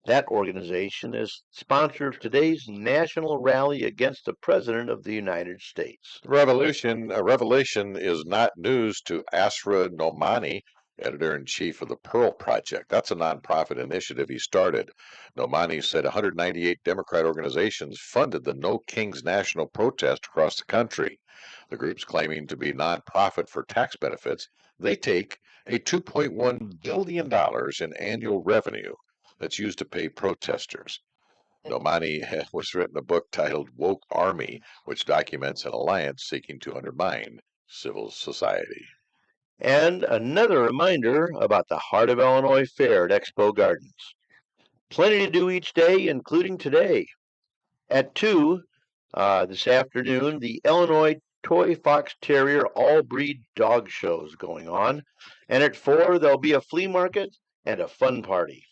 That organization is sponsor of today's national rally against the President of the United States. Revelation is not news to Asra Nomani, editor-in-chief of the Pearl Project. That's a nonprofit initiative he started. Nomani said 198 Democrat organizations funded the No Kings national protest across the country. The group's claiming to be nonprofit for tax benefits. They take a $2.1 billion in annual revenue that's used to pay protesters. Nomani was written a book titled Woke Army, which documents an alliance seeking to undermine civil society. And another reminder about the Heart of Illinois Fair at Expo Gardens. Plenty to do each day, including today. At 2 this afternoon, the Illinois Toy Fox Terrier all-breed dog show is going on. And at 4, there'll be a flea market and a fun party.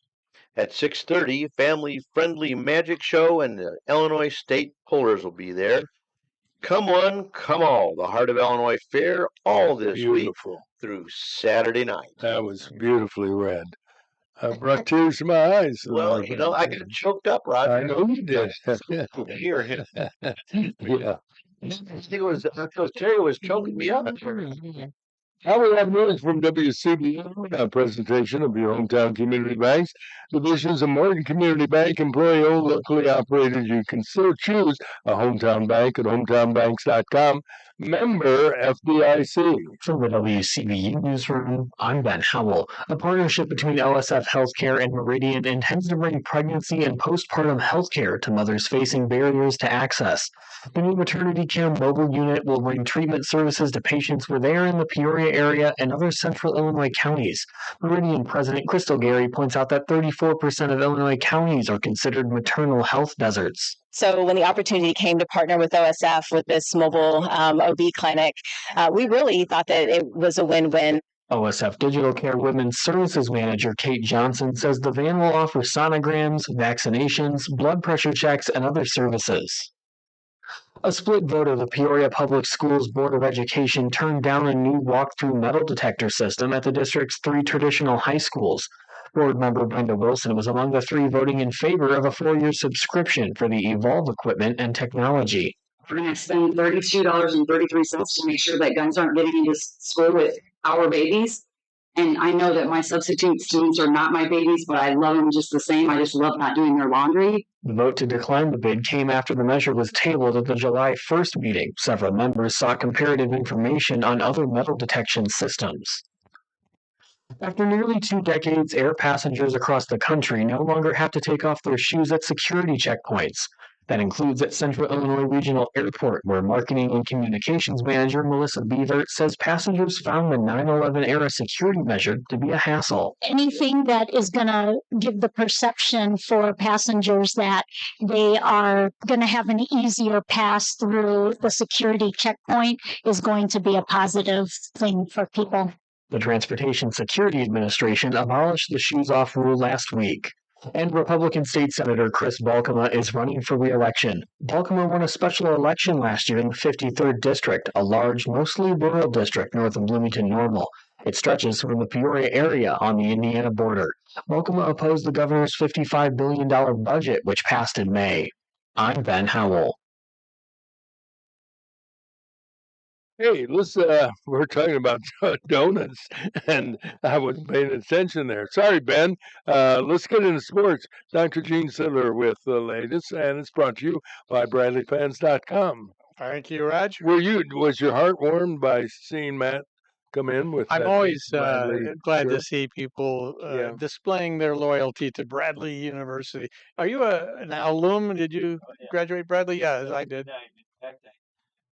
At 6:30, family-friendly magic show and the Illinois State Pullers will be there. Come one, come all. The Heart of Illinois Fair all this week through Saturday night. That was beautifully read. Brought tears to my eyes. Well, I got choked up, Roger. I know you did. Here. Yeah. I think it was Terry was choking me up. Now we have news from WCBA, a presentation of your hometown community banks. Divisions of Morgan Community Bank, employee-owned, locally operated. You can still choose a hometown bank at hometownbanks.com. Member FDIC. From the WCBU Newsroom, I'm Ben Howell. A partnership between OSF Healthcare and Meridian intends to bring pregnancy and postpartum healthcare to mothers facing barriers to access. The new maternity care mobile unit will bring treatment services to patients where they are in the Peoria Peoria area, and other central Illinois counties. Meridian President Crystal Gary points out that 34% of Illinois counties are considered maternal health deserts. So when the opportunity came to partner with OSF with this mobile OB clinic, we really thought that it was a win-win. OSF Digital Care Women's Services Manager Kate Johnson says the van will offer sonograms, vaccinations, blood pressure checks, and other services. A split vote of the Peoria Public Schools Board of Education turned down a new walk-through metal detector system at the district's 3 traditional high schools. Board member Brenda Wilson was among the 3 voting in favor of a 4-year subscription for the Evolve equipment and technology. We're going to spend $32.33 to make sure that guns aren't getting into school with our babies. And I know that my substitute students are not my babies, but I love them just the same. I just love not doing their laundry. The vote to decline the bid came after the measure was tabled at the July 1st meeting. Several members sought comparative information on other metal detection systems. After nearly 2 decades, air passengers across the country no longer have to take off their shoes at security checkpoints. That includes at Central Illinois Regional Airport, where Marketing and Communications Manager Melissa Beaver says passengers found the 9/11 era security measure to be a hassle. Anything that is going to give the perception for passengers that they are going to have an easier pass through the security checkpoint is going to be a positive thing for people. The Transportation Security Administration abolished the shoes-off rule last week. And Republican State Senator Chris Balkema is running for re-election. Balkema won a special election last year in the 53rd District, a large, mostly rural district north of Bloomington Normal. It stretches from the Peoria area on the Indiana border. Balkema opposed the governor's $55 billion budget, which passed in May. I'm Ben Howell. Hey, we're talking about donuts, and I wasn't paying attention there. Sorry, Ben. Let's get into sports. Dr. Gene Sidler with the latest, and it's brought to you by BradleyFans.com. Thank you, Raj. Was your heart warmed by seeing Matt come in with? I'm always glad to see people displaying their loyalty to Bradley University. Are you an alum? Did you graduate Bradley? Yeah, I did.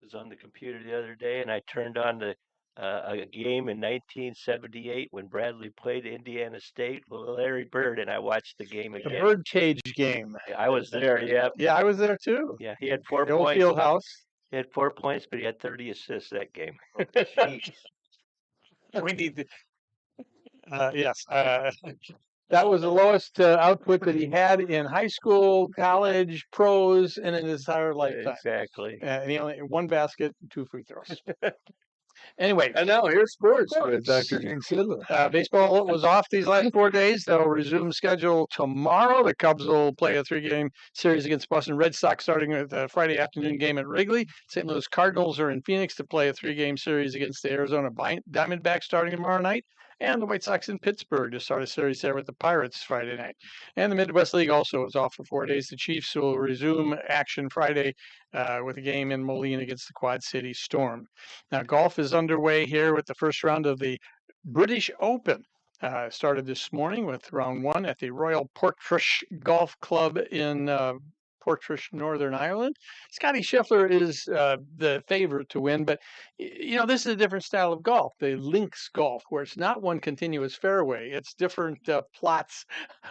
Was on the computer the other day, and I turned on a game in 1978 when Bradley played Indiana State with Larry Bird, and I watched the game again. The Birdcage game. I was there. Yeah. Yeah, I was there too. Yeah, he had 4 The old points. Field House. He had 4 points, but he had 30 assists that game. We need to. Yes. That was the lowest output that he had in high school, college, pros, and in his entire lifetime. Exactly. And he only 1 basket, 2 free throws. Anyway. And now here's sports with Dr. Gene Sidler. Baseball was off these last 4 days. They'll resume schedule tomorrow. The Cubs will play a 3-game series against Boston Red Sox, starting with a Friday afternoon game at Wrigley. St. Louis Cardinals are in Phoenix to play a 3-game series against the Arizona Diamondbacks starting tomorrow night. And the White Sox in Pittsburgh to start a series there with the Pirates Friday night. And the Midwest League also is off for 4 days. The Chiefs will resume action Friday with a game in Moline against the Quad City Storm. Now, golf is underway here with the first round of the British Open. Started this morning with round 1 at the Royal Portrush Golf Club in Portrush, Northern Ireland. Scotty Scheffler is the favorite to win, but this is a different style of golf, the links golf, where it's not one continuous fairway. It's different plots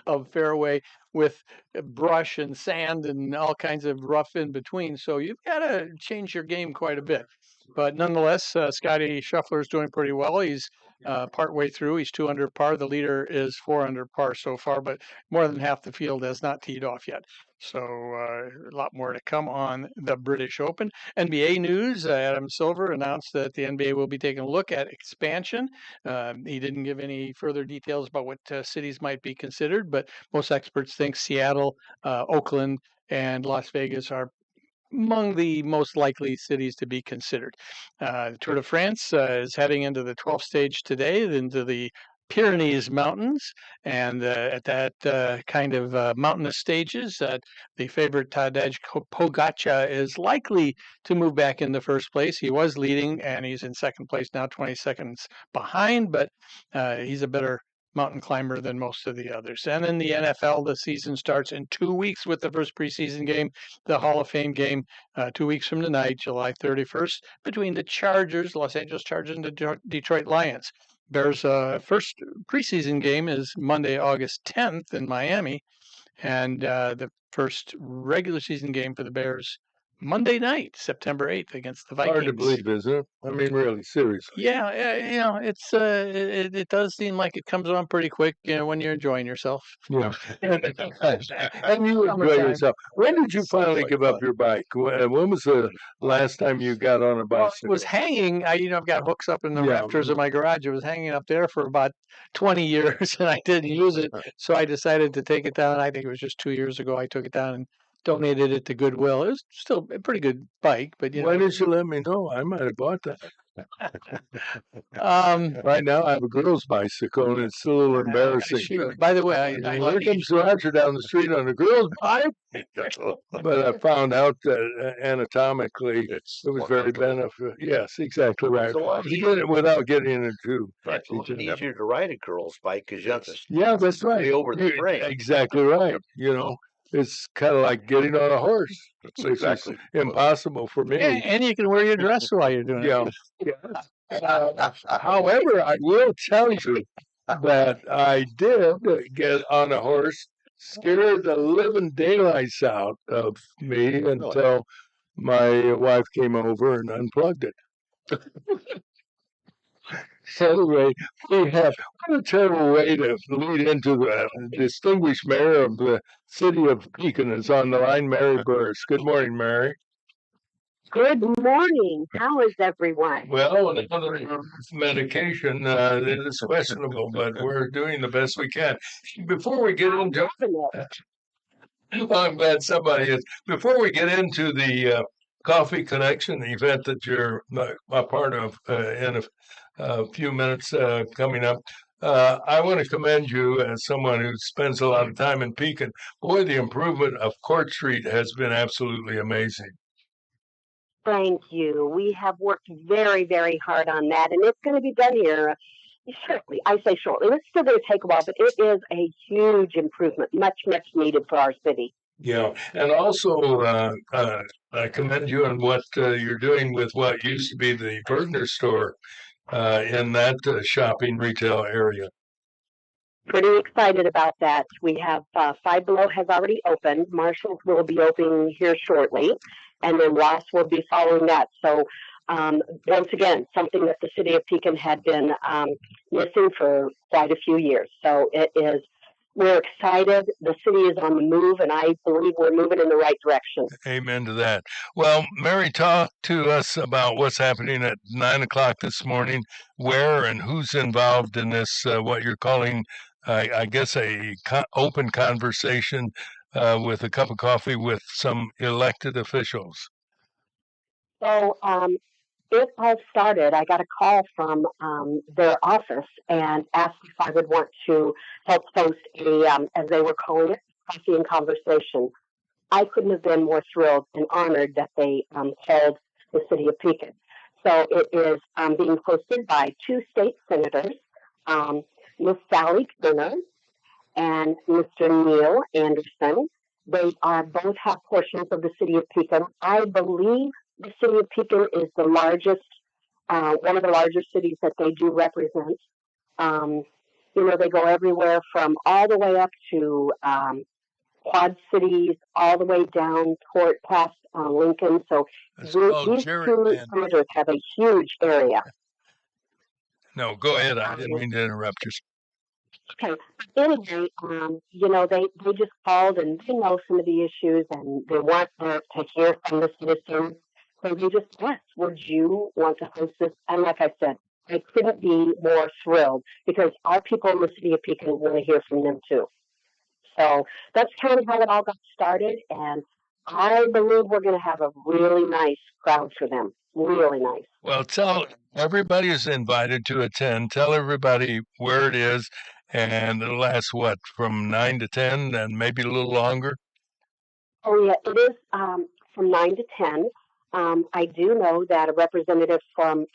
of fairway with brush and sand and all kinds of rough in between. So you've got to change your game quite a bit. But nonetheless, Scotty Scheffler is doing pretty well. He's partway through. He's 2 under par. The leader is 4 under par so far, but more than half the field has not teed off yet. So a lot more to come on the British Open. NBA news, Adam Silver announced that the NBA will be taking a look at expansion. He didn't give any further details about what cities might be considered, but most experts think Seattle, Oakland, and Las Vegas are among the most likely cities to be considered. The Tour de France is heading into the 12th stage today, into the Pyrenees Mountains, and at that kind of mountainous stages, the favorite Tadej Pogacar is likely to move back into first place. He was leading, and he's in second place now, 20 seconds behind, but he's a better mountain climber than most of the others. And in the NFL, the season starts in 2 weeks with the first preseason game, the Hall of Fame game, 2 weeks from tonight, July 31st, between the Chargers, Los Angeles Chargers, and the Detroit Lions. Bears' first preseason game is Monday, August 10th in Miami, and the first regular season game for the Bears Monday night, September 8th, against the Vikings. Hard to believe, isn't it? I mean, really, seriously. Yeah, it's it does seem like it comes on pretty quick, when you're enjoying yourself. Yeah. And you enjoy yourself. When did you finally give up your bike? When was the last time you got on a Well, bicycle? it was hanging. I've got hooks up in the Yeah. rafters of my garage. It was hanging up there for about 20 years, and I didn't use it. So I decided to take it down. I think it was just 2 years ago. I took it down and donated it to Goodwill. It was still a pretty good bike, but Why didn't you let me know? I might have bought that. um, Right now, I have a girl's bicycle, and it's a little embarrassing. by the way, Here comes Roger down the street on a girl's bike. But I found out that anatomically it was very beneficial. Yes, exactly right. You get it without getting into. It's a lot easier to ride a girl's bike because you have to Yeah, that's right. stay over the frame. Exactly right. It's kind of like getting on a horse. That's exactly Impossible for me. and you can wear your dress while you're doing it. Yeah. However, I will tell you that I did get on a horse, scared the living daylights out of me until my wife came over and unplugged it. Anyway, what a terrible way to lead into the distinguished mayor of the city of Pekin is on the line, Mary Burress. Good morning, Mary. Good morning. How is everyone? Well, another medication is questionable, but we're doing the best we can. Before we get into well, I'm glad somebody is. Before we get into the Coffee Connection, the event that you're a part of in a few minutes coming up, I want to commend you as someone who spends a lot of time in Pekin. Boy, the improvement of Court Street has been absolutely amazing. Thank you. We have worked very, very hard on that, and it's going to be done here shortly. I say shortly. It's still going to take a while, but it is a huge improvement, much, much needed for our city. Yeah, and also I commend you on what you're doing with what used to be the Burtner store in that shopping retail area. Pretty excited about that. We have Five Below has already opened. Marshall's will be opening here shortly, and then Ross will be following that. So once again, something that the city of Pekin had been missing for quite a few years. So we're excited. The city is on the move, and I believe we're moving in the right direction. Amen to that. Well, Mary, talk to us about what's happening at 9 o'clock this morning, where and who's involved in this, what you're calling, I guess, open conversation with a cup of coffee with some elected officials. So it all started, I got a call from their office and asked if I would want to help host as they were calling it, coffee and conversation. I couldn't have been more thrilled and honored that they called the city of Pekin. So it is being hosted by two state senators, Ms. Sally Turner and Mr. Neil Anderson. They both have portions of the city of Pekin. I believe the city of Pekin is the largest, one of the larger cities that they do represent. They go everywhere from all the way up to Quad Cities, all the way down past Lincoln. So these two senators have a huge area. No, go ahead. I didn't mean to interrupt you. Okay. Anyway, they just called and they know some of the issues and they want to hear from the citizens. So they just asked, would you want to host this? And like I said, I couldn't be more thrilled because our people in the city of Pekin want to hear from them too. So that's kind of how it all got started. And I believe we're going to have a really nice crowd for them. Really nice. Well, tell everybody is invited to attend. Tell everybody where it is. And it'll last, from 9 to 10 and maybe a little longer? Oh, yeah, it is from 9 to 10. I do know that a representative from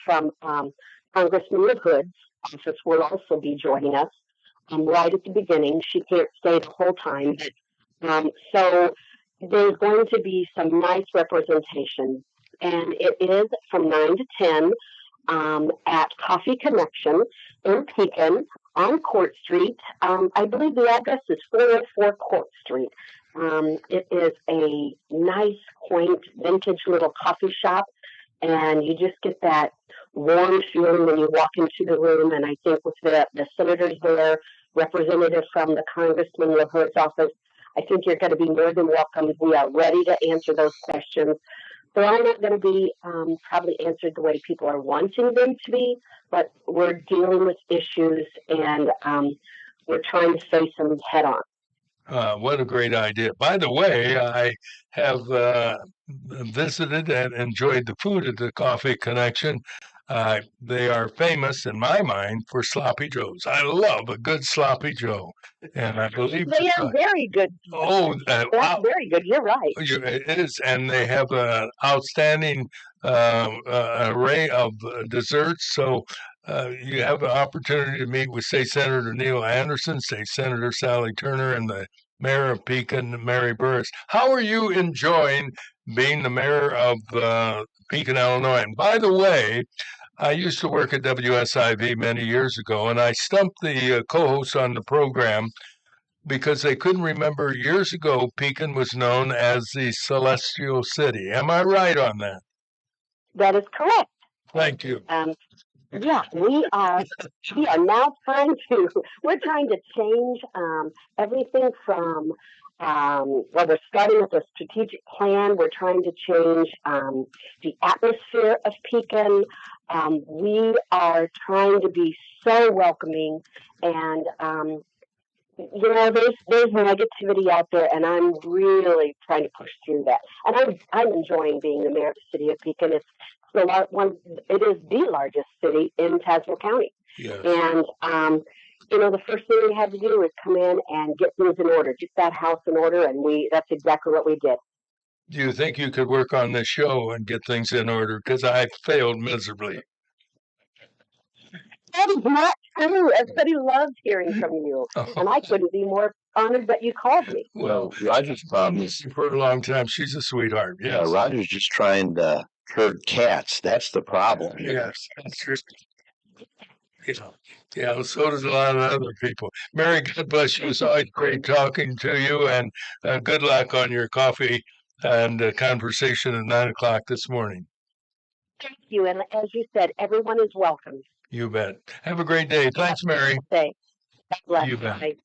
Congressman LaHood's office will also be joining us. right at the beginning. She can't stay the whole time. So there's going to be some nice representation, and it is from 9 to 10 at Coffee Connection in Pekin on Court Street. I believe the address is 404 Court Street. It is a nice, quaint, vintage little coffee shop, and you just get that warm feeling when you walk into the room. And I think with the senators there, representative from the Congressman LaVoirt's office, I think you're going to be more than welcome. We are ready to answer those questions. They're all not going to be probably answered the way people are wanting them to be, but we're dealing with issues, and we're trying to face them head on. What a great idea. By the way, I have visited and enjoyed the food at the Coffee Connection. They are famous, in my mind, for sloppy joes. I love a good sloppy joe, and I believe they are very good. That's very good. You're right. It is, and they have an outstanding array of desserts. So you have an opportunity to meet with State Senator Neil Anderson, State Senator Sally Turner, and the Mayor of Pekin, Mary Burress. How are you enjoying being the mayor of Pekin, Illinois? And by the way, I used to work at WSIV many years ago, and I stumped the co-hosts on the program because they couldn't remember years ago Pekin was known as the Celestial City. Am I right on that? That is correct. Thank you. Yeah, we are now we're trying to change everything from, we're starting with a strategic plan. We're trying to change the atmosphere of Pekin. We are trying to be so welcoming, and there's negativity out there, and I'm really trying to push through that. And I'm enjoying being the mayor of the city of Pekin. It is the largest city in Tazewell County. Yes. And the first thing we had to do is come in and get things in order, get that house in order, and that's exactly what we did. Do you think you could work on this show and get things in order? Because I failed miserably. That is not true. Everybody loves hearing from you. And I couldn't be more honored that you called me. Well, Roger's found this for a long time. She's a sweetheart. Yes. Yeah, Roger's just trying to herd cats. That's the problem. Yes, that's true. Yeah, so does a lot of other people. Mary, God bless you. It's always great talking to you, and good luck on your coffee and conversation at 9 o'clock this morning. Thank you. And as you said, everyone is welcome. You bet. Have a great day. Thanks, Mary. God bless. You bet.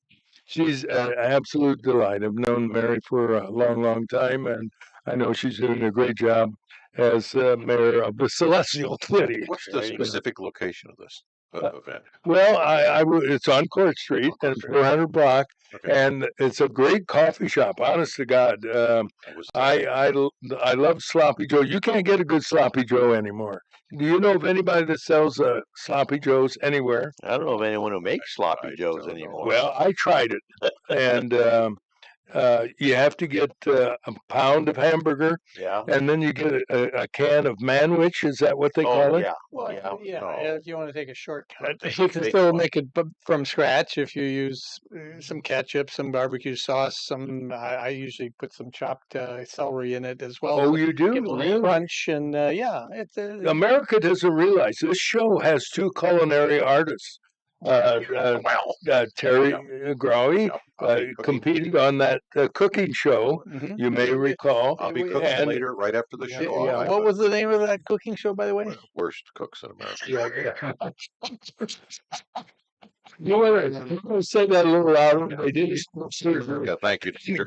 She's an absolute delight. I've known Mary for a long, long time, and I know she's doing a great job as mayor of the Celestial City. What's the specific location of this event? Well, it's on Court Street and 400 block, and it's a great coffee shop. Honest to God, I love sloppy joe. You can't get a good sloppy joe anymore. Do you know of anybody that sells sloppy joes anywhere? I don't know of anyone who makes sloppy joes anymore. Well, I tried it, and you have to get a pound of hamburger, and then you get a can of manwich. Is that what they call it? Yeah. Well, if you want to take a shortcut, you can still make it from scratch if you use some ketchup, some barbecue sauce. I usually put some chopped celery in it as well. Oh, you do? Give it a little crunch, and America doesn't realize this show has two culinary artists. Terry Growy competed on that cooking show. Mm-hmm. You may recall. I'll be cooking later, right after the show. Yeah. What was the name of that cooking show, by the way? Worst cooks in America. You want to say that a little louder? They did. Yeah, thank you.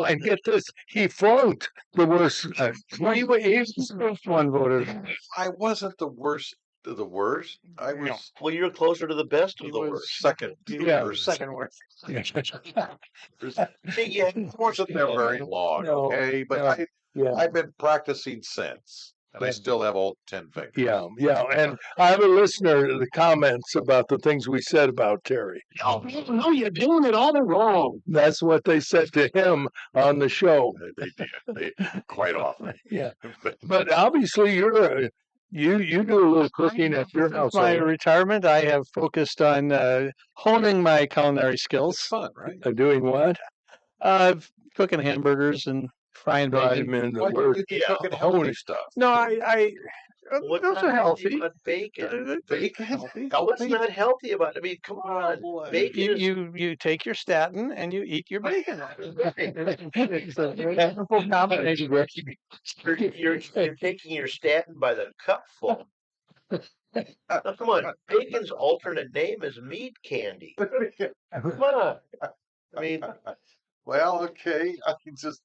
And get this, he flunked the worst. He was the first one voted. I wasn't the worst. The worst? I was. Well, you're closer to the best of the worst. Second. Second worst. It wasn't there very long, okay? But I've been practicing since. And I still have all 10 fingers. Yeah. And I have a listener to the comments about the things we said about Terry. No, you're doing it all wrong. That's what they said to him on the show. They did. Quite often. Yeah. But obviously you're You do a little cooking at your Since house. my eh? retirement, I have focused on honing my culinary skills. It's fun, right? Doing what? Cooking hamburgers and frying Drive bacon. in the Why word. don't you Yeah. cook healthy stuff? No, What's those not are healthy healthy. about bacon? Bacon? Healthy. What's not healthy about it? I mean, come on. Well, Bacon is You take your statin and you eat your bacon. It's a wonderful combination. you're taking your statin by the cupful. Now, come on. Bacon's alternate name is meat candy. Come on. I mean, well, okay. I just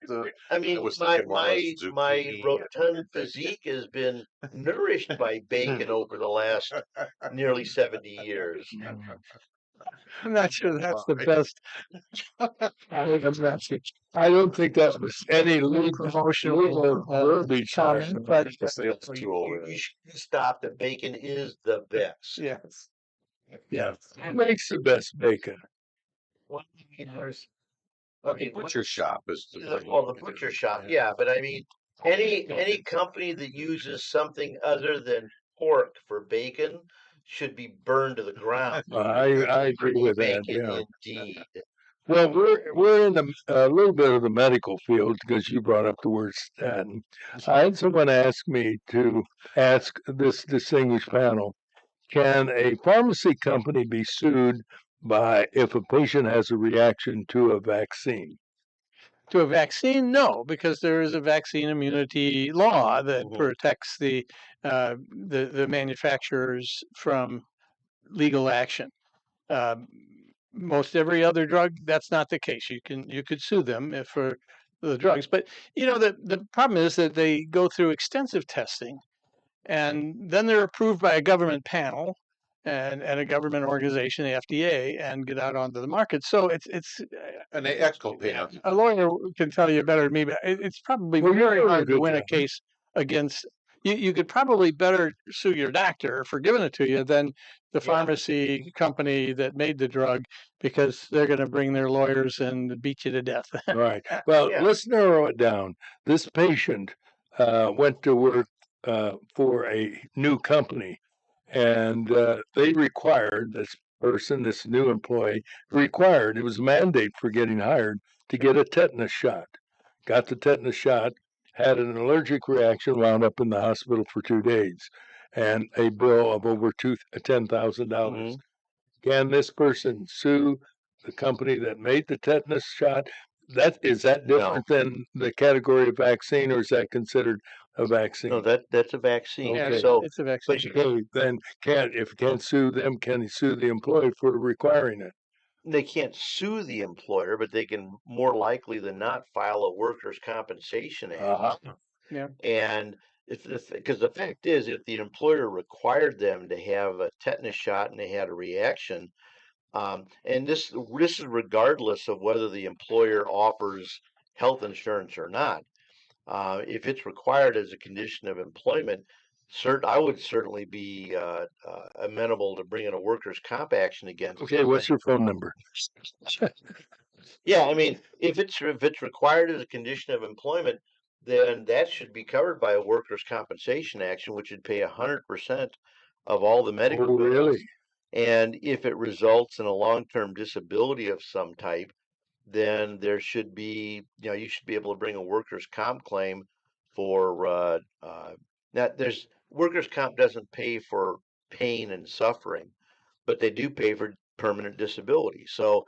I mean, was my thinking more my of my zucchini. rotund physique has been nourished by bacon over the last nearly 70 years. I'm not sure that's the Fine. best I don't think that was any legal promotional verbiage. comment, but The sales tool. You should stop that bacon is the best. yes. Yeah. Who makes the best bacon? Well, I mean, Okay, butcher shop is well, the butcher shop, yeah, but I mean, any company that uses something other than pork for bacon should be burned to the ground. I agree with that. Bacon, Yeah. indeed. Well, we're in a little bit of the medical field because you brought up the word statin. I had someone ask me to ask this distinguished panel: can a pharmacy company be sued if a patient has a reaction to a vaccine? To a vaccine, no, because there is a vaccine immunity law that Mhm. protects the manufacturers from legal action. Most every other drug, that's not the case. You could sue them for the drugs, but the problem is that they go through extensive testing, and then they're approved by a government panel and a government organization, the FDA, and get out onto the market. So it's and they exculpate them. a lawyer can tell you better than me, but it's probably Well, you're very doing a hard to good win a job. case against. You could probably better sue your doctor for giving it to you than the pharmacy company that made the drug, because they're going to bring their lawyers and beat you to death. Right. Well, Yeah. let's narrow it down. This patient went to work for a new company, and they required this new employee, it was a mandate for getting hired to get a tetanus shot. Got the tetanus shot, had an allergic reaction, wound up in the hospital for 2 days, and a bill of over $10,000. Mhm. Can this person sue the company that made the tetanus shot? Is that different than the category of vaccine, or is that considered a vaccine? No, that's a vaccine. Okay. So, It's a but vaccine. Okay, then if he can't sue them, can he sue the employee for requiring it? they can't sue the employer, but they can more likely than not file a workers' compensation act. Uh-huh. Yeah. And because the fact is, if the employer required them to have a tetanus shot and they had a reaction, and this is regardless of whether the employer offers health insurance or not. If it's required as a condition of employment, I would certainly be amenable to bringing a workers' comp action against Okay, them. what's your phone number? Yeah, I mean, if it's required as a condition of employment, then that should be covered by a workers' compensation action, which would pay 100% of all the medical Oh, bills. really? And if it results in a long-term disability of some type, then there should be, you should be able to bring a workers' comp claim for now. There's workers' comp doesn't pay for pain and suffering, but they do pay for permanent disability. So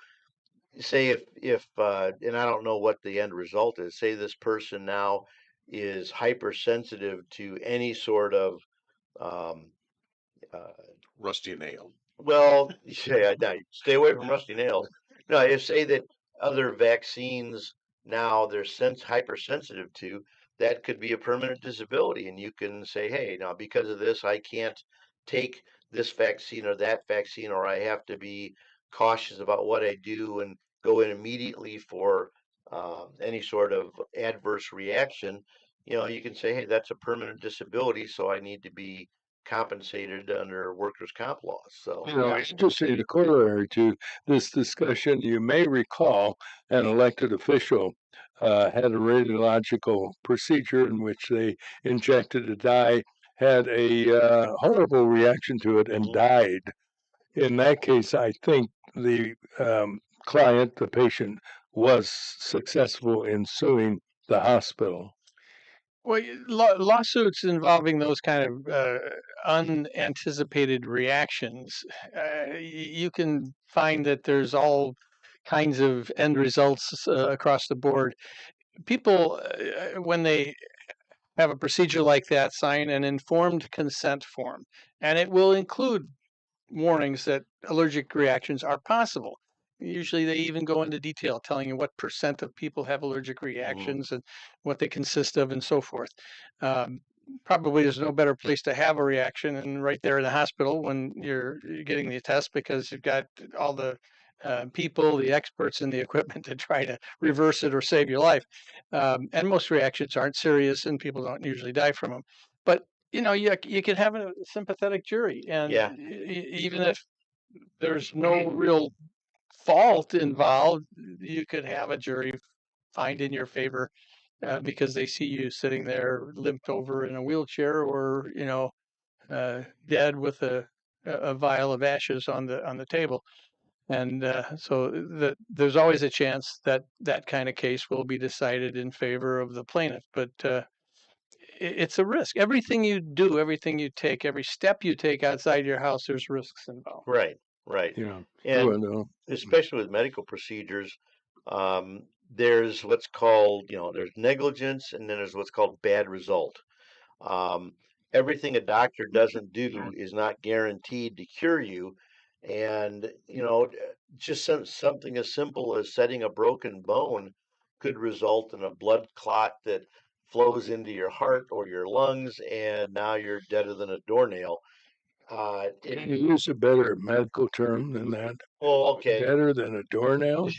say if and I don't know what the end result is. Say this person now is hypersensitive to any sort of um, uh, Rusty nail. well, yeah, no, stay away from rusty nails. No, if say that other vaccines now they're hypersensitive to, that could be a permanent disability, and you can say, hey, now because of this, I can't take this vaccine or that vaccine, or I have to be cautious about what I do and go in immediately for any sort of adverse reaction. You can say, hey, that's a permanent disability, so I need to be compensated under workers' comp laws. So, Interesting. The corollary to this discussion, you may recall an elected official had a radiological procedure in which they injected a dye, had a horrible reaction to it and died. In that case, I think the client, the patient, was successful in suing the hospital. Well, lawsuits involving those kind of unanticipated reactions, you can find that there's all kinds of end results across the board. People, when they have a procedure like that, sign an informed consent form, and it will include warnings that allergic reactions are possible. Usually, they even go into detail telling you what percent of people have allergic reactions and what they consist of and so forth. Um, Probably there's no better place to have a reaction than right there in the hospital when you're getting the test, because you've got all the people, the experts, and the equipment to try to reverse it or save your life. And most reactions aren't serious, and people don't usually die from them. But you can have a sympathetic jury, and Yeah. even if there's no real fault involved, you could have a jury find in your favor because they see you sitting there limped over in a wheelchair, or dead with a vial of ashes on the table. And so there's always a chance that that kind of case will be decided in favor of the plaintiff. But it's a risk. Everything you do, everything you take, every step you take outside your house, there's risks involved. Right. Right. Yeah. And especially with medical procedures, there's what's called, there's negligence, and then there's what's called bad result. Um, Everything a doctor doesn't do is not guaranteed to cure you. And, just something as simple as setting a broken bone could result in a blood clot that flows into your heart or your lungs, and now you're deader than a doornail. Can you use a better medical term than that? Well, okay. Better than a doornail?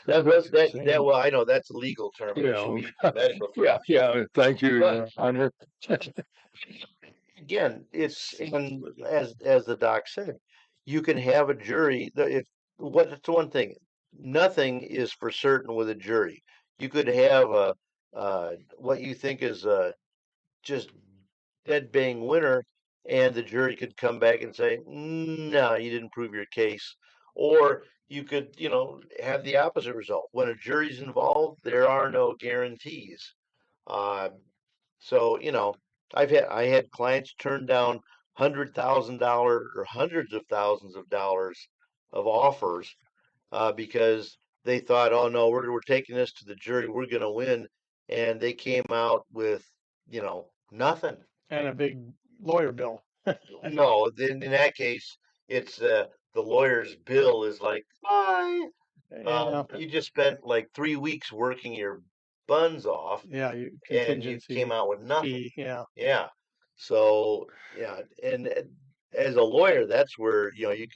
Well, I know that's a legal term. But it should be medical term. Yeah. Thank you, But- Honor. Again, and as the doc said, you can have a jury. That's one thing. Nothing is for certain with a jury. You could have what you think is just dead bang winner, and the jury could come back and say, no, you didn't prove your case. Or you could, have the opposite result. When a jury's involved, there are no guarantees. So, I had clients turn down $100,000 or hundreds of thousands of dollars of offers because they thought, oh no, we're taking this to the jury, we're going to win, and they came out with, nothing. And a big lawyer bill. No, in that case, it's the lawyer's bill is like, bye. You just spent like 3 weeks working your buns off, Yeah, and you contingency came out with nothing. fee, yeah. Yeah. So yeah, and as a lawyer, that's where you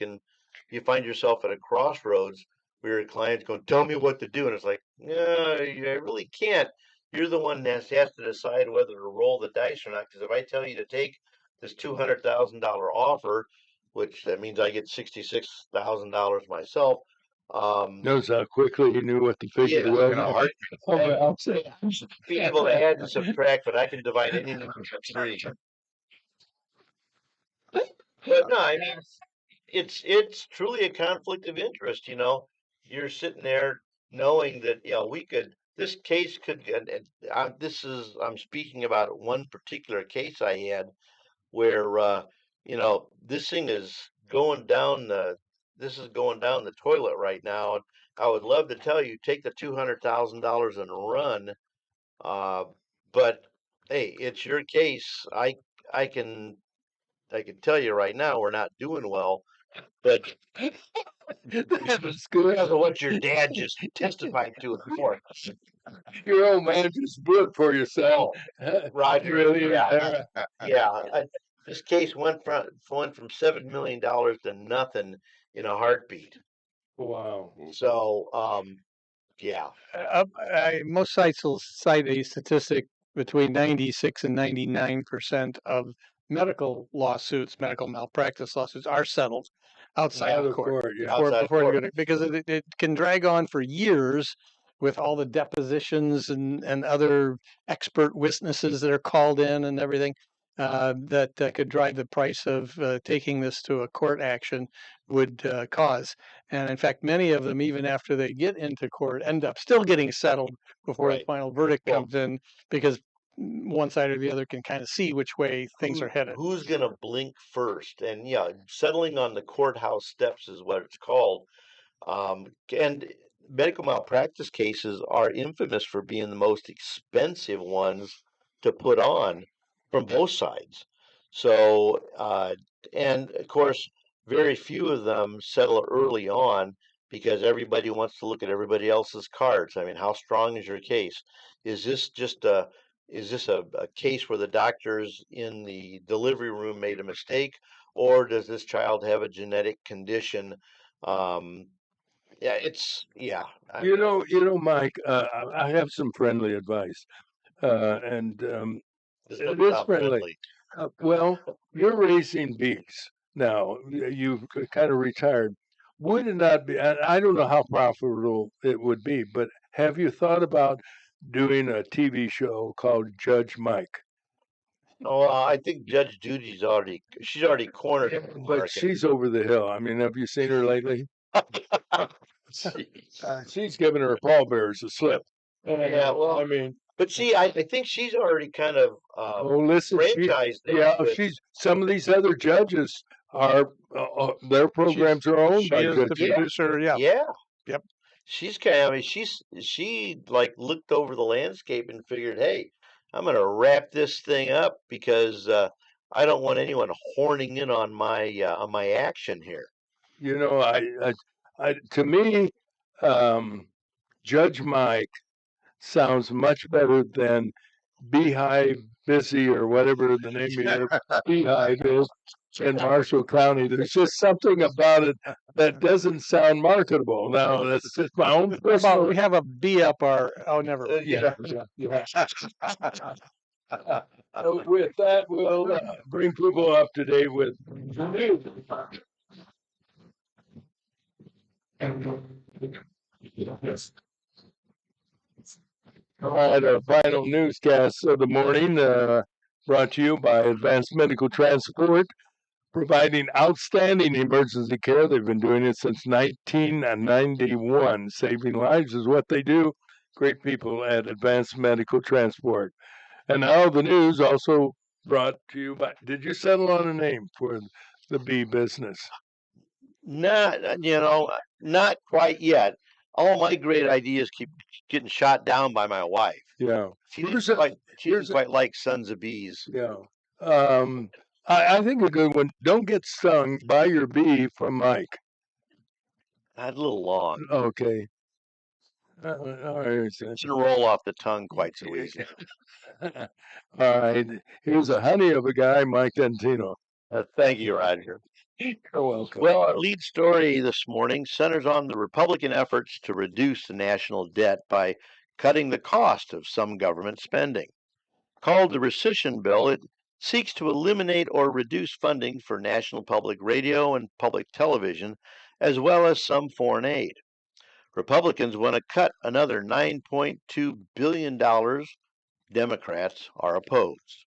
find yourself at a crossroads where your client's going, "Tell me what to do," and it's like, no, I really can't. You're the one that has to decide whether to roll the dice or not. Because if I tell you to take this $200,000 offer, which that means I get $66,000 myself. Knows how quickly he knew what the figure was. I'll say be able to add and subtract, but I can divide any number by 3. But no, I mean, it's truly a conflict of interest. You're sitting there knowing that this case could get. I'm speaking about one particular case I had where this thing is going down the toilet right now. And I would love to tell you, take the $200,000 and run. But hey, it's your case. I can tell you right now, we're not doing well. But That was good. because of what your dad just testified to before. Your old man just blew it for yourself. Roger, Really? yeah. This case went from $7 million to nothing in a heartbeat. Wow. So, yeah. Most sites will cite a statistic between 96 and 99% of medical lawsuits, medical malpractice lawsuits, are settled outside of court. Before because it can drag on for years with all the depositions and other expert witnesses that are called in and everything. that could drive the price of taking this to a court action would cause. And in fact, many of them, even after they get into court, end up still getting settled before the Right. final verdict Well, comes in, because one side or the other can kind of see which way things are headed. Who's going to blink first? And yeah, settling on the courthouse steps is what it's called. And medical malpractice cases are infamous for being the most expensive ones to put on from both sides. So, and of course, very few of them settle early on because everybody wants to look at everybody else's cards. I mean, how strong is your case? Is this just a a case where the doctors in the delivery room made a mistake, or does this child have a genetic condition? Um, yeah. You know, Mike. I have some friendly advice, and This it doesn't is sound friendly. Well, you're raising bees now. You've kind of retired. Would it not be? I don't know how profitable it would be, but have you thought about doing a TV show called Judge Mike? Oh, I think Judge Judy's she's already cornered the But market. she's over the hill. I mean, have you seen her lately? She's giving her pallbearers a slip. Yeah, well, I mean, but see, I think she's already kind of oh, listen, franchised this yeah, with- she's some of these other judges are their programs are owned She by is the judges. producer. Yeah. yeah. Yep. She's kind of, I mean, she like looked over the landscape and figured, hey, I'm gonna wrap this thing up because I don't want anyone horning in on my action here. You know, to me, Judge Mike sounds much better than Beehive Busy or whatever the name of your beehive is in Marshall County. There's just something about it that doesn't sound marketable. Now, that's just my own personal. We have a bee up our. Oh, never. Yeah. With that, we'll bring people up to date with. All right, our final newscast of the morning, brought to you by Advanced Medical Transport, providing outstanding emergency care. They've been doing it since 1991. Saving lives is what they do. Great people at Advanced Medical Transport. And now the news, also brought to you by. Did you settle on a name for the bee business? Not quite yet. All my great ideas keep getting shot down by my wife. Yeah. She doesn't quite like Sons of Bees. Yeah. I think a good one. Don't get stung by your bee from Mike. That's a little long. Okay. All right. Doesn't roll off the tongue quite so easy. All right. Here's a honey of a guy, Mike Dentino. Thank you, Roger. You're welcome. Well, our lead story this morning centers on the Republican efforts to reduce the national debt by cutting the cost of some government spending. Called the Rescission Bill, it seeks to eliminate or reduce funding for national public radio and public television, as well as some foreign aid. Republicans want to cut another $9.2 billion. Democrats are opposed.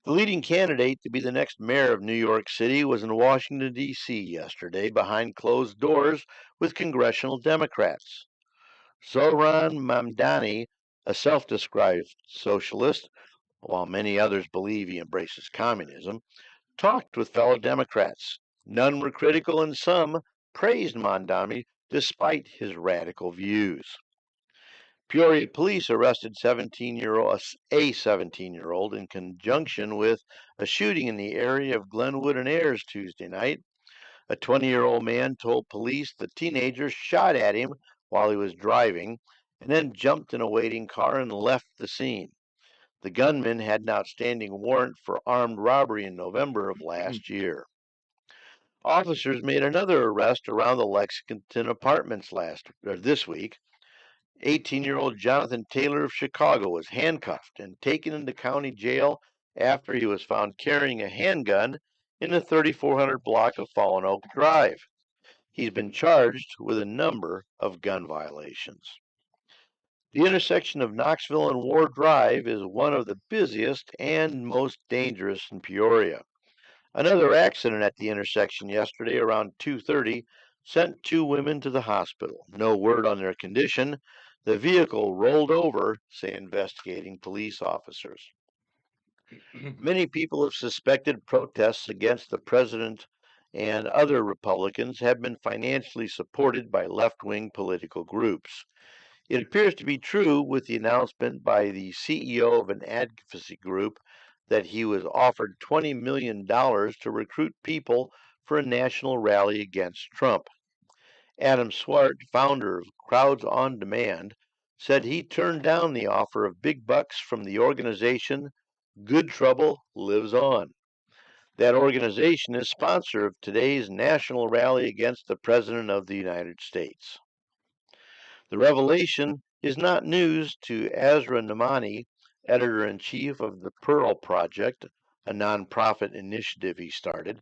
The leading candidate to be the next mayor of New York City was in Washington, D.C. yesterday behind closed doors with congressional Democrats. Zohran Mamdani, a self-described socialist, while many others believe he embraces communism, talked with fellow Democrats. None were critical and some praised Mamdani despite his radical views. Peoria police arrested a 17-year-old in conjunction with a shooting in the area of Glenwood and Ayers Tuesday night. A 20-year-old man told police the teenager shot at him while he was driving and then jumped in a waiting car and left the scene. The gunman had an outstanding warrant for armed robbery in November of last year. Officers made another arrest around the Lexington apartments this week. 18-year-old Jonathan Taylor of Chicago was handcuffed and taken into county jail after he was found carrying a handgun in the 3400 block of Fallen Oak Drive. He's been charged with a number of gun violations. The intersection of Knoxville and Ward Drive is one of the busiest and most dangerous in Peoria. Another accident at the intersection yesterday around 2:30 sent 2 women to the hospital. No word on their condition. The vehicle rolled over, say investigating police officers. Many people have suspected protests against the president and other Republicans have been financially supported by left-wing political groups. It appears to be true with the announcement by the CEO of an advocacy group that he was offered $20 million to recruit people for a national rally against Trump. Adam Swart, founder of Crowds on Demand, said he turned down the offer of big bucks from the organization Good Trouble Lives On. That organization is sponsor of today's national rally against the President of the United States. The revelation is not news to Azra Namani, editor-in-chief of the Pearl Project, a nonprofit initiative he started.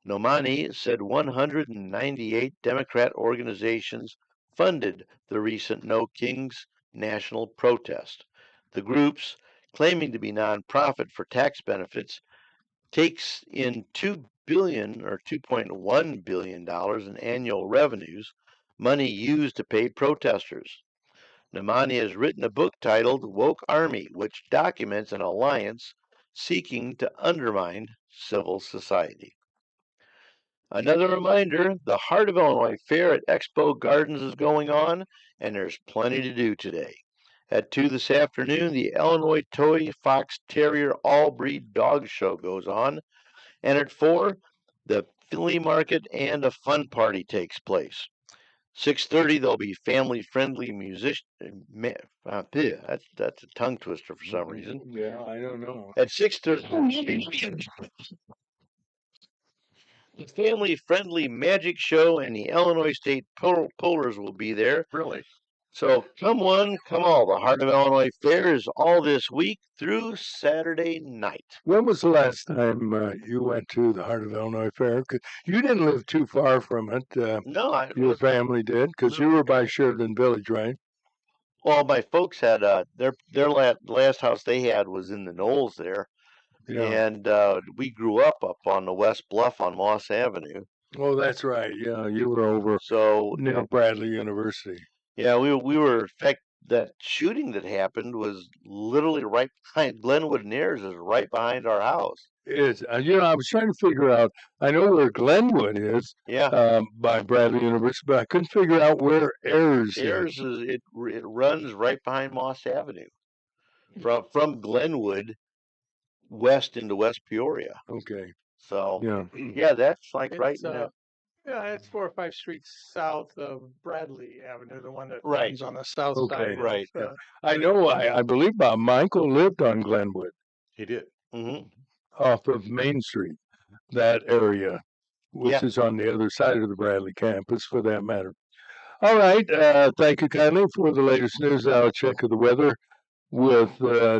Nomani said 198 Democrat organizations funded the recent No Kings national protest. The groups, claiming to be nonprofit for tax benefits, takes in $2 billion or $2.1 billion in annual revenues, money used to pay protesters. Namani has written a book titled Woke Army, which documents an alliance seeking to undermine civil society. Another reminder, the Heart of Illinois Fair at Expo Gardens is going on, and there's plenty to do today. At 2 this afternoon, the Illinois Toy Fox Terrier All-Breed Dog Show goes on, and at 4, the flea market and a fun party takes place. 6:30, there'll be family-friendly musician. That's a tongue twister for some reason. Yeah, I don't know. At 6:30, the family-friendly magic show and the Illinois State Pullers will be there. Really? So come one, come all. The Heart of Illinois Fair is all this week through Saturday night. When was the last time you went to the Heart of Illinois Fair? 'Cause you didn't live too far from it. No, your family did, because you were by Sheridan Village, right? Well, my folks had their last house they had was in the Knolls there, Yeah. and we grew up on the West Bluff on Moss Avenue. Oh, that's right. Yeah, you were over So near Bradley University. yeah, we were. In fact, that shooting that happened was literally right behind Glenwood and Ayers is right behind our house. Is I was trying to figure out. I know where Glenwood is. Yeah. By Bradley University, but I couldn't figure out where Ayers is. Ayers it runs right behind Moss Avenue, from Glenwood west into West Peoria. Okay. So yeah, that's like right in there. Yeah, it's 4 or 5 streets south of Bradley Avenue, the one that Right. runs on the south Okay. side. Right. I know. I believe Bob Michael lived on Glenwood, He did. Mm-hmm. off of Main Street, that area, which is on the other side of the Bradley campus, for that matter. All right. Thank you kindly for the latest news. I'll check of the weather with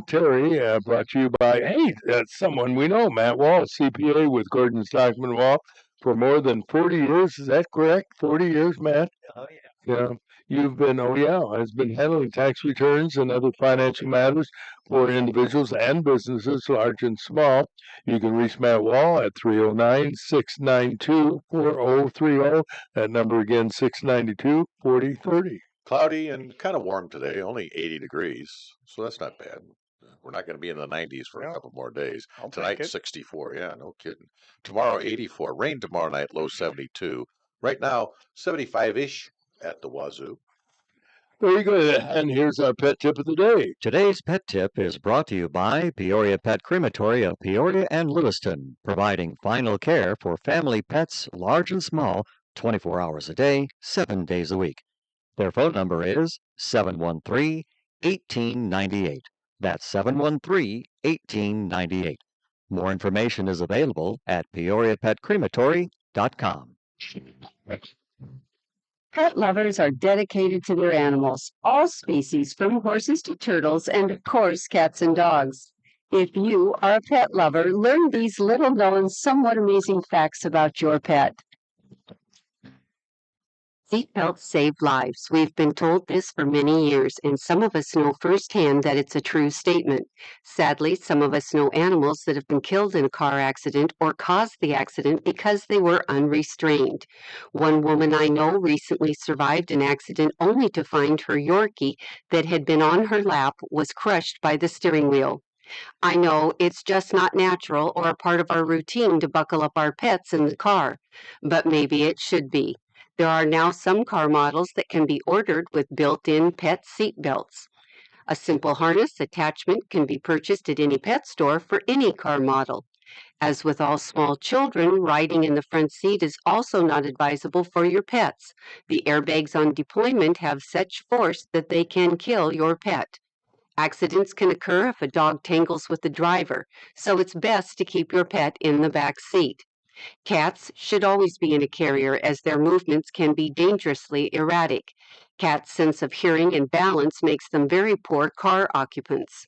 Terry, brought to you by, someone we know, Matt Waugh, CPA with Gordon Stockman Waugh for more than 40 years. Is that correct? 40 years, Matt? Oh, Yeah. You've been, has been handling tax returns and other financial matters for individuals and businesses, large and small. You can reach Matt Waugh at 309-692-4030. That number again, 692-4030. Cloudy and kind of warm today, only 80 degrees, so that's not bad. We're not going to be in the 90s for a couple more days. I'll take Tonight, it. 64. Yeah, no kidding. Tomorrow, 84. Rain tomorrow night, low 72. Right now, 75-ish at the wazoo. Very good. And here's our pet tip of the day. Today's pet tip is brought to you by Peoria Pet Crematory of Peoria and Lewiston, providing final care for family pets, large and small, 24 hours a day, 7 days a week. Their phone number is 713-1898. That's 713-1898. More information is available at peoriapetcrematory.com. Pet lovers are dedicated to their animals, all species from horses to turtles and, of course, cats and dogs. If you are a pet lover, learn these little-known, somewhat amazing facts about your pet. Seatbelts save lives. We've been told this for many years, and some of us know firsthand that it's a true statement. Sadly, some of us know animals that have been killed in a car accident or caused the accident because they were unrestrained. One woman I know recently survived an accident only to find her Yorkie that had been on her lap was crushed by the steering wheel. I know it's just not natural or a part of our routine to buckle up our pets in the car, but maybe it should be. There are now some car models that can be ordered with built-in pet seat belts. A simple harness attachment can be purchased at any pet store for any car model. As with all small children, riding in the front seat is also not advisable for your pets. The airbags on deployment have such force that they can kill your pet. Accidents can occur if a dog tangles with the driver, so it's best to keep your pet in the back seat. Cats should always be in a carrier as their movements can be dangerously erratic. Cats' sense of hearing and balance makes them very poor car occupants.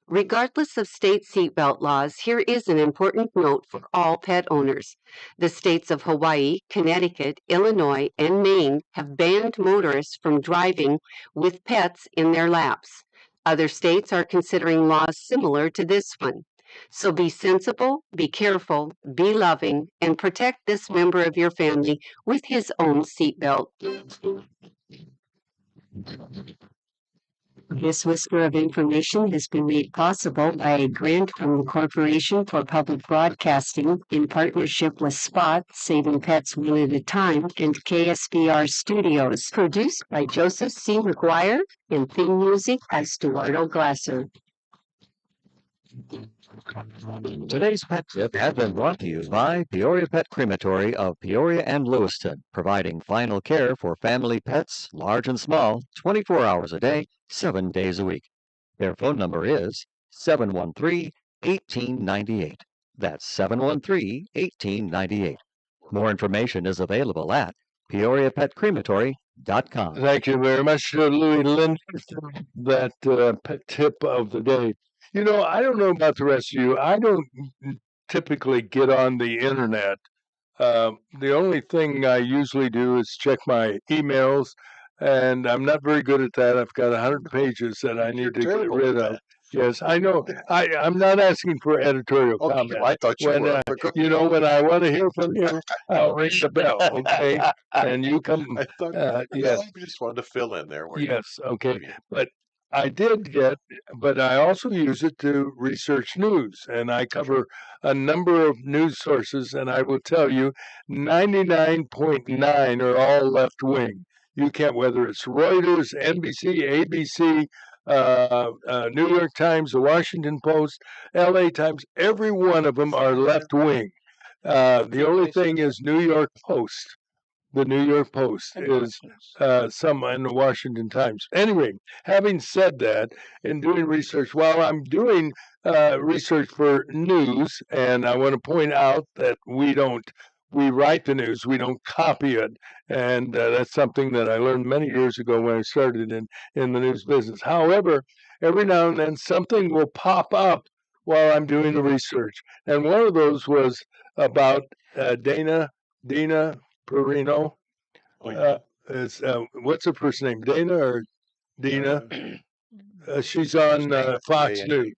Regardless of state seatbelt laws, here is an important note for all pet owners. The states of Hawaii, Connecticut, Illinois, and Maine have banned motorists from driving with pets in their laps. Other states are considering laws similar to this one. So be sensible, be careful, be loving, and protect this member of your family with his own seatbelt. This whisper of information has been made possible by a grant from the Corporation for Public Broadcasting in partnership with Spot, Saving Pets One at a Time, and KSBR Studios. Produced by Joseph C. McGuire and theme music by Stuardo Glasser. Today's Pet Tip has been brought to you by Peoria Pet Crematory of Peoria and Lewiston, providing final care for family pets, large and small, 24 hours a day, 7 days a week. Their phone number is 713-1898. That's 713-1898. More information is available at peoriapetcrematory.com. Thank you very much, Louis Lind, for that pet tip of the day. You know, I don't know about the rest of you. I don't typically get on the internet. The only thing I usually do is check my emails, and I'm not very good at that. I've got 100 pages that I need to get rid of. Yes, I know. I'm not asking for editorial comment. I thought you were. You know, when I want to hear from you, I'll ring the bell, okay? And you come. I thought, Yes. I just wanted to fill in there. Yes, okay. But I did get, but I also use it to research news, and I cover a number of news sources, and I will tell you 99.9 are all left wing. You can't, whether it's Reuters, NBC, ABC, New York Times, the Washington Post, LA Times, every one of them are left wing. The only thing is New York Post. The New York Post is some in the Washington Times. Anyway, having said that, in doing research, while I'm doing research for news, and I want to point out that we write the news, we don't copy it. And that's something that I learned many years ago when I started in the news business. However, every now and then something will pop up while I'm doing the research. And one of those was about Dina Perino. What's her first name? Dana or Dina? She's on Fox News.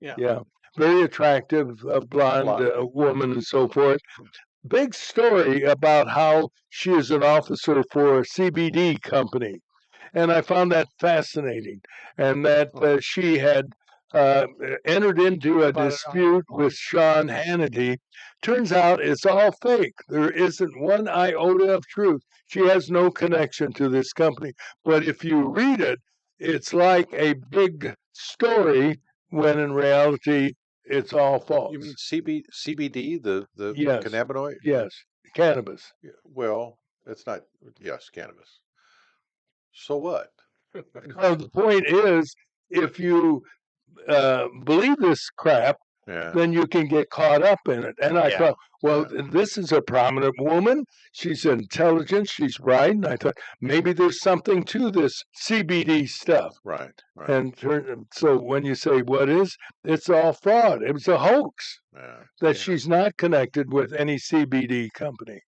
Yeah. Very attractive, blonde woman and so forth. Big story about how she is an officer for a CBD company. And I found that fascinating. And that she had entered into a dispute with Sean Hannity. Turns out it's all fake. There isn't one iota of truth. She has no connection to this company. But if you read it, it's like a big story when in reality it's all false. You mean CBD, the Yes. cannabinoid? Yes, cannabis. Well, it's not. Yes, cannabis. So what? Well, the point is, if you believe this crap, then you can get caught up in it. And I thought, well, this is a prominent woman. She's intelligent. She's bright. And I thought maybe there's something to this CBD stuff. Right. And so when you say what is, it's all fraud. It was a hoax that she's not connected with any CBD company.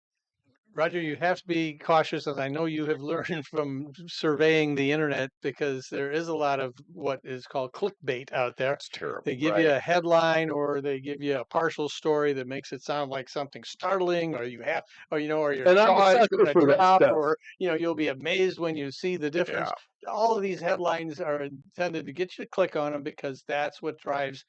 Roger, you have to be cautious, as I know you have learned from surveying the internet, because there is a lot of what is called clickbait out there. It's terrible. They give you a headline, or they give you a partial story that makes it sound like something startling, or you have, or or your And I'm a jaw is sucker going to for that drop, stuff. or you'll be amazed when you see the difference. All of these headlines are intended to get you to click on them, because that's what drives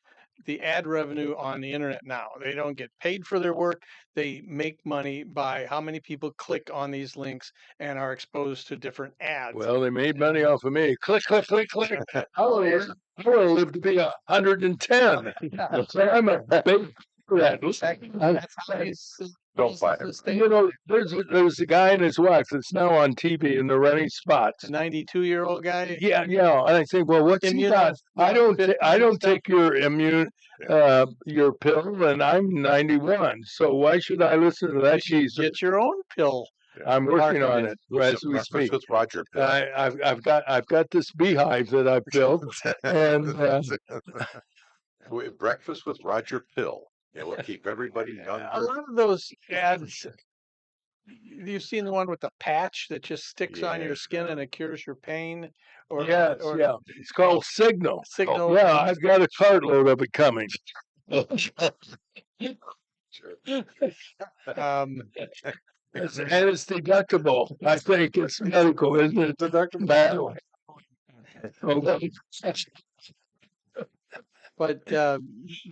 the ad revenue on the internet now. They don't get paid for their work. They make money by how many people click on these links and are exposed to different ads. Well, they made money off of me. Click, click, click, click. I want to live to be 110. I'm a big for that. That's how these Don't buy it. businesses You know, there's a guy and his wife that's now on TV and they're running spots. A 92-year-old guy. Yeah, yeah. And I think, well, what's he got? I don't take your your pill, and I'm 91. So why should I listen to that geezer? Get your own pill. I'm working on it as we Breakfast speak. with Roger pill. I've got this beehive that I've built, and Breakfast with Roger pill. It will keep everybody younger. A lot of those ads. You've seen the one with the patch that just sticks on your skin and it cures your pain? Or yeah, it's called Signal. Signal. Yeah, I've got a cartload of it coming. And it's deductible. I think it's medical, isn't it? Deductible. Okay. But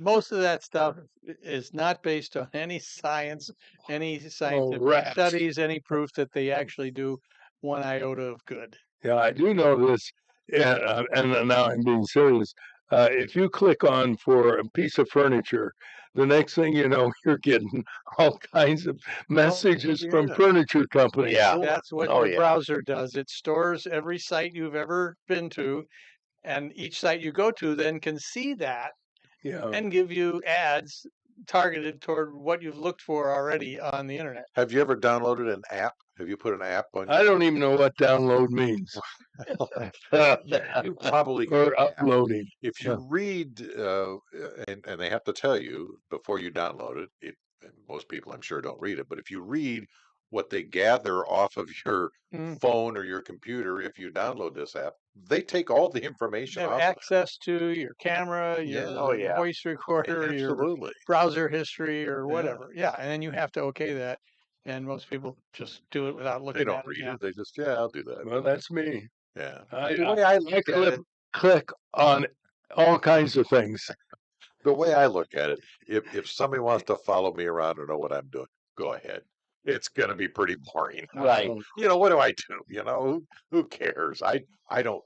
most of that stuff is not based on any science, any scientific studies, any proof that they actually do one iota of good. Yeah, I do know this, and now I'm being serious. If you click on for a piece of furniture, the next thing you know, you're getting all kinds of messages from furniture companies. Yeah. That's what your browser does. It stores every site you've ever been to, and each site you go to then can see that and give you ads targeted toward what you've looked for already on the internet. Have you ever downloaded an app? Have you put an app on? I don't even know what download means. You probably or uploading. If you read, and they have to tell you before you download it, and most people I'm sure don't read it, but if you read what they gather off of your phone or your computer, if you download this app, they take all the information. You have access to your camera, your voice recorder, your browser history, or whatever. Yeah, and then you have to okay that. And most people just do it without looking at it. They don't read it. They just, I'll do that. Well, that's me. Yeah. The way I look at it, click on all kinds of things. The way I look at it, if somebody wants to follow me around or know what I'm doing, go ahead. It's going to be pretty boring. Right. What do I do? Who cares? I don't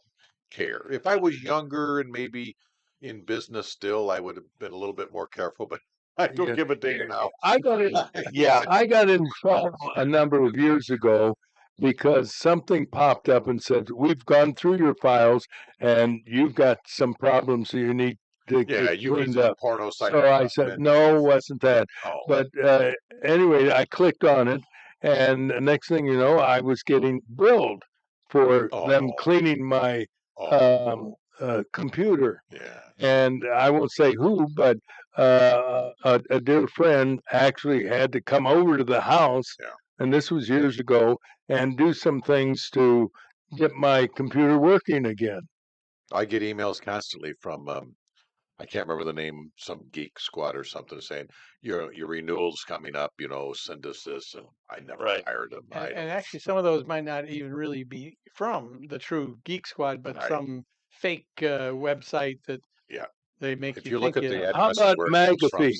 care. If I was younger and maybe in business still, I would have been a little bit more careful, but I don't give a ding now. I got in trouble a number of years ago because something popped up and said, we've gone through your files and you've got some problems that you need to get cleaned up. Porno site. So I said, no, it wasn't that. Oh. But anyway, I clicked on it, and the next thing you know, I was getting billed for them cleaning my computer. Yeah. And I won't say who, but a dear friend actually had to come over to the house, and this was years ago, and do some things to get my computer working again. I get emails constantly from, I can't remember the name, some geek squad or something saying, your renewal's coming up, send us this. And I never hired them. And actually, some of those might not even really be from the true Geek Squad, but some fake website that they make if you look think at the How about McAfee?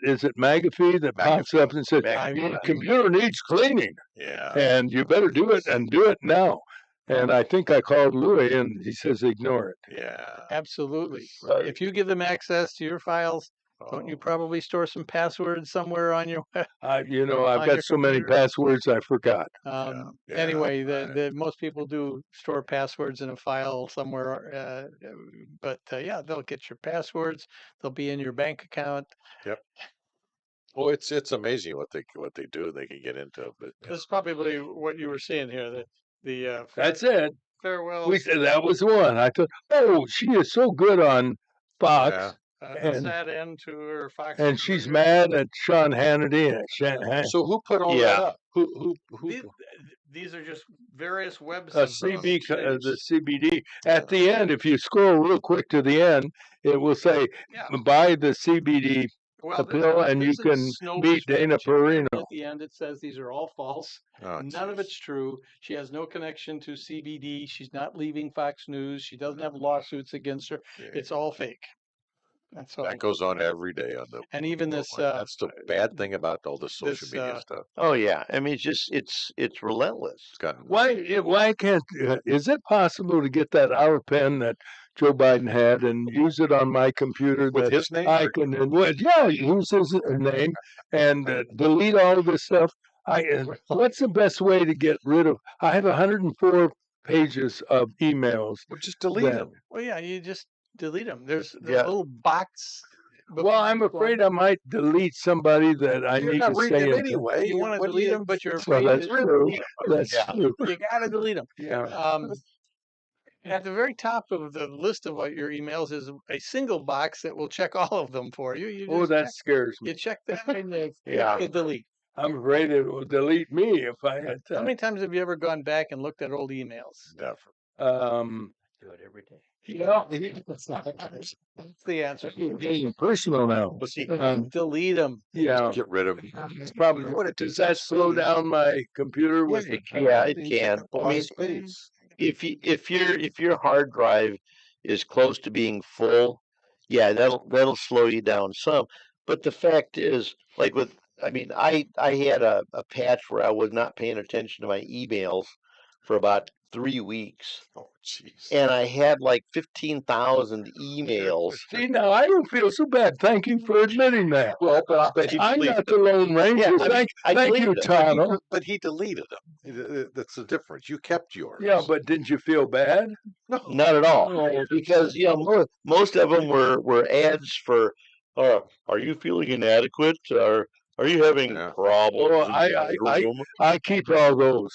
Is it McAfee that pops up and says, your computer needs cleaning? Yeah. And you better do it and do it now. And I think I called Louis and he says, ignore it. Yeah. Absolutely. Right. If you give them access to your files, don't you probably store some passwords somewhere on your I've got so many passwords I forgot. Anyway, the most people do store passwords in a file somewhere, but they'll get your passwords. They'll be in your bank account. Yep. Well, it's amazing what they do. They can get into. But this is probably what you were seeing here. That's it. Farewell. We said that was one. I thought, she is so good on Fox. a And- sad end to her Fox. And News she's career. mad at Sean Hannity. So who put all Yeah. that up? Who? These are just various websites. the CBD. At the end, if you scroll real quick to the end, it will say, Yeah. buy the CBD Well, pill and you this is can Snow meet Dana prescription. Perino. At the end, it says these are all false. Oh, None of geez. it's true. She has no connection to CBD. She's not leaving Fox News. She doesn't have lawsuits against her. It's all fake. And so, That goes on every day on the. and even this, That's the bad thing about all this social this, media stuff. Oh yeah. I mean, it's relentless. It's gotten Why can't, is it possible to get that hour pen that Joe Biden had and use it on my computer? with that his name. I can, use his name and delete all this stuff. What's the best way to get rid of? I have 104 pages of emails. Well, just delete that- them. well, yeah, you just delete them. There's Yeah. a little box. Well, I'm afraid I might delete somebody that I You're need not to reading say it it. anyway. You want to What do delete you- them, but you're Well, afraid that's to true. delete 'em. That's Yeah. true. You gotta delete them. Yeah. At the very top of the list of what your emails is a single box that will check all of them for you. You Oh, just that check, scares me. you check that and you Yeah. hit delete. I'm afraid it will delete me if I had How to. many times have you ever gone back and looked at old emails? Never. Do it every day. Yeah. That's the answer. Getting personal now. Well, see, Delete them. Yeah. Get rid of. It's probably what it does. That slow down my computer with yeah, it can. I mean, Space. if your hard drive is close to being full, yeah, that'll slow you down some. But the fact is, like I mean, I had a patch where I was not paying attention to my emails for about 3 weeks, Oh, jeez. and I had like 15,000 emails. See, now I don't feel so bad. Thank you for admitting that. Well, but I'm not the Lone Ranger. Yeah, I mean, I thank you, deleted them. Tano. But he deleted them. That's the difference. You kept yours. Yeah, but didn't you feel bad? Not at all, Oh, because most of them were ads for, are you feeling inadequate? Or are you having Yeah. problems? Oh, in I- your I- room?" I keep all those.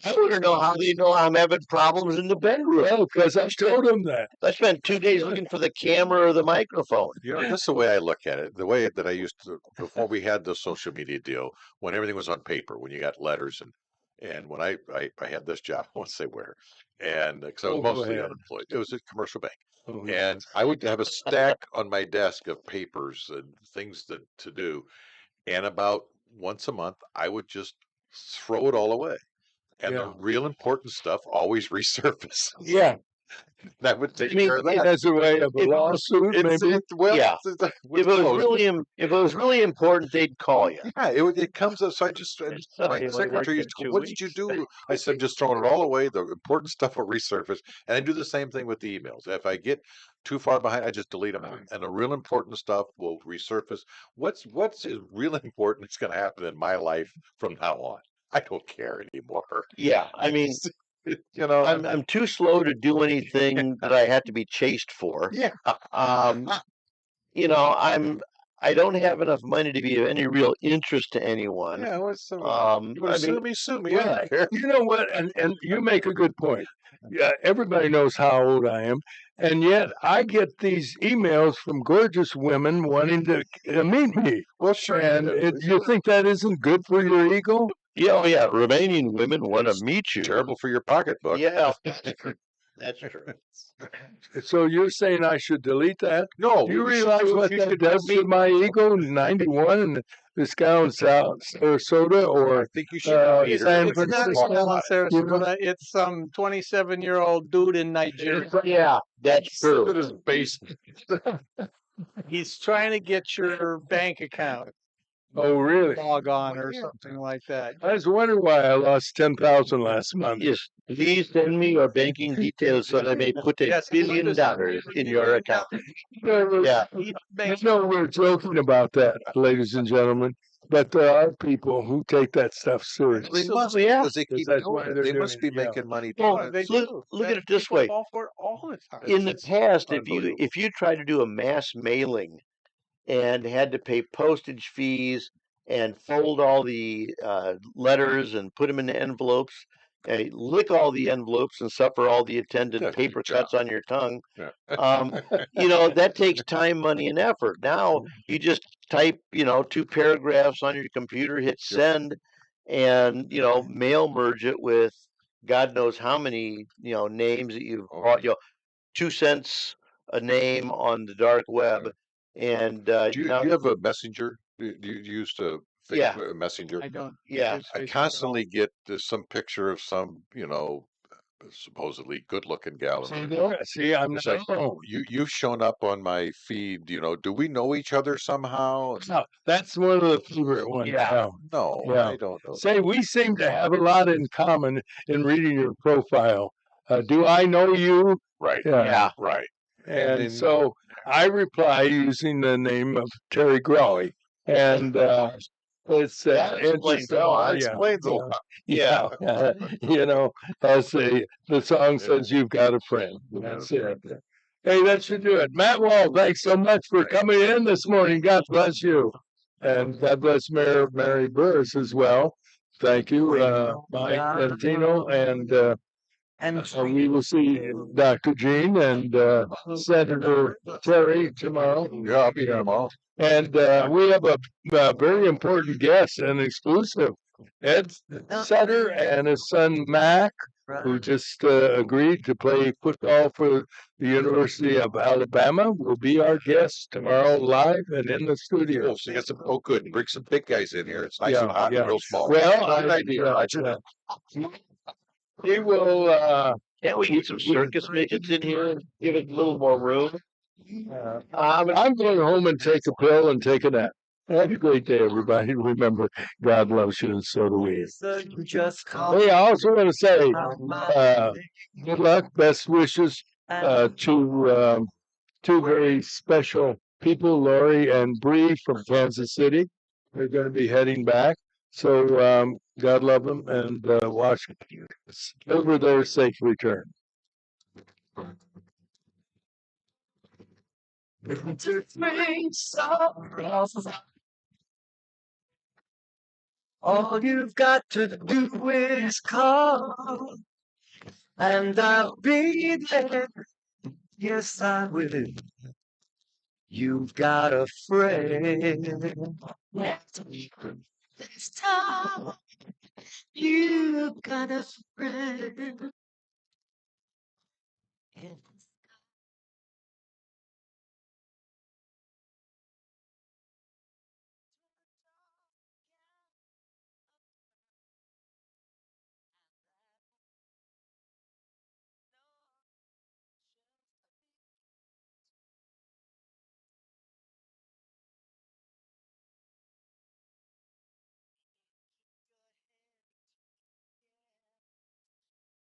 I want to know how they know I'm having problems in the bedroom. Well, because I told them that. I spent 2 days looking for the camera or the microphone. This is the way I look at it. The way that I used to before we had the social media deal, when everything was on paper, when you got letters and when I had this job, I won't say where, and because I was Oh, go mostly ahead. unemployed, it was a commercial bank, Oh, yeah. and I would have a stack on my desk of papers and things to do, and about once a month I would just throw it all away, and Yeah. the real important stuff always resurfaces. Yeah, That would take I mean, care of that. as a way of a It- lawsuit, maybe. Yeah. If it was really important, they'd call you. Yeah, it comes up. So my only secretary worked used for to, 2 what did you do? I said, just throwing it all away. The important stuff will resurface. And I do the same thing with the emails. If I get too far behind, I just delete them. And the real important stuff will resurface. What's is really important is going to happen in my life from now on. I don't care anymore. Yeah, I mean, I'm too slow to do anything that I had to be chased for. Yeah. I don't have enough money to be of any real interest to anyone. Yeah, what's the, Um, you want I to mean, sue me? Sue me. Well, I don't care. you know what? And you make a good point. Yeah, everybody knows how old I am, and yet I get these emails from gorgeous women wanting to meet me. Well, sure. And you think that isn't good for your ego? Yeah, oh yeah, Romanian women want to meet you. Terrible for your pocketbook. Yeah, that's true. So you're saying I should delete that? No, Do you should realize do- what you that should does to my ego? 91, and this guy in Sarasota, I or think you should. Peter. San It's not Francisco. Alan You know? Sarasota. It's some 27-year-old dude in Nigeria. Yeah, that's Look at true. his basement. He's trying to get your bank account Oh, really? log on or something like that. I was wondering why I lost 10,000 last month. Yes, please send me your banking details so that I may put Yes, $1 billion in your account. Yeah. I know we're joking about that, ladies and gentlemen, but there are people who take that stuff seriously. They must, yeah. because they keep That's why doing it. they're They must be doing it, yeah. making money. Well, doing it. They look- do. look at That it this people way. fall for it all the time. In the It's past, unbelievable. if you tried to do a mass mailing and had to pay postage fees and fold all the letters and put them in envelopes, lick all the envelopes and suffer all the attendant Good paper job. cuts on your tongue. Yeah. That takes time, money, and effort. Now you just type, 2 paragraphs on your computer, hit send, and mail merge it with God knows how many names that you've bought. 2 cents a name on the dark web, and Do you have a messenger? Do you use to Yeah. Facebook Messenger? I don't. Yeah. use I Facebook at constantly get some picture of some, supposedly good-looking gal. See there? See, I'm It's not like, alone. you've shown up on my feed. Do we know each other somehow? No, that's one of the favorite ones. Yeah. No, Yeah. I don't know. Say, we seem to have a lot in common in reading your profile. Do I know you? Right. Yeah. Right. And then- so I reply using the name of Terry Grawley. And it's That explains interesting. a lot. Yeah, Explains a yeah, lot. yeah. As the song says, you've got a friend. That's it. Hey, that should do it. Matt Wall, thanks so much for coming in this morning. God bless you. And God bless Mayor Mary Burress as well. Thank you, Mike and Tino. And we will see Dr. Jean and Senator Terry tomorrow. Yeah, I'll be here tomorrow. And we have a very important guest, an exclusive. Ed Sutter and his son Mac, who just agreed to play football for the University of Alabama, will be our guest tomorrow live and in the studio. Oh, so you got some. Oh, good. Bring some big guys in here. It's nice and hot and real small. Well, Good idea. he will. Can't we get some circus midgets in here and give it a little more room? I'm going home and take a pill and take a nap. Have a great day, everybody. Remember, God loves you, and so do we. Hey, I also want to say good luck, best wishes to two very special people, Lori and Bree from Kansas City. They're going to be heading back. So God love them and watch over their safe return. All you've got to do is call, and I'll be there. Yes, I will. You've got a friend. This time, you've got a friend.